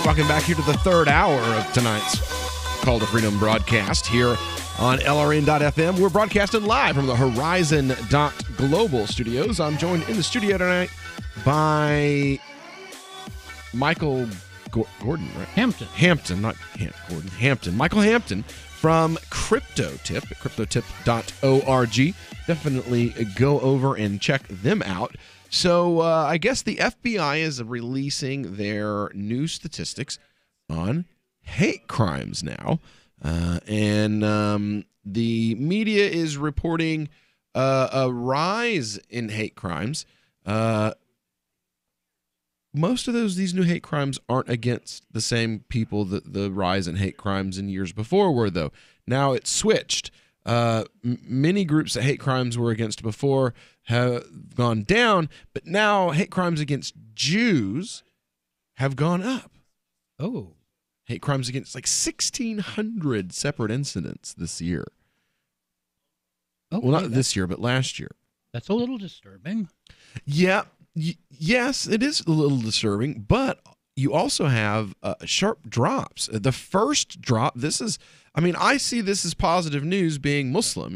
Speaker 8: Welcome back here to the third hour of tonight's Call to Freedom broadcast here on LRN.FM. We're broadcasting live from the Horizon.global studios. I'm joined in the studio tonight by Michael Gordon, right? Hampton, not Gordon. Hampton. Michael Hampton from CryptoTip at cryptotip.org. Definitely go over and check them out. So I guess the FBI is releasing their new statistics on hate crimes now. And the media is reporting a rise in hate crimes. Most of these new hate crimes aren't against the same people that the rise in hate crimes in years before were, though. Now it's switched. Many groups that hate crimes were against before have gone down, but now hate crimes against Jews have gone up.
Speaker 24: Oh.
Speaker 8: Hate crimes against 1,600 separate incidents this year.
Speaker 24: Okay,
Speaker 8: well, not this year, but last year.
Speaker 24: That's a little disturbing.
Speaker 8: Yeah. Yes, it is a little disturbing, but you also have sharp drops. The first drop, I see this as positive news being Muslim,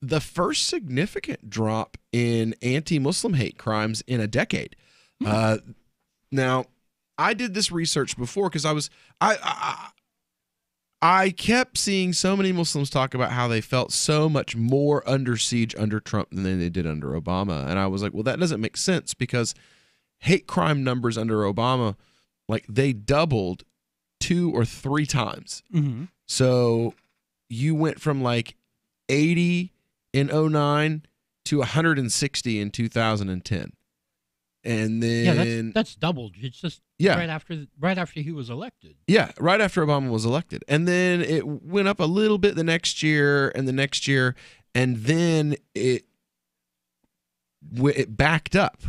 Speaker 8: the first significant drop in anti-Muslim hate crimes in a decade. Now, I did this research before because I kept seeing so many Muslims talk about how they felt so much more under siege under Trump than they did under Obama. And I was like, well, that doesn't make sense because hate crime numbers under Obama, they doubled 2 or 3 times.
Speaker 24: Mm-hmm.
Speaker 8: So you went from 80 in 2009 to 160 in 2010. And then
Speaker 24: that's doubled. It's just right after he was elected.
Speaker 8: Yeah, right after Obama was elected. And then it went up a little bit the next year and the next year, and then it backed up.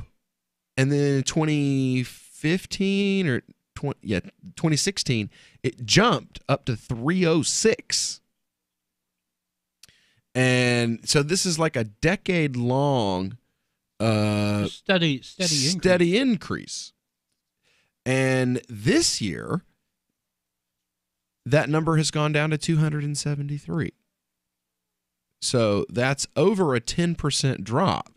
Speaker 8: And then in 2015 or 2016, it jumped up to 306. And so this is like a decade long steady increase. And this year, that number has gone down to 273. So that's over a 10% drop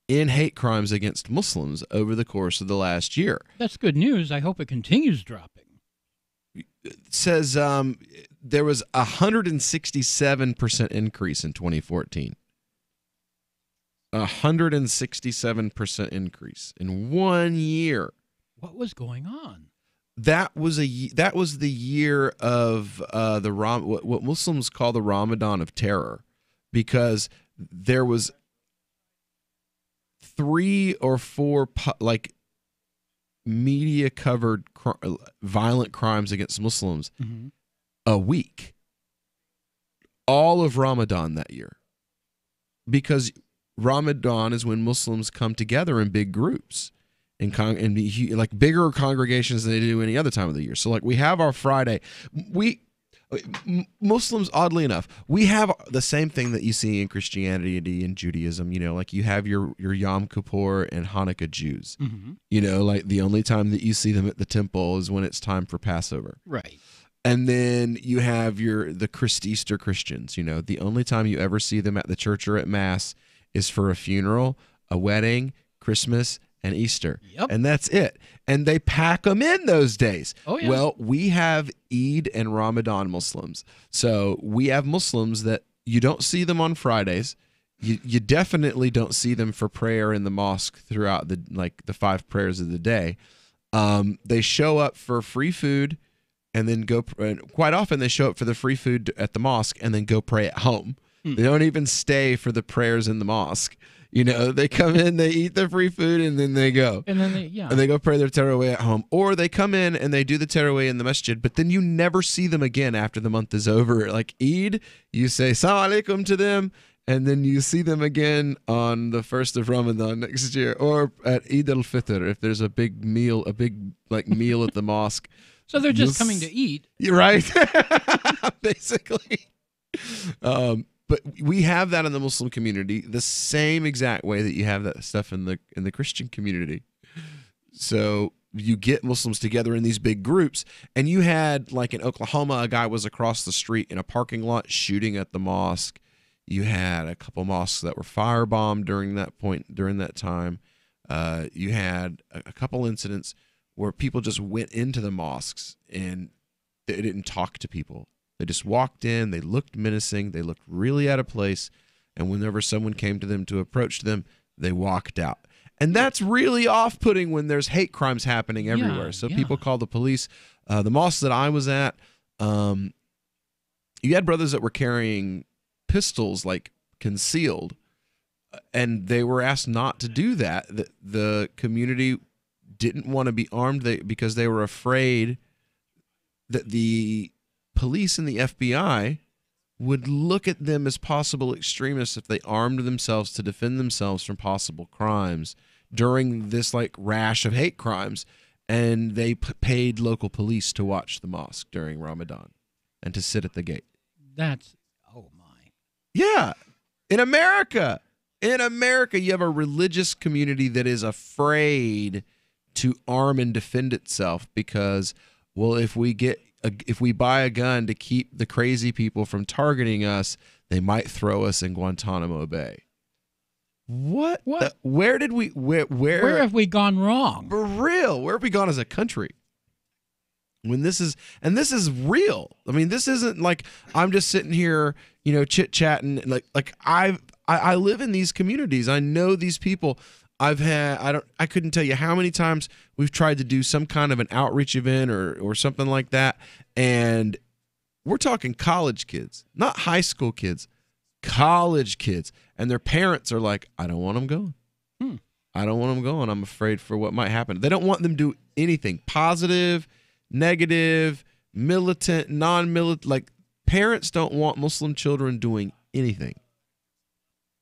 Speaker 8: in hate crimes against Muslims over the course of the last year.
Speaker 24: That's good news. I hope it continues dropping.
Speaker 8: It says there was a 167% increase in 2014. 167% increase in 1 year.
Speaker 24: What was going on?
Speaker 8: That was the year of what Muslims call the Ramadan of terror, because there was 3 or 4 media covered violent crimes against Muslims a week, all of Ramadan that year, because Ramadan is when Muslims come together in big groups and like bigger congregations than they do any other time of the year. So like we have our Friday, Muslims, oddly enough, we have the same thing that you see in Christianity and Judaism. Like you have your Yom Kippur and Hanukkah Jews. Like the only time that you see them at the temple is when it's time for Passover.
Speaker 24: Right.
Speaker 8: And then you have the Easter Christians. The only time you ever see them at the church or at Mass is for a funeral, a wedding, Christmas, and Easter.
Speaker 24: Yep.
Speaker 8: And that's it. And they pack them in those days.
Speaker 24: Oh, yeah.
Speaker 8: Well, we have Eid and Ramadan Muslims. So we have Muslims that you don't see them on Fridays. You definitely don't see them for prayer in the mosque throughout the 5 prayers of the day. They show up for free food and then go. Quite often they show up for the free food at the mosque and then go pray at home. They don't even stay for the prayers in the mosque. They come in, they eat their free food, and then they go.
Speaker 24: And then
Speaker 8: they go pray their Tarawih at home. Or they come in and they do the Tarawih in the masjid, but then you never see them again after the month is over. Like Eid, you say Assalamu alaikum to them, and then you see them again on the 1st of Ramadan next year, or at Eid al-Fitr if there's a big meal at the mosque.
Speaker 24: So they're just coming to eat.
Speaker 8: You're right. Basically. But we have that in the Muslim community the same exact way that you have that stuff in the Christian community. So you get Muslims together in these big groups, and you had, like in Oklahoma, a guy was across the street in a parking lot shooting at the mosque. You had a couple mosques that were firebombed during that time. You had a couple incidents where people just went into the mosques and they didn't talk to people. They just walked in, they looked menacing, they looked really out of place, and whenever someone came to them to approach them, they walked out. And that's really off-putting when there's hate crimes happening everywhere. So people call the police. The mosque that I was at, you had brothers that were carrying pistols, like concealed, and they were asked not to do that. The community didn't want to be armed because they were afraid that the police and the FBI would look at them as possible extremists if they armed themselves to defend themselves from possible crimes during this rash of hate crimes. And they paid local police to watch the mosque during Ramadan and to sit at the gate. Yeah. In America, you have a religious community that is afraid to arm and defend itself because, well, if we buy a gun to keep the crazy people from targeting us, they might throw us in Guantanamo Bay. What? Where
Speaker 24: have we gone wrong?
Speaker 8: For real, where have we gone as a country? This is real. I mean, this isn't like I'm just sitting here, chit-chatting. Like I live in these communities. I know these people. I couldn't tell you how many times we've tried to do some kind of an outreach event or something like that. And we're talking college kids, not high school kids, college kids. And their parents are like, I don't want them going. I don't want them going. I'm afraid for what might happen. They don't want them to do anything positive, negative, militant, non-militant. Like, parents don't want Muslim children doing anything.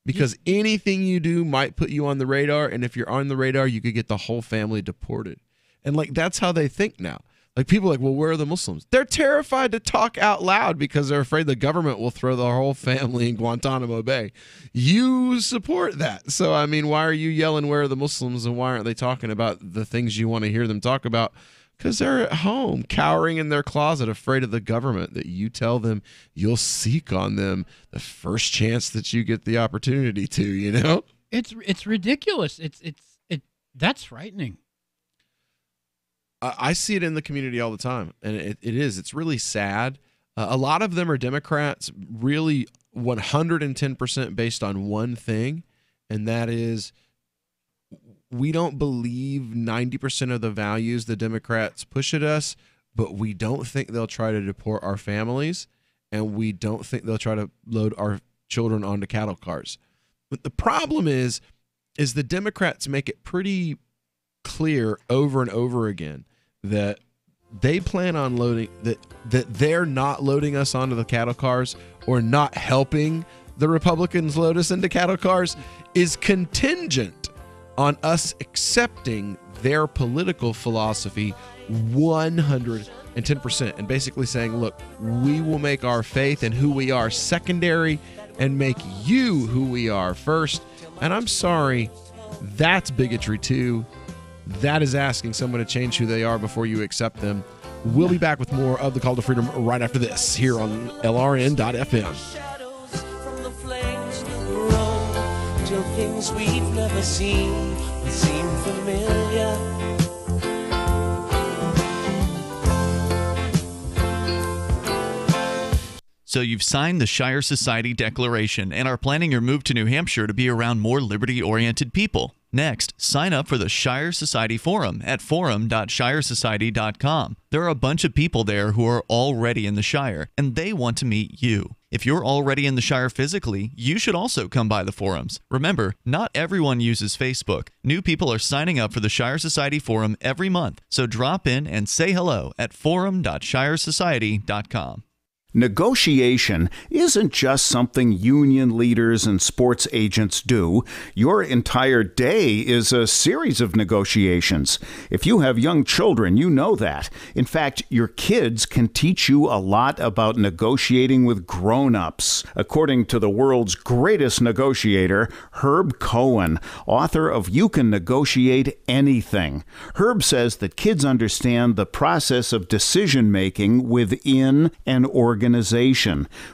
Speaker 8: Because anything you do might put you on the radar, and if you're on the radar, you could get the whole family deported. And like, that's how they think now. Like, people are like, well, where are the Muslims? They're terrified to talk out loud because they're afraid the government will throw the whole family in Guantanamo Bay. You support that. So, I mean, why are you yelling, where are the Muslims, and why aren't they talking about the things you want to hear them talk about? Because they're at home, cowering in their closet, afraid of the government that you tell them you'll seek on them the first chance that you get the opportunity to, you know?
Speaker 24: It's ridiculous. That's frightening.
Speaker 8: I see it in the community all the time, and it is. It's really sad. A lot of them are Democrats, really 110% based on one thing, and that is we don't believe 90% of the values the Democrats push at us, but we don't think they'll try to deport our families, and we don't think they'll try to load our children onto cattle cars. But the problem is the Democrats make it pretty clear over and over again that they plan on loading, that they're not loading us onto the cattle cars or not helping the Republicans load us into cattle cars is contingent on us accepting their political philosophy 110% and basically saying, look, we will make our faith and who we are secondary and make you who we are first. And I'm sorry, that's bigotry too. That is asking someone to change who they are before you accept them. We'll be back with more of the Call to Freedom right after this here on LRN.FM.
Speaker 4: Till things we've never seen seem familiar.
Speaker 7: So you've signed the Shire Society Declaration and are planning your move to New Hampshire to be around more liberty-oriented people. Next, sign up for the Shire Society Forum at forum.shiresociety.com. There are a bunch of people there who are already in the Shire, and they want to meet you. If you're already in the Shire physically, you should also come by the forums. Remember, not everyone uses Facebook. New people are signing up for the Shire Society Forum every month, so drop in and say hello at forum.shiresociety.com.
Speaker 5: Negotiation isn't just something union leaders and sports agents do. Your entire day is a series of negotiations. If you have young children, you know that. In fact, your kids can teach you a lot about negotiating with grown-ups. According to the world's greatest negotiator, Herb Cohen, author of You Can Negotiate Anything. Herb says that kids understand the process of decision-making within an organization.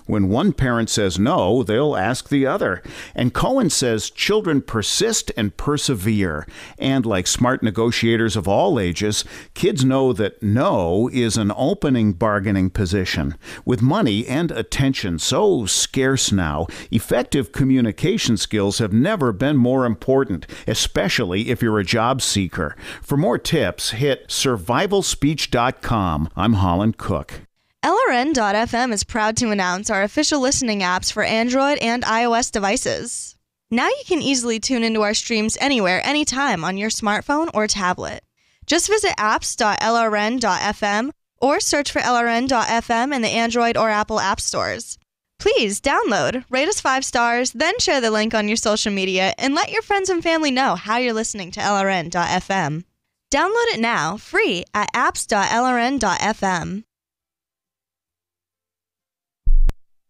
Speaker 5: When one parent says no, they'll ask the other. And Cohen says children persist and persevere. And like smart negotiators of all ages, kids know that no is an opening bargaining position. With money and attention so scarce now, effective communication skills have never been more important, especially if you're a job seeker. For more tips, hit survivalspeech.com. I'm Holland Cook.
Speaker 2: LRN.FM is proud to announce our official listening apps for Android and iOS devices. Now you can easily tune into our streams anywhere, anytime on your smartphone or tablet. Just visit apps.lrn.fm or search for LRN.FM in the Android or Apple app stores. Please download, rate us 5 stars, then share the link on your social media and let your friends and family know how you're listening to LRN.FM. Download it now, free at apps.lrn.fm.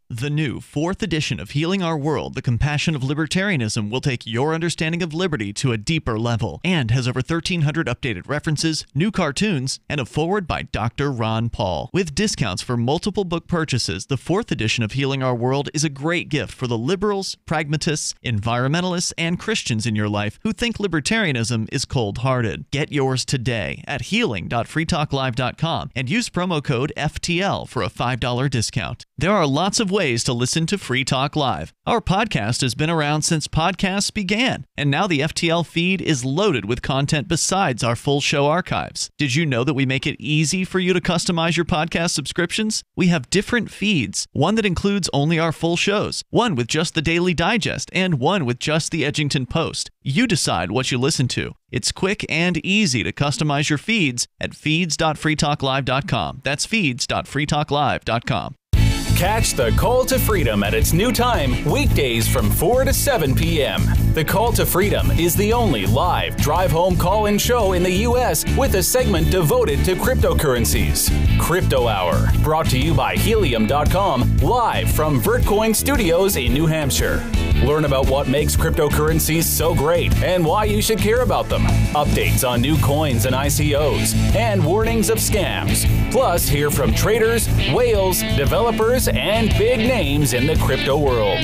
Speaker 7: The new 4th edition of Healing Our World, The Compassion of Libertarianism, will take your understanding of liberty to a deeper level and has over 1,300 updated references, new cartoons, and a foreword by Dr. Ron Paul. With discounts for multiple book purchases, the 4th edition of Healing Our World is a great gift for the liberals, pragmatists, environmentalists, and Christians in your life who think libertarianism is cold-hearted. Get yours today at healing.freetalklive.com and use promo code FTL for a $5 discount. There are lots of ways ways to listen to Free Talk Live. Our podcast has been around since podcasts began, and now the FTL feed is loaded with content besides our full show archives. Did you know that we make it easy for you to customize your podcast subscriptions? We have different feeds, one that includes only our full shows, one with just the Daily Digest, and one with just the Edgington Post. You decide what you listen to. It's quick and easy to customize your feeds at feeds.freetalklive.com. That's feeds.freetalklive.com.
Speaker 10: Catch the Call to Freedom at its new time, weekdays from 4 to 7 p.m. The Call to Freedom is the only live drive-home call-in show in the U.S. with a segment devoted to cryptocurrencies. Crypto Hour, brought to you by Helium.com, live from Vertcoin Studios in New Hampshire. Learn about what makes cryptocurrencies so great and why you should care about them. Updates on new coins and ICOs, and warnings of scams. Plus, hear from traders, whales, developers, and big names in the crypto world.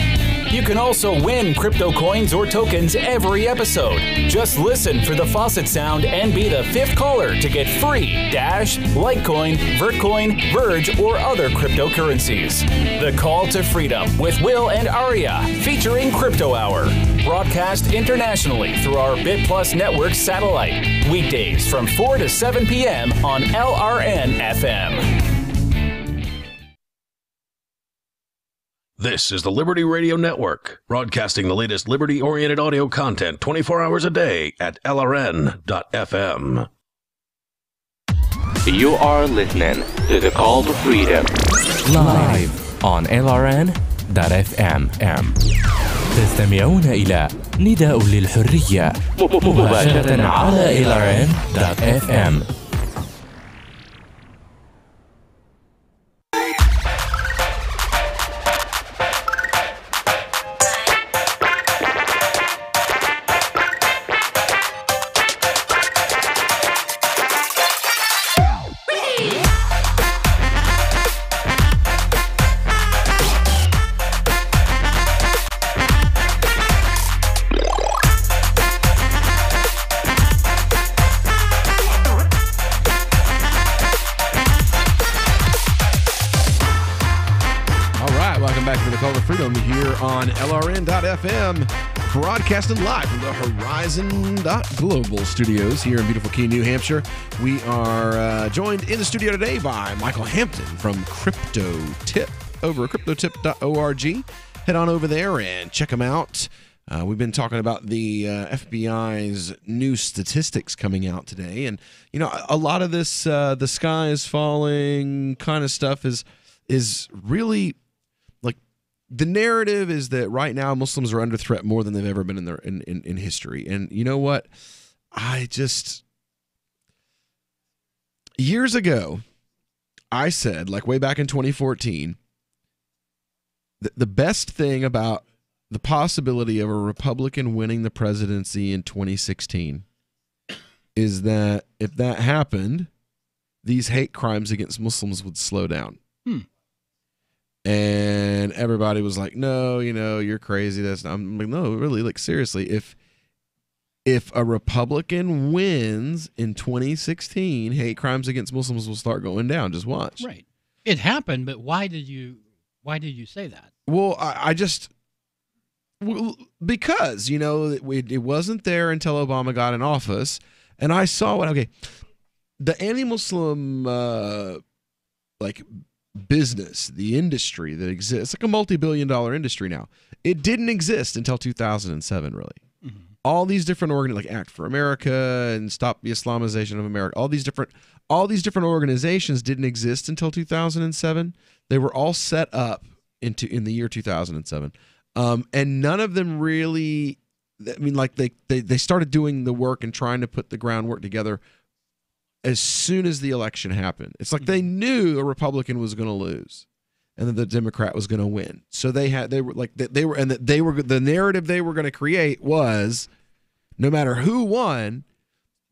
Speaker 10: You can also win crypto coins or tokens every episode. Just listen for the faucet sound and be the 5th caller to get free Dash, Litecoin, Vertcoin, Verge, or other cryptocurrencies. The Call to Freedom with Will and Aria, featuring Crypto Hour. Broadcast internationally through our BitPlus network satellite. Weekdays from 4 to 7 p.m. on LRN FM.
Speaker 23: This is the Liberty Radio Network, broadcasting the latest liberty-oriented audio content 24 hours a day at LRN.FM.
Speaker 11: You are listening to the Call to Freedom live on LRN.FM. تستمعون إلى نداء للحرية مباشرة على LRN.FM.
Speaker 14: On LRN.FM, broadcasting live from the Horizon.global studios here in beautiful Keene, New Hampshire. We are joined in the studio today by Michael Hampton from CryptoTip over at cryptotip.org. Head on over there and check them out. We've been talking about the FBI's new statistics coming out today. And, you know, a lot of this the sky is falling kind of stuff is really... The narrative is that right now Muslims are under threat more than they've ever been in history. And you know what? Years ago, I said, like way back in 2014, the best thing about the possibility of a Republican winning the presidency in 2016 is that if that happened, these hate crimes against Muslims would slow down. And everybody was like, no, you know, you're crazy. That's not. I'm like, no, really, like seriously, if a Republican wins in 2016, hate crimes against Muslims will start going down. Just watch.
Speaker 24: Right. It happened, but why did you say that?
Speaker 14: Well, because, you know, it wasn't there until Obama got in office. And I saw the anti-Muslim, business, the industry that exists, like a multi-billion-dollar industry now. It didn't exist until 2007, really. Mm-hmm. All these different like Act for America and Stop the Islamization of America, all these different organizations didn't exist until 2007. They were all set up in the year 2007, and none of them really. I mean, like they started doing the work and trying to put the groundwork together as soon as the election happened. It's like they knew a Republican was going to lose and that the Democrat was going to win. So the narrative they were going to create was no matter who won,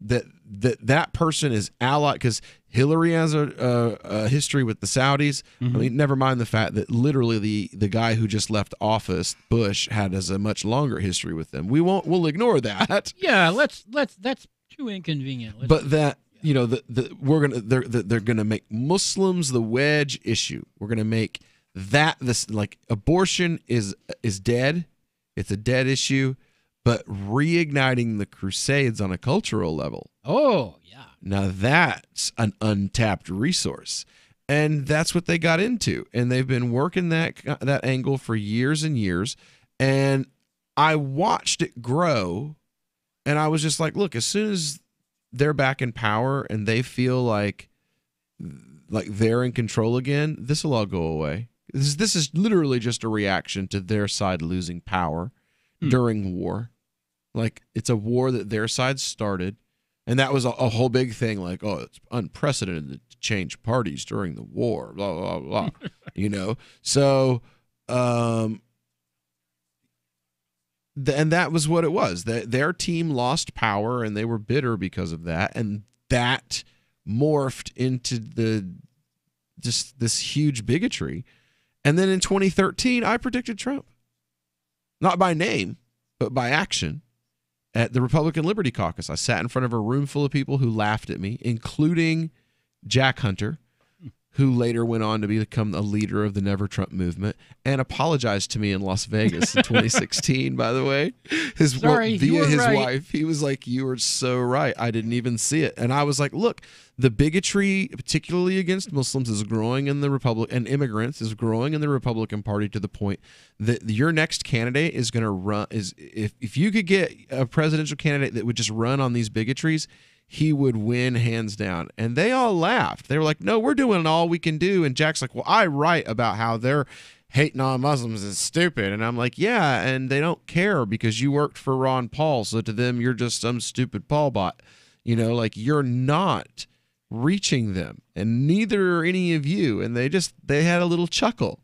Speaker 14: that person is allied, because Hillary has a history with the Saudis. Mm-hmm. I mean, never mind the fact that literally the guy who just left office, Bush, has a much longer history with them. We'll ignore that.
Speaker 24: Yeah, that's too inconvenient.
Speaker 14: You know, they're gonna make Muslims the wedge issue. We're gonna make
Speaker 8: abortion is dead. It's a dead issue, but reigniting the crusades on a cultural level.
Speaker 24: Oh, yeah.
Speaker 8: Now that's an untapped resource. And that's what they got into. And they've been working that angle for years and years. And I watched it grow. And I was just like, look, as soon as they're back in power and they feel like they're in control again, this will all go away. This is literally just a reaction to their side losing power during war. Like, it's a war that their side started. And that was a whole big thing, like, oh, it's unprecedented to change parties during the war, blah, blah, blah, you know? So, and that was what it was. Their team lost power, and they were bitter because of that. And that morphed into just this huge bigotry. And then in 2013, I predicted Trump. Not by name, but by action. At the Republican Liberty Caucus, I sat in front of a room full of people who laughed at me, including Jack Hunter, who later went on to become a leader of the Never Trump movement and apologized to me in Las Vegas in 2016, by the way. His wife, he was like, you were so right. I didn't even see it. And I was like, look, the bigotry, particularly against Muslims, is growing in the and immigrants is growing in the Republican Party to the point that your next candidate is going to run if you could get a presidential candidate that would just run on these bigotries, he would win hands down. And they all laughed. They were like, no, we're doing all we can do. And Jack's like, well, I write about how they're hating on Muslims is stupid. And I'm like, yeah, and they don't care because you worked for Ron Paul. So to them, you're just some stupid Paul bot. You know, like, you're not reaching them. And neither are any of you. And they had a little chuckle.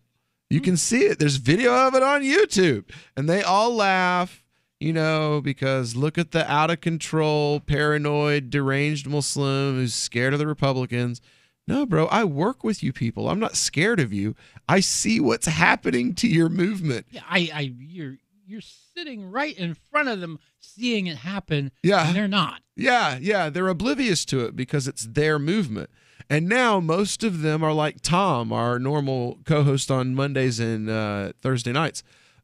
Speaker 8: You can see it. There's video of it on YouTube. And they all laugh. You know, because look at the out of control, paranoid, deranged Muslim who's scared of the Republicans. No, bro, I work with you people. I'm not scared of you. I see what's happening to your movement.
Speaker 24: Yeah, you're sitting right in front of them, seeing it happen.
Speaker 8: Yeah,
Speaker 24: and they're not.
Speaker 8: Yeah, they're oblivious to it because it's their movement. And now most of them are like Tom, our normal co-host on Mondays and Thursday nights,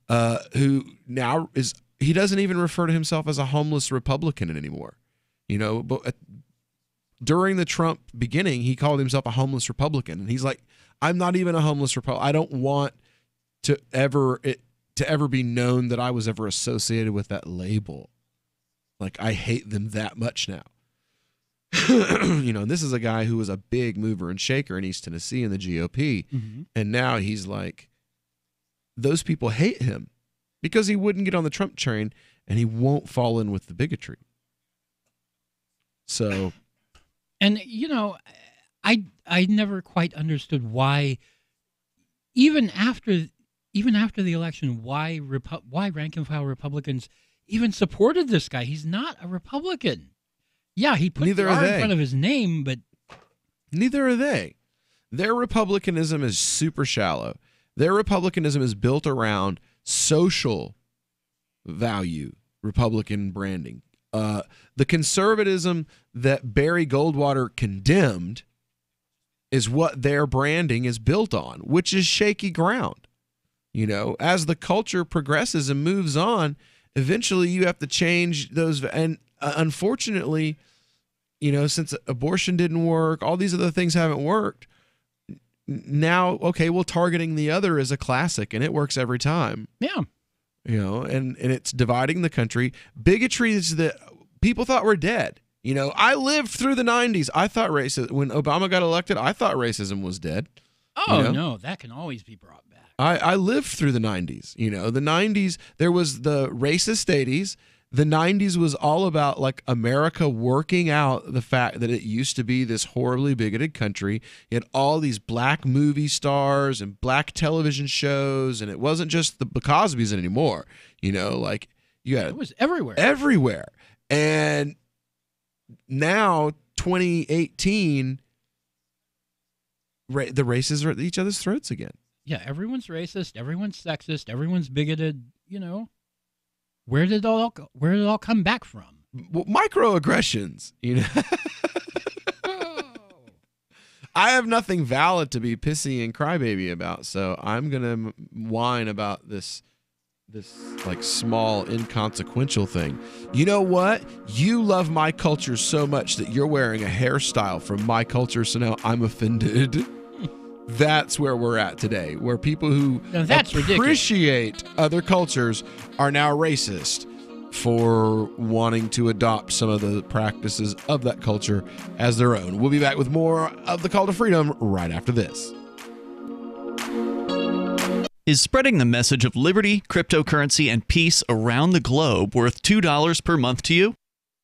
Speaker 8: who now is. He doesn't even refer to himself as a homeless Republican anymore. You know, but during the Trump beginning, he called himself a homeless Republican. And he's like, I'm not even a homeless Republican. I don't want to ever be known that I was ever associated with that label. Like, I hate them that much now. You know, this is a guy who was a big mover and shaker in East Tennessee in the GOP. Mm-hmm. And now he's like, those people hate him. Because he wouldn't get on the Trump train, and he won't fall in with the bigotry. So,
Speaker 24: and you know, I never quite understood why, even after the election, why rank and file Republicans even supported this guy. He's not a Republican. Yeah, he put the R in front of his name, but
Speaker 8: neither are they. Their Republicanism is super shallow. Their Republicanism is built around social value, Republican branding. The conservatism that Barry Goldwater condemned is what their branding is built on, which is shaky ground. You know, as the culture progresses and moves on, eventually you have to change those. And unfortunately, you know, since abortion didn't work, all these other things haven't worked. Now, okay, well, targeting the other is a classic, and it works every time.
Speaker 24: Yeah.
Speaker 8: You know, and it's dividing the country. Bigotry is that people thought were dead. You know, I lived through the 90s. I thought when Obama got elected, I thought racism was dead.
Speaker 24: Oh,
Speaker 8: you know?
Speaker 24: No, that can always be brought back.
Speaker 8: I lived through the 90s. You know, the 90s, there was the racist 80s. The 90s was all about like America working out the fact that it used to be this horribly bigoted country. You had all these black movie stars and black television shows, and it wasn't just the Cosbys anymore. You know, like it
Speaker 24: was everywhere.
Speaker 8: Everywhere. And now 2018, the races are at each other's throats again.
Speaker 24: Yeah, everyone's racist, everyone's sexist, everyone's bigoted, you know. Where did it all come back from?
Speaker 8: Well, microaggressions, you know.
Speaker 14: I have nothing valid to be pissy and crybaby about, so I'm gonna whine about this like small inconsequential thing. You know what? You love my culture so much that you're wearing a hairstyle from my culture, so now I'm offended. That's where we're at today, where people who appreciate other cultures are now racist for wanting to adopt some of the practices of that culture as their own. We'll be back with more of the Call to Freedom right after this.
Speaker 7: Is spreading the message of liberty, cryptocurrency, and peace around the globe worth $2 per month to you?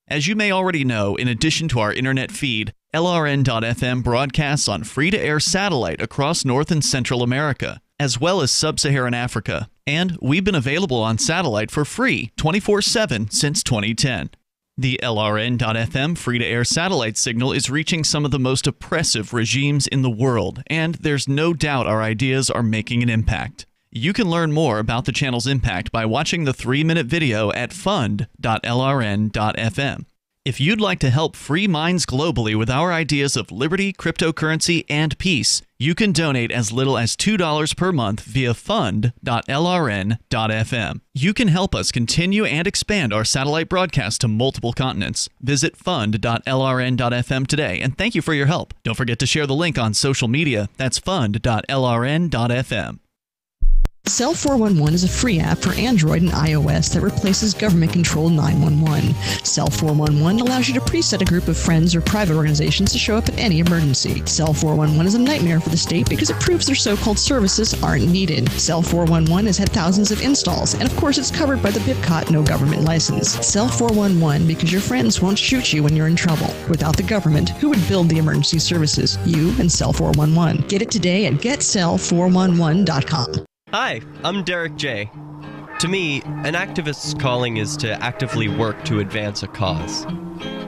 Speaker 7: As you may already know, in addition to our internet feed, LRN.FM broadcasts on free-to-air satellite across North and Central America, as well as Sub-Saharan Africa. And we've been available on satellite for free 24/7 since 2010. The LRN.FM free-to-air satellite signal is reaching some of the most oppressive regimes in the world, and there's no doubt our ideas are making an impact. You can learn more about the channel's impact by watching the 3-minute video at fund.lrn.fm. If you'd like to help free minds globally with our ideas of liberty, cryptocurrency, and peace, you can donate as little as $2 per month via fund.lrn.fm. You can help us continue and expand our satellite broadcast to multiple continents. Visit fund.lrn.fm today, and thank you for your help. Don't forget to share the link on social media. That's fund.lrn.fm.
Speaker 15: Cell 411 is a free app for Android and iOS that replaces government-controlled 911. Cell 411 allows you to preset a group of friends or private organizations to show up at any emergency. Cell 411 is a nightmare for the state because it proves their so-called services aren't needed. Cell 411 has had thousands of installs, and of course it's covered by the BIPCOT no government license. Cell 411 because your friends won't shoot you when you're in trouble. Without the government, who would build the emergency services? You and Cell 411. Get it today at getcell411.com.
Speaker 17: Hi, I'm Derek J. To me, an activist's calling is to actively work to advance a cause.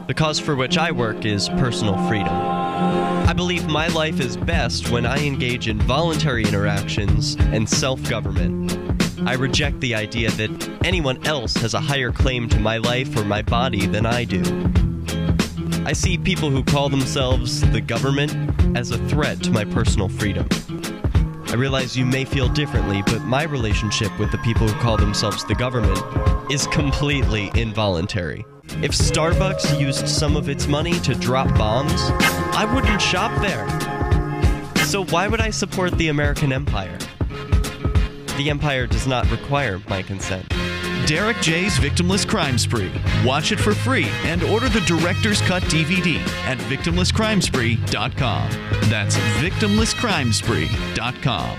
Speaker 17: The cause for which I work is personal freedom. I believe my life is best when I engage in voluntary interactions and self-government. I reject the idea that anyone else has a higher claim to my life or my body than I do. I see people who call themselves the government as a threat to my personal freedom. I realize you may feel differently, but my relationship with the people who call themselves the government is completely involuntary. If Starbucks used some of its money to drop bombs, I wouldn't shop there. So why would I support the American empire? The empire does not require my consent.
Speaker 7: Derek J's Victimless Crime Spree. Watch it for free and order the Director's Cut DVD at victimlesscrimespree.com. That's victimlesscrimespree.com.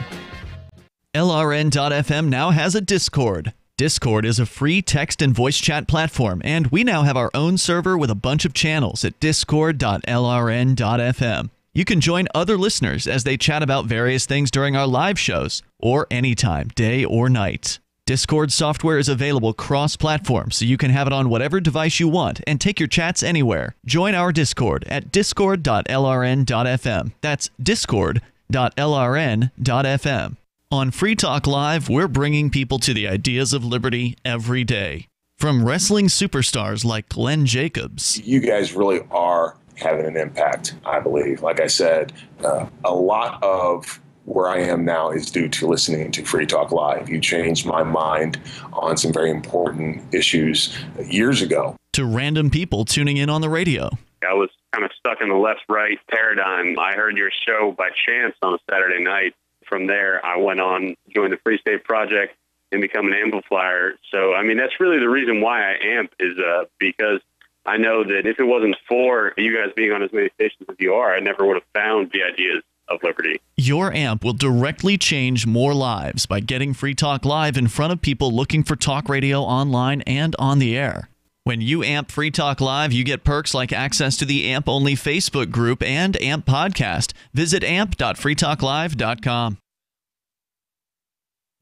Speaker 7: LRN.FM now has a Discord. Discord is a free text and voice chat platform, and we now have our own server with a bunch of channels at discord.lrn.fm. You can join other listeners as they chat about various things during our live shows, or anytime, day or night. Discord software is available cross-platform, so you can have it on whatever device you want and take your chats anywhere. Join our Discord at discord.lrn.fm. That's discord.lrn.fm. On Free Talk Live, we're bringing people to the ideas of liberty every day. From wrestling superstars like Glenn Jacobs.
Speaker 18: You guys really are having an impact, I believe. Like I said, a lot of where I am now is due to listening to Free Talk Live. You changed my mind on some very important issues years ago.
Speaker 7: To random people tuning in on the radio.
Speaker 22: I was kind of stuck in the left-right paradigm. I heard your show by chance on a Saturday night. From there, I went on, joined the Free State Project, and become an amplifier. So, I mean, that's really the reason why I amp is because I know that if it wasn't for you guys being on as many stations as you are, I never would have found the ideas of liberty.
Speaker 7: Your amp will directly change more lives by getting Free Talk Live in front of people looking for talk radio online and on the air. When you amp Free Talk Live, you get perks like access to the AMP-only Facebook group and AMP podcast. Visit amp.freetalklive.com.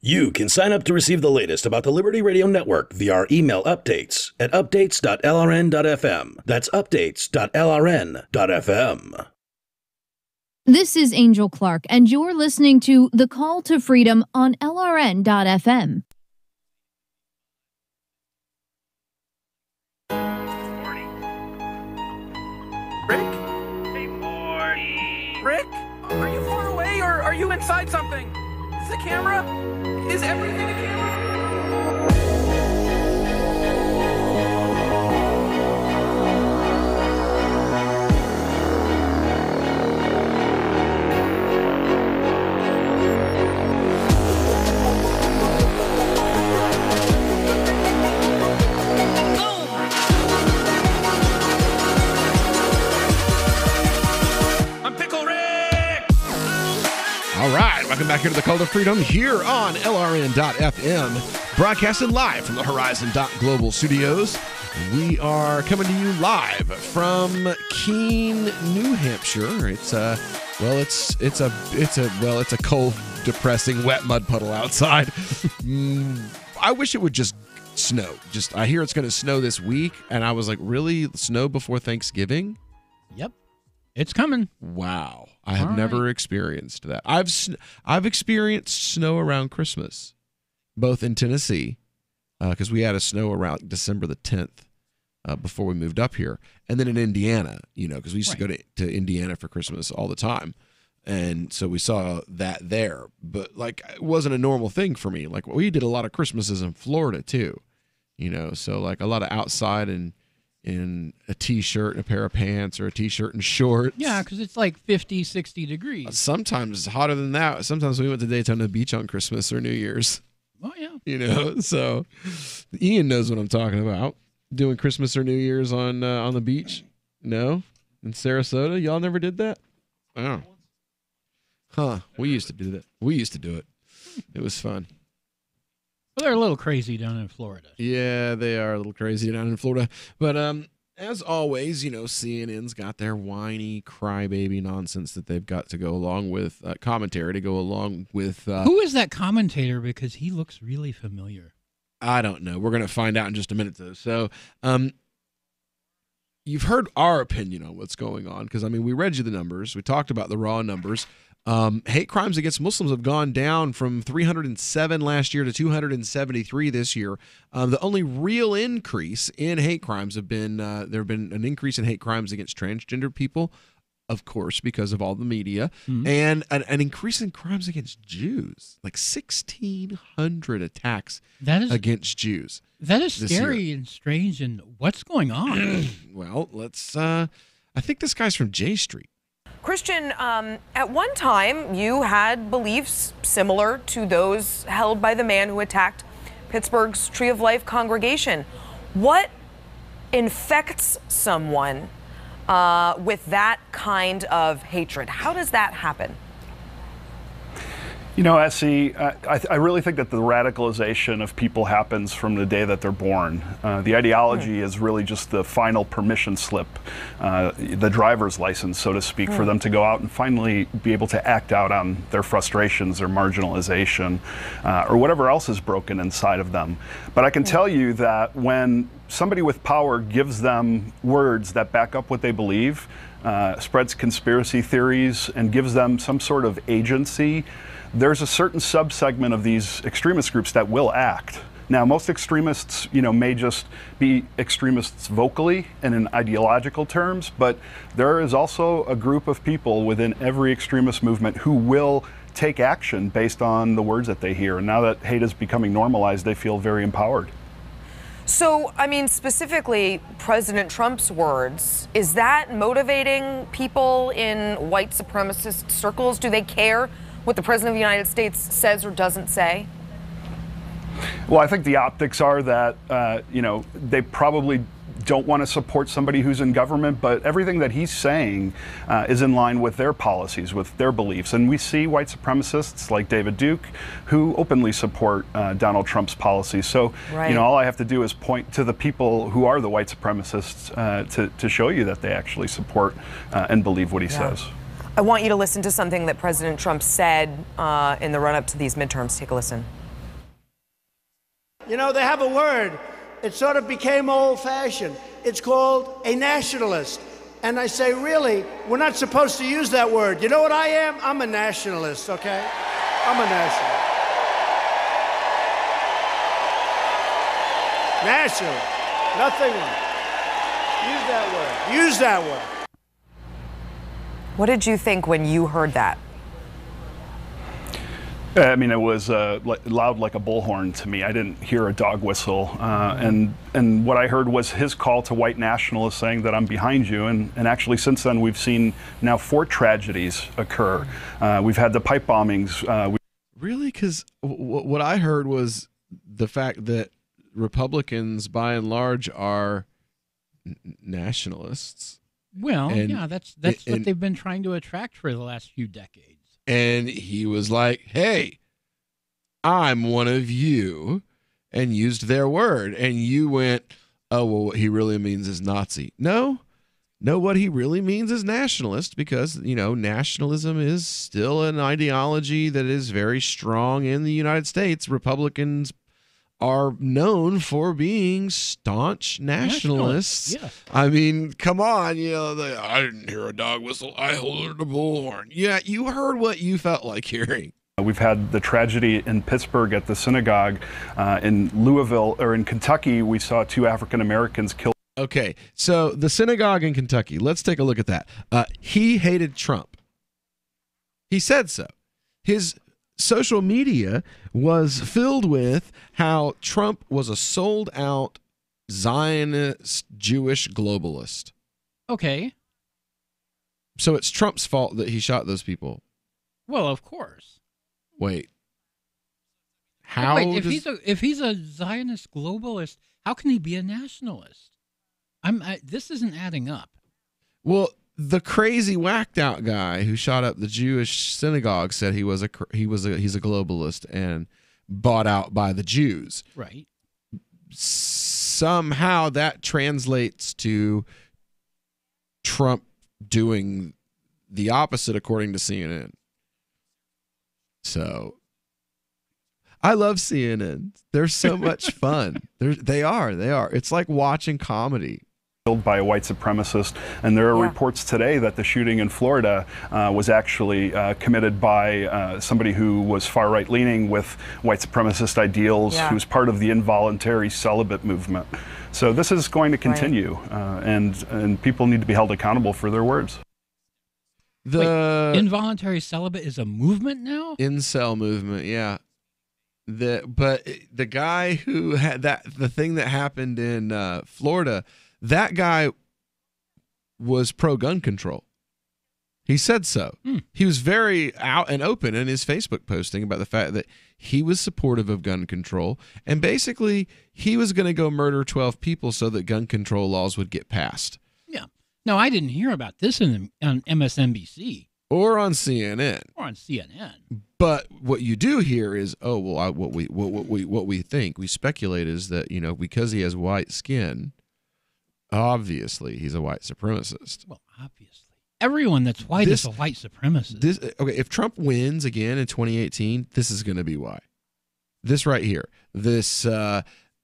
Speaker 23: You can sign up to receive the latest about the Liberty Radio Network via our email updates at updates.lrn.fm. That's updates.lrn.fm.
Speaker 25: This is Angel Clark, and you're listening to The Call to Freedom on LRN.FM.
Speaker 22: Hey, Morty.
Speaker 3: Rick, are you far away or are you inside something? Is the camera? Is everything a camera?
Speaker 14: All right, welcome back here to the Cult of Freedom here on LRN.FM, broadcasting live from the Horizon.global studios. We are coming to you live from Keene, New Hampshire. It's a cold, depressing, wet mud puddle outside. I wish it would just snow. I hear it's going to snow this week, and I was like, really? Snow before Thanksgiving?
Speaker 24: Yep. It's coming.
Speaker 14: Wow. I have never experienced that. I've experienced snow around Christmas, both in Tennessee, because we had a snow around December the 10th before we moved up here, and then in Indiana, because we used to go to Indiana for Christmas all the time. And so we saw that there. But, it wasn't a normal thing for me. We did a lot of Christmases in Florida, too. So, a lot of outside and in a T-shirt and a pair of pants or a T-shirt and shorts.
Speaker 24: Yeah, because it's 50, 60 degrees.
Speaker 14: Sometimes hotter than that. Sometimes we went to Daytona Beach on Christmas or New Year's.
Speaker 24: Oh, yeah.
Speaker 14: So Ian knows what I'm talking about. Doing Christmas or New Year's on the beach? No? In Sarasota? Y'all never did that? Oh. Huh. We used to do that. We used to do it. It was fun.
Speaker 24: Well, they're a little crazy down in Florida.
Speaker 14: Yeah, they are a little crazy down in Florida. But as always, CNN's got their whiny crybaby nonsense that they've got to go along with, commentary to go along with.
Speaker 24: Who is that commentator? Because he looks really familiar.
Speaker 14: I don't know. We're going to find out in just a minute, though. So you've heard our opinion on what's going on because, we read you the numbers. We talked about the raw numbers. Hate crimes against Muslims have gone down from 307 last year to 273 this year. The only real increase in hate crimes have been there have been an increase in hate crimes against transgender people, of course, because of all the media, and an increase in crimes against Jews, 1,600 attacks against Jews.
Speaker 24: That is scary and strange. And what's going on?
Speaker 14: Well, let's. I think this guy's from J Street.
Speaker 6: Christian, at one time, you had beliefs similar to those held by the man who attacked Pittsburgh's Tree of Life congregation. What infects someone with that kind of hatred? How does that happen?
Speaker 12: Essie, I really think that the radicalization of people happens from the day that they're born. The ideology is really just the final permission slip, the driver's license, so to speak, for them to go out and finally be able to act out on their frustrations, their marginalization, or whatever else is broken inside of them. But I can tell you that when somebody with power gives them words that back up what they believe, spreads conspiracy theories, and gives them some sort of agency, there's a certain subsegment of these extremist groups that will act. Now, most extremists, may just be extremists vocally and in ideological terms, but there is also a group of people within every extremist movement who will take action based on the words that they hear. And now that hate is becoming normalized, they feel very empowered.
Speaker 6: So, specifically, President Trump's words, is that motivating people in white supremacist circles? Do they care what the President of the United States says or doesn't say?
Speaker 12: Well, I think the optics are that, they probably don't want to support somebody who's in government, but everything that he's saying is in line with their policies, with their beliefs. And we see white supremacists like David Duke who openly support Donald Trump's policies. So, all I have to do is point to the people who are the white supremacists to show you that they actually support and believe what he says.
Speaker 6: I want you to listen to something that President Trump said in the run-up to these midterms. Take a listen.
Speaker 13: They have a word. It sort of became old-fashioned. It's called a nationalist. And I say, really, we're not supposed to use that word. You know what I am? I'm a nationalist, okay? I'm a nationalist. Nationalist. Nothing. Use that word. Use that word.
Speaker 6: What did you think when you heard that?
Speaker 12: I mean, it was loud like a bullhorn to me. I didn't hear a dog whistle. And what I heard was his call to white nationalists saying that I'm behind you. And actually, since then, we've seen now 4 tragedies occur. We've had the pipe bombings.
Speaker 14: Really? Because what I heard was the fact that Republicans, by and large, are nationalists.
Speaker 24: Well,
Speaker 14: And-
Speaker 24: yeah, that's
Speaker 14: and-
Speaker 24: what they've been trying to attract for the last few decades.
Speaker 14: And he was like, hey, I'm one of you, and used their word. And you went, oh, well, what he really means is Nazi. No, what he really means is nationalist, because, nationalism is still an ideology that is very strong in the United States. Republicans are known for being staunch nationalists.
Speaker 24: Yes.
Speaker 14: I mean, come on, I didn't hear a dog whistle. I heard a bullhorn. Yeah, you heard what you felt like hearing.
Speaker 12: We've had the tragedy in Pittsburgh at the synagogue. In Louisville, or in Kentucky, we saw 2 African Americans killed.
Speaker 14: Okay, so the synagogue in Kentucky, let's take a look at that. He hated Trump. He said so. His social media was filled with how Trump was a sold-out Zionist Jewish globalist.
Speaker 24: Okay.
Speaker 14: So it's Trump's fault that he shot those people.
Speaker 24: Well, of course.
Speaker 14: Wait. How?
Speaker 24: Wait, if he's a Zionist globalist, how can he be a nationalist? This isn't adding up.
Speaker 14: Well, the crazy whacked out guy who shot up the Jewish synagogue said he's a globalist and bought out by the Jews.
Speaker 24: Right.
Speaker 14: Somehow that translates to Trump doing the opposite, according to CNN. So I love CNN. They're so much fun. They are. It's like watching comedy.
Speaker 12: Killed by a white supremacist, and there are reports today that the shooting in Florida was actually committed by somebody who was far right leaning with white supremacist ideals, who was part of the involuntary celibate movement. So this is going to continue, and people need to be held accountable for their words.
Speaker 14: The
Speaker 24: involuntary celibate is a movement now?
Speaker 14: Incel movement, yeah. But the guy who had the thing that happened in Florida, that guy was pro-gun control. He said so. He was very out and open in his Facebook posting about the fact that he was supportive of gun control, and basically he was going to go murder 12 people so that gun control laws would get passed.
Speaker 24: Yeah. No, I didn't hear about this on MSNBC.
Speaker 14: Or on CNN.
Speaker 24: Or on CNN.
Speaker 14: But what you do hear is, what we think, we speculate is that, because he has white skin, obviously he's a white supremacist.
Speaker 24: Well, obviously. Everyone that's white is a white supremacist.
Speaker 14: If Trump wins again in 2018, this is going to be why. This right here. This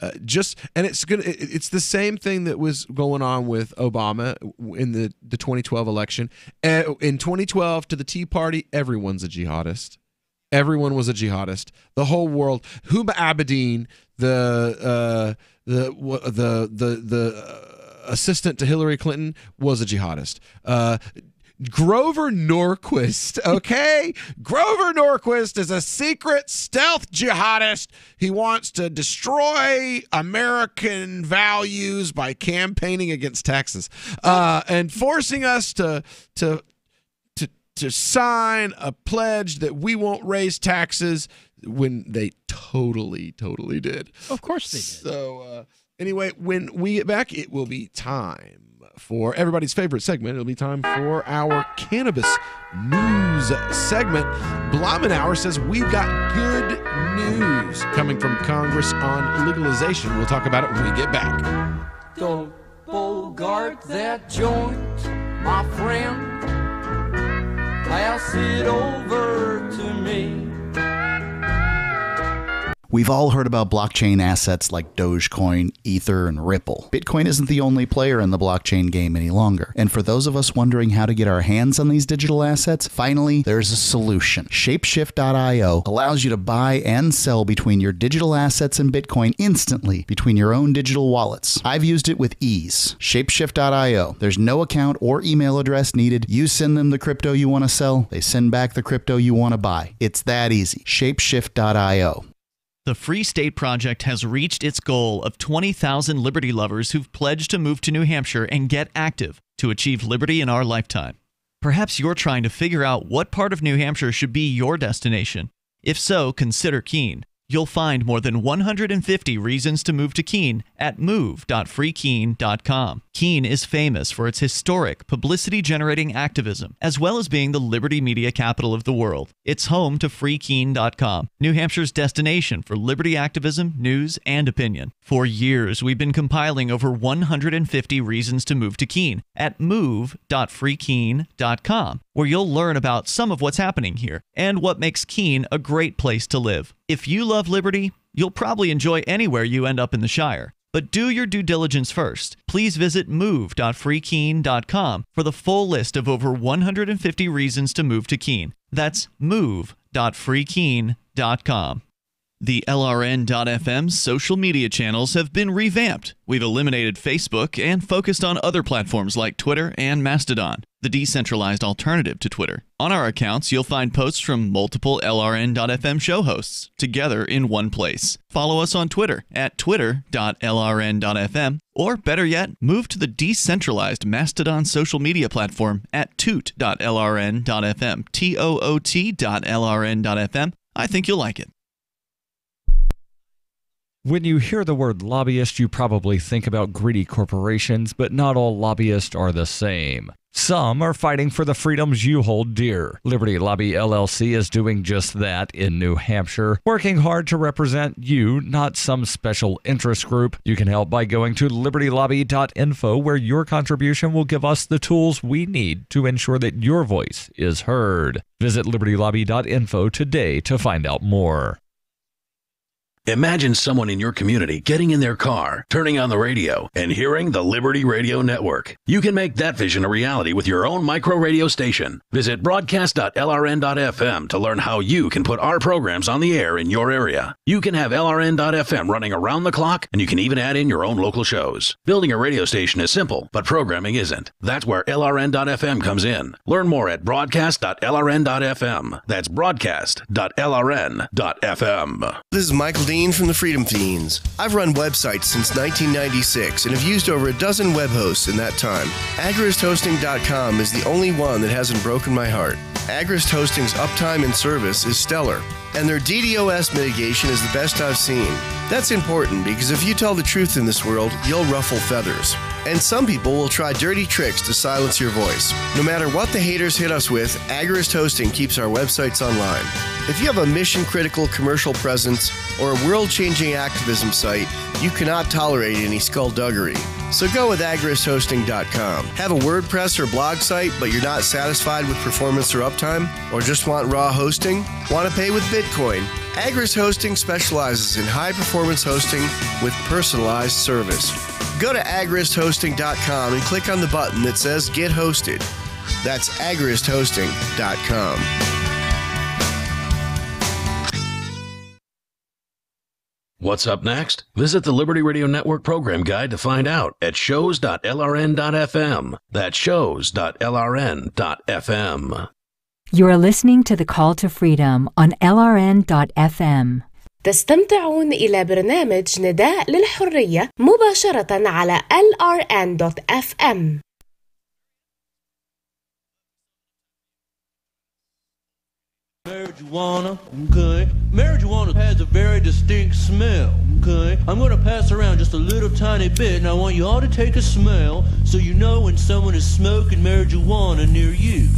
Speaker 14: it's the same thing that was going on with Obama in the 2012 election. In 2012, to the Tea Party, everyone's a jihadist. Everyone was a jihadist. The whole world. Huma Abedin, the assistant to Hillary Clinton, was a jihadist. Grover Norquist, okay? Grover Norquist is a secret stealth jihadist. He wants to destroy American values by campaigning against taxes and forcing us to sign a pledge that we won't raise taxes when they totally did.
Speaker 24: Of course they did.
Speaker 14: So anyway, when we get back, it will be time for everybody's favorite segment. It'll be time for our cannabis news segment. Blamenauer says we've got good news coming from Congress on legalization. We'll talk about it when we get back.
Speaker 1: Don't bogart that joint, my friend. Pass it over to me.
Speaker 9: We've all heard about blockchain assets like Dogecoin, Ether, and Ripple. Bitcoin isn't the only player in the blockchain game any longer. And for those of us wondering how to get our hands on these digital assets, finally, there's a solution. Shapeshift.io allows you to buy and sell between your digital assets and Bitcoin instantly between your own digital wallets. I've used it with ease. Shapeshift.io. There's no account or email address needed. You send them the crypto you want to sell, they send back the crypto you want to buy. It's that easy. Shapeshift.io.
Speaker 7: The Free State Project has reached its goal of 20,000 liberty lovers who've pledged to move to New Hampshire and get active to achieve liberty in our lifetime. Perhaps you're trying to figure out what part of New Hampshire should be your destination. If so, consider Keene. You'll find more than 150 reasons to move to Keene at move.freekeene.com. Keene is famous for its historic, publicity-generating activism, as well as being the liberty media capital of the world. It's home to freekeene.com, New Hampshire's destination for liberty activism, news, and opinion. For years, we've been compiling over 150 reasons to move to Keene at move.freekeene.com, where you'll learn about some of what's happening here and what makes Keene a great place to live. If you love liberty, you'll probably enjoy anywhere you end up in the Shire. But do your due diligence first. Please visit move.freekeene.com for the full list of over 150 reasons to move to Keene. That's move.freekeene.com. The LRN.FM social media channels have been revamped. We've eliminated Facebook and focused on other platforms like Twitter and Mastodon, the decentralized alternative to Twitter. On our accounts, you'll find posts from multiple LRN.FM show hosts together in one place. Follow us on Twitter at twitter.lrn.fm, or better yet, move to the decentralized Mastodon social media platform at toot.lrn.fm, toot.lrn.fm. I think you'll like it.
Speaker 16: When you hear the word lobbyist, you probably think about greedy corporations, but not all lobbyists are the same. Some are fighting for the freedoms you hold dear. Liberty Lobby LLC is doing just that in New Hampshire, working hard to represent you, not some special interest group. You can help by going to libertylobby.info, where your contribution will give us the tools we need to ensure that your voice is heard. Visit libertylobby.info today to find out more.
Speaker 23: Imagine someone in your community getting in their car, turning on the radio, and hearing the Liberty Radio Network. You can make that vision a reality with your own micro radio station. Visit broadcast.lrn.fm to learn how you can put our programs on the air in your area. You can have LRN.FM running around the clock, and you can even add in your own local shows. Building a radio station is simple, but programming isn't. That's where LRN.FM comes in. Learn more at broadcast.lrn.fm. That's broadcast.lrn.fm.
Speaker 19: This is Michael Dean from the Freedom Fiends. I've run websites since 1996 and have used over a dozen web hosts in that time. AgristHosting.com is the only one that hasn't broken my heart. Agrist Hosting's uptime and service is stellar, and their DDoS mitigation is the best I've seen. That's important because if you tell the truth in this world, you'll ruffle feathers. And some people will try dirty tricks to silence your voice. No matter what the haters hit us with, Agrist Hosting keeps our websites online. If you have a mission-critical commercial presence or a world-changing activism site, you cannot tolerate any skullduggery. So go with agristhosting.com. Have a WordPress or blog site, but you're not satisfied with performance or uptime? Or just want raw hosting? Want to pay with Bitcoin? Agrist Hosting specializes in high-performance hosting with personalized service. Go to agristhosting.com and click on the button that says Get Hosted. That's agristhosting.com.
Speaker 23: What's up next? Visit the Liberty Radio Network program guide to find out at shows.lrn.fm. That's shows.lrn.fm.
Speaker 20: You're listening to The Call to Freedom on LRN.FM.
Speaker 21: تستمتعون إلى برنامج نداء للحرية مباشرة على LRN.FM.
Speaker 26: Marijuana, okay. Marijuana has a very distinct smell, okay. I'm going to pass around just a little tiny bit, and I want you all to take a smell so you know when someone is smoking marijuana near you.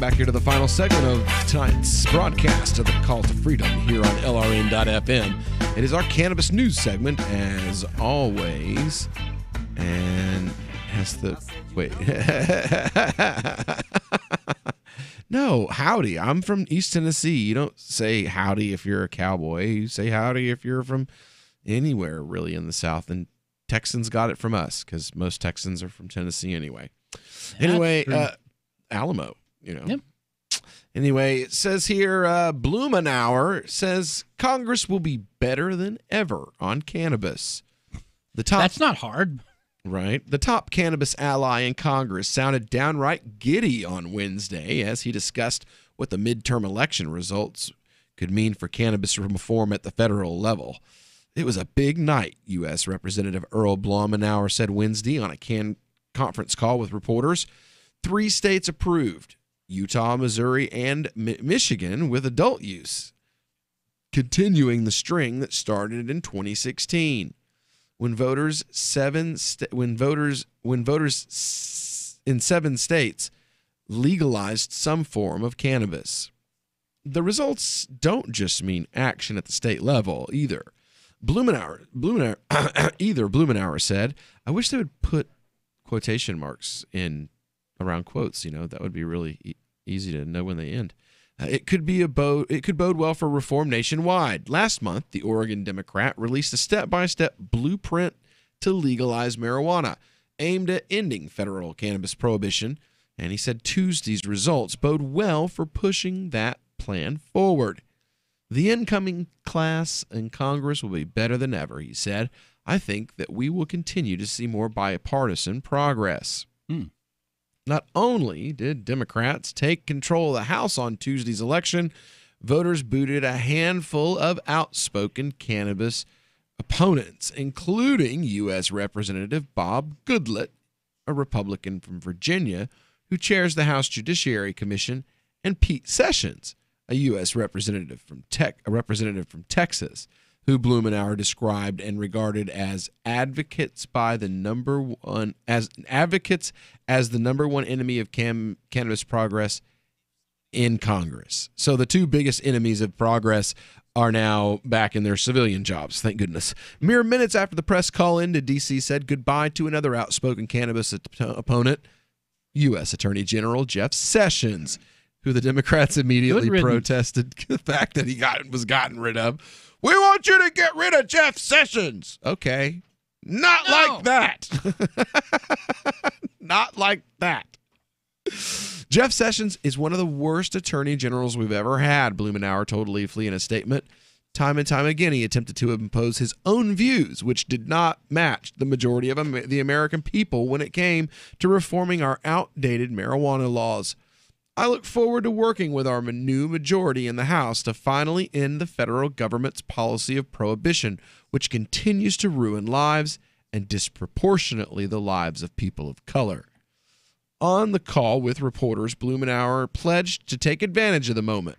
Speaker 14: Back here to the final segment of tonight's broadcast of the Call to Freedom here on LRN.FM. It is our cannabis news segment, as always. And has the... Wait. No, howdy. I'm from East Tennessee. You don't say howdy if you're a cowboy. You say howdy if you're from anywhere really in the South. And Texans got it from us because most Texans are from Tennessee anyway. Anyway, Alamo, you know.
Speaker 24: Yep.
Speaker 14: Anyway, it says here, Blumenauer says Congress will be better than ever on cannabis. That's
Speaker 24: not hard.
Speaker 14: Right. The top cannabis ally in Congress sounded downright giddy on Wednesday as he discussed what the midterm election results could mean for cannabis reform at the federal level. It was a big night, U.S. Representative Earl Blumenauer said Wednesday on a conference call with reporters. 3 states approved, Utah, Missouri, and Michigan, with adult use, continuing the string that started in 2016. When voters in 7 states legalized some form of cannabis. The results don't just mean action at the state level either. Blumenauer said, "I wish they would put quotation marks in around quotes. You know, that would be really easy to know when they end. It could bode well for reform nationwide. Last month, the Oregon Democrat released a step-by-step blueprint to legalize marijuana, aimed at ending federal cannabis prohibition, and he said Tuesday's results bode well for pushing that plan forward. The incoming class in Congress will be better than ever," he said. "I think that we will continue to see more bipartisan progress." Not only did Democrats take control of the House on Tuesday's election, voters booted a handful of outspoken cannabis opponents, including U.S. Representative Bob Goodlatte, a Republican from Virginia who chairs the House Judiciary Commission, and Pete Sessions, a U.S. representative from Texas, who Blumenauer described and regarded as advocates as the number one enemy of cannabis progress in Congress. So the 2 biggest enemies of progress are now back in their civilian jobs, thank goodness. Mere minutes after the press call into D.C. said goodbye to another outspoken cannabis opponent, U.S. Attorney General Jeff Sessions, who the Democrats immediately protested the fact that he was gotten rid of. "We want you to get rid of Jeff Sessions." Okay. Not like that. Not like that. Jeff Sessions is one of the worst attorney generals we've ever had, Blumenauer told Leafly in a statement. Time and time again, he attempted to impose his own views, which did not match the majority of the American people when it came to reforming our outdated marijuana laws. "I look forward to working with our new majority in the House to finally end the federal government's policy of prohibition, which continues to ruin lives and disproportionately the lives of people of color." On the call with reporters, Blumenauer pledged to take advantage of the moment.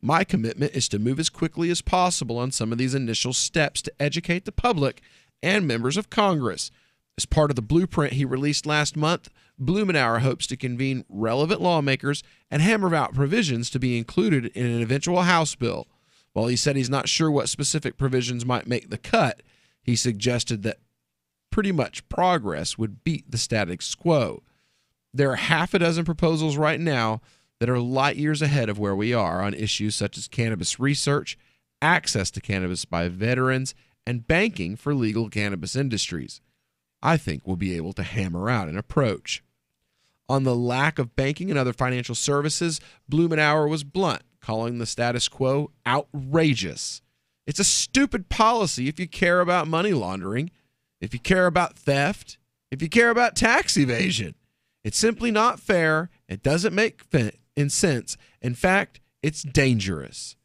Speaker 14: "My commitment is to move as quickly as possible on some of these initial steps to educate the public and members of Congress. As part of the blueprint he released last month, Blumenauer hopes to convene relevant lawmakers and hammer out provisions to be included in an eventual House bill. While he said he's not sure what specific provisions might make the cut, he suggested that pretty much progress would beat the status quo. There are half a dozen proposals right now that are light years ahead of where we are on issues such as cannabis research, access to cannabis by veterans, and banking for legal cannabis industries. I think we'll be able to hammer out an approach." On the lack of banking and other financial services, Blumenauer was blunt, calling the status quo outrageous. "It's a stupid policy if you care about money laundering, if you care about theft, if you care about tax evasion. It's simply not fair. It doesn't make sense. In fact, it's dangerous."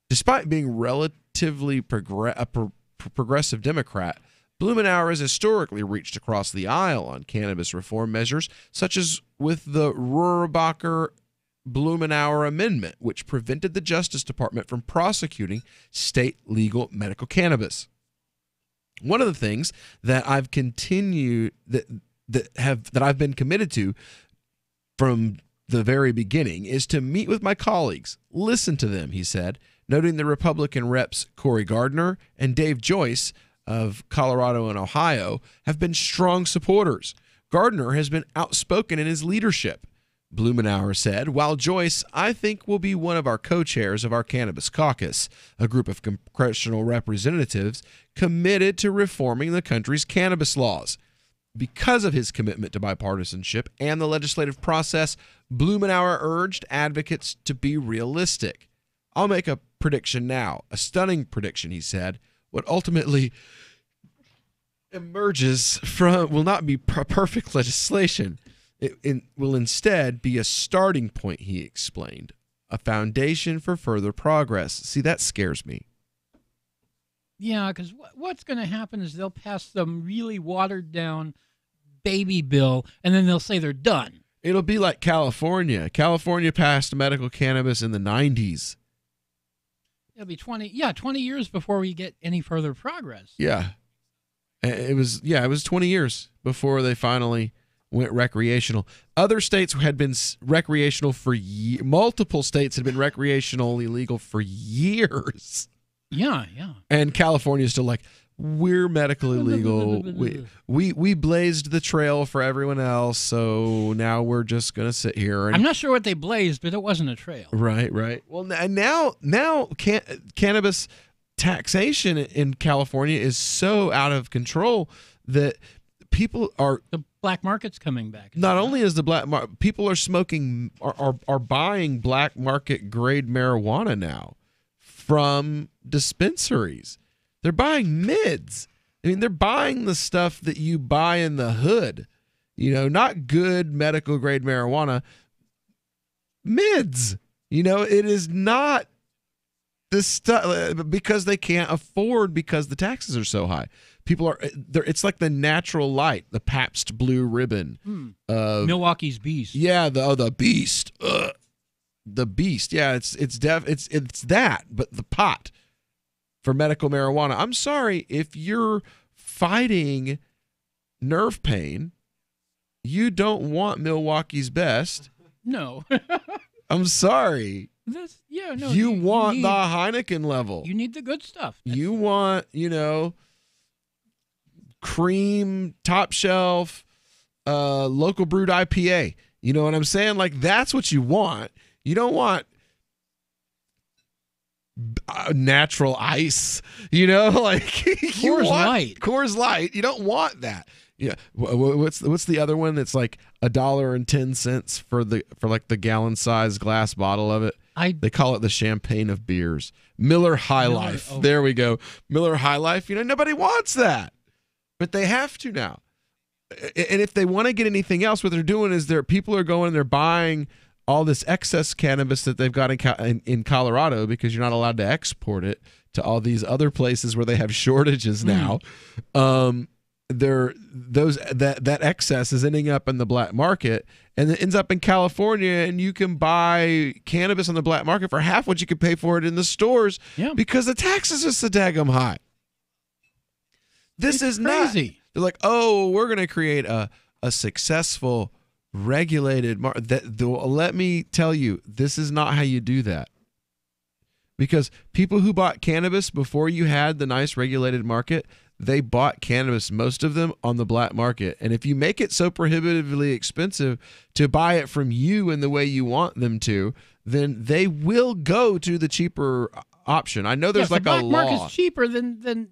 Speaker 14: Despite being relatively progressive Democrat, Blumenauer has historically reached across the aisle on cannabis reform measures, such as with the Rohrabacher-Blumenauer Amendment, which prevented the Justice Department from prosecuting state legal medical cannabis. One of the things that I've continued that I've been committed to from the very beginning is to meet with my colleagues, listen to them, he said, noting the Republican reps Cory Gardner and Dave Joyce of Colorado and Ohio have been strong supporters. Gardner has been outspoken in his leadership, Blumenauer said, while Joyce, I think, will be one of our co-chairs of our Cannabis Caucus, a group of congressional representatives committed to reforming the country's cannabis laws. Because of his commitment to bipartisanship and the legislative process, Blumenauer urged advocates to be realistic. I'll make a prediction now, a stunning prediction, he said. What ultimately emerges from will not be perfect legislation. It will instead be a starting point, he explained, a foundation for further progress. See, that scares me.
Speaker 24: Yeah, because what's going to happen is they'll pass some really watered-down baby bill, and then they'll say they're done.
Speaker 14: It'll be like California. California passed medical cannabis in the 90s.
Speaker 24: It'll be 20 years before we get any further progress.
Speaker 14: Yeah. It was 20 years before they finally went recreational. Other states had been recreational for multiple states had been recreationally legal for years.
Speaker 24: Yeah.
Speaker 14: And California is still like, we're medically legal. We blazed the trail for everyone else, so now we're just gonna sit here. And,
Speaker 24: I'm not sure what they blazed, but it wasn't a trail.
Speaker 14: Right. Well, and now cannabis taxation in California is so out of control that people are
Speaker 24: the black market's coming back.
Speaker 14: Not only is the black market, people are smoking are buying black market grade marijuana now from dispensaries. They're buying mids. I mean, they're buying the stuff that you buy in the hood. You know, not good medical grade marijuana. Mids. You know, it is not the stuff because they can't afford because the taxes are so high. People are there. It's like the natural light, the Pabst Blue Ribbon of
Speaker 24: Milwaukee's Beast.
Speaker 14: Yeah, the Beast. The Beast. Yeah, it's that, but the pot for medical marijuana. I'm sorry if you're fighting nerve pain, you don't want Milwaukee's Best.
Speaker 24: No.
Speaker 14: I'm sorry. You want the Heineken level.
Speaker 24: You need the good stuff.
Speaker 14: You want, cream, top shelf, local brewed IPA. You know what I'm saying? Like, that's what you want. You don't want natural ice, like Coors Light. You don't want that. Yeah. What's the other one that's like $1.10 for like the gallon size glass bottle of it? They call it the champagne of beers. Miller High Life. Oh. There we go. Miller High Life. Nobody wants that, but they have to now. And if they want to get anything else, what they're doing is people are going and they're buying all this excess cannabis that they've got in Colorado because you're not allowed to export it to all these other places where they have shortages now. That excess is ending up in the black market, and it ends up in California, and you can buy cannabis on the black market for half what you could pay for it in the stores because the taxes are so daggum high. This is crazy. They're like, oh, we're going to create a successful regulated market. Let me tell you, this is not how you do that. Because people who bought cannabis before you had the nice regulated market, they bought cannabis, most of them, on the black market. And if you make it so prohibitively expensive to buy it from you in the way you want them to, then they will go to the cheaper option. I know there's like a law.
Speaker 24: The black market's cheaper than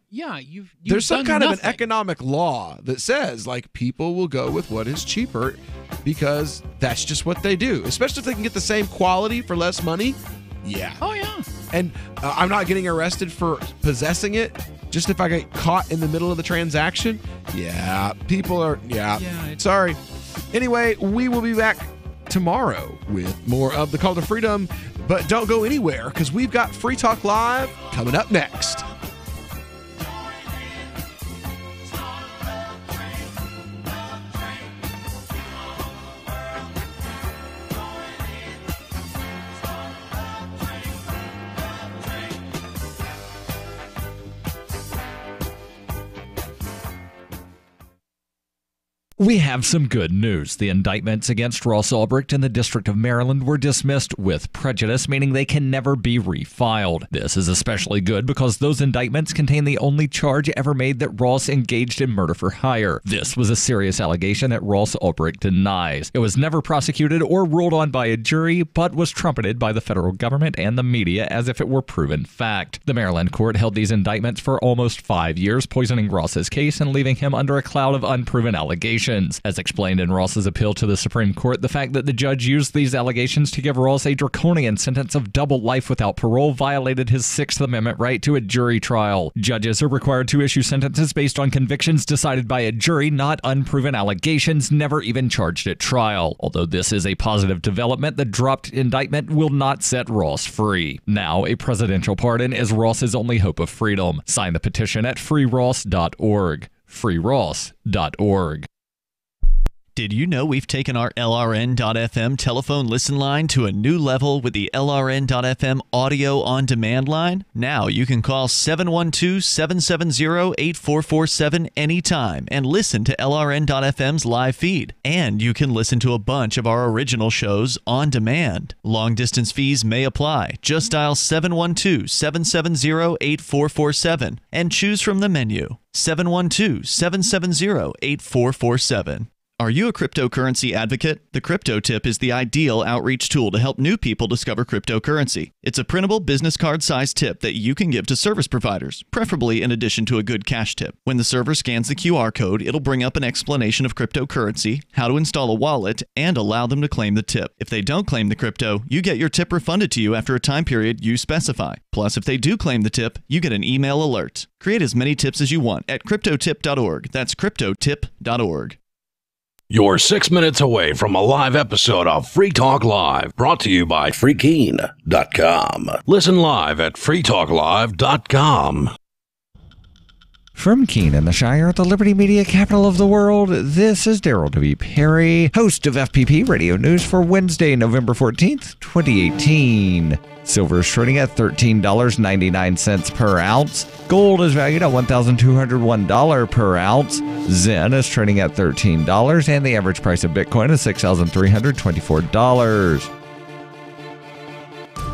Speaker 24: you've
Speaker 14: there's some kind
Speaker 24: nothing.
Speaker 14: of an economic law that says like people will go with what is cheaper because that's just what they do, especially if they can get the same quality for less money. Yeah.
Speaker 24: Oh, yeah.
Speaker 14: And I'm not getting arrested for possessing it. Just if I get caught in the middle of the transaction. Yeah. People are, sorry. Anyway, we will be back tomorrow with more of the Call to Freedom. But don't go anywhere because we've got Free Talk Live coming up next.
Speaker 16: We have some good news. The indictments against Ross Ulbricht in the District of Maryland were dismissed with prejudice, meaning they can never be refiled. This is especially good because those indictments contain the only charge ever made that Ross engaged in murder for hire. This was a serious allegation that Ross Ulbricht denies. It was never prosecuted or ruled on by a jury, but was trumpeted by the federal government and the media as if it were proven fact. The Maryland court held these indictments for almost 5 years, poisoning Ross's case and leaving him under a cloud of unproven allegations. As explained in Ross's appeal to the Supreme Court, the fact that the judge used these allegations to give Ross a draconian sentence of double life without parole violated his Sixth Amendment right to a jury trial. Judges are required to issue sentences based on convictions decided by a jury, not unproven allegations never even charged at trial. Although this is a positive development, the dropped indictment will not set Ross free. Now, a presidential pardon is Ross's only hope of freedom. Sign the petition at freeross.org. freeross.org.
Speaker 7: Did you know we've taken our LRN.FM telephone listen line to a new level with the LRN.FM audio on demand line? Now you can call 712-770-8447 anytime and listen to LRN.FM's live feed. And you can listen to a bunch of our original shows on demand. Long distance fees may apply. Just dial 712-770-8447 and choose from the menu. 712-770-8447. Are you a cryptocurrency advocate? The Crypto Tip is the ideal outreach tool to help new people discover cryptocurrency. It's a printable business card-sized tip that you can give to service providers, preferably in addition to a good cash tip. When the server scans the QR code, it'll bring up an explanation of cryptocurrency, how to install a wallet, and allow them to claim the tip. If they don't claim the crypto, you get your tip refunded to you after a time period you specify. Plus, if they do claim the tip, you get an email alert. Create as many tips as you want at cryptotip.org. That's cryptotip.org.
Speaker 23: You're 6 minutes away from a live episode of Free Talk Live, brought to you by Freekeen.com. Listen live at freetalklive.com.
Speaker 16: From Keene in the Shire, the Liberty Media capital of the world, this is Daryl W. Perry, host of FPP Radio News for Wednesday, November 14th, 2018. Silver is trading at $13.99 per ounce. Gold is valued at $1,201 per ounce. Zen is trading at $13, and the average price of Bitcoin is $6,324.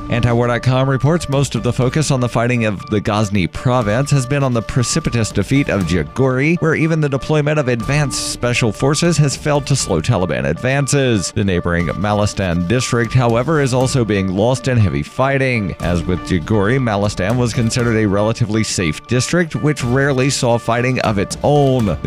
Speaker 16: Antiwar.com reports most of the focus on the fighting of the Ghazni province has been on the precipitous defeat of Jaghori, where even the deployment of advanced special forces has failed to slow Taliban advances. The neighboring Malistan district, however, is also being lost in heavy fighting. As with Jaghori, Malistan was considered a relatively safe district, which rarely saw fighting of its own.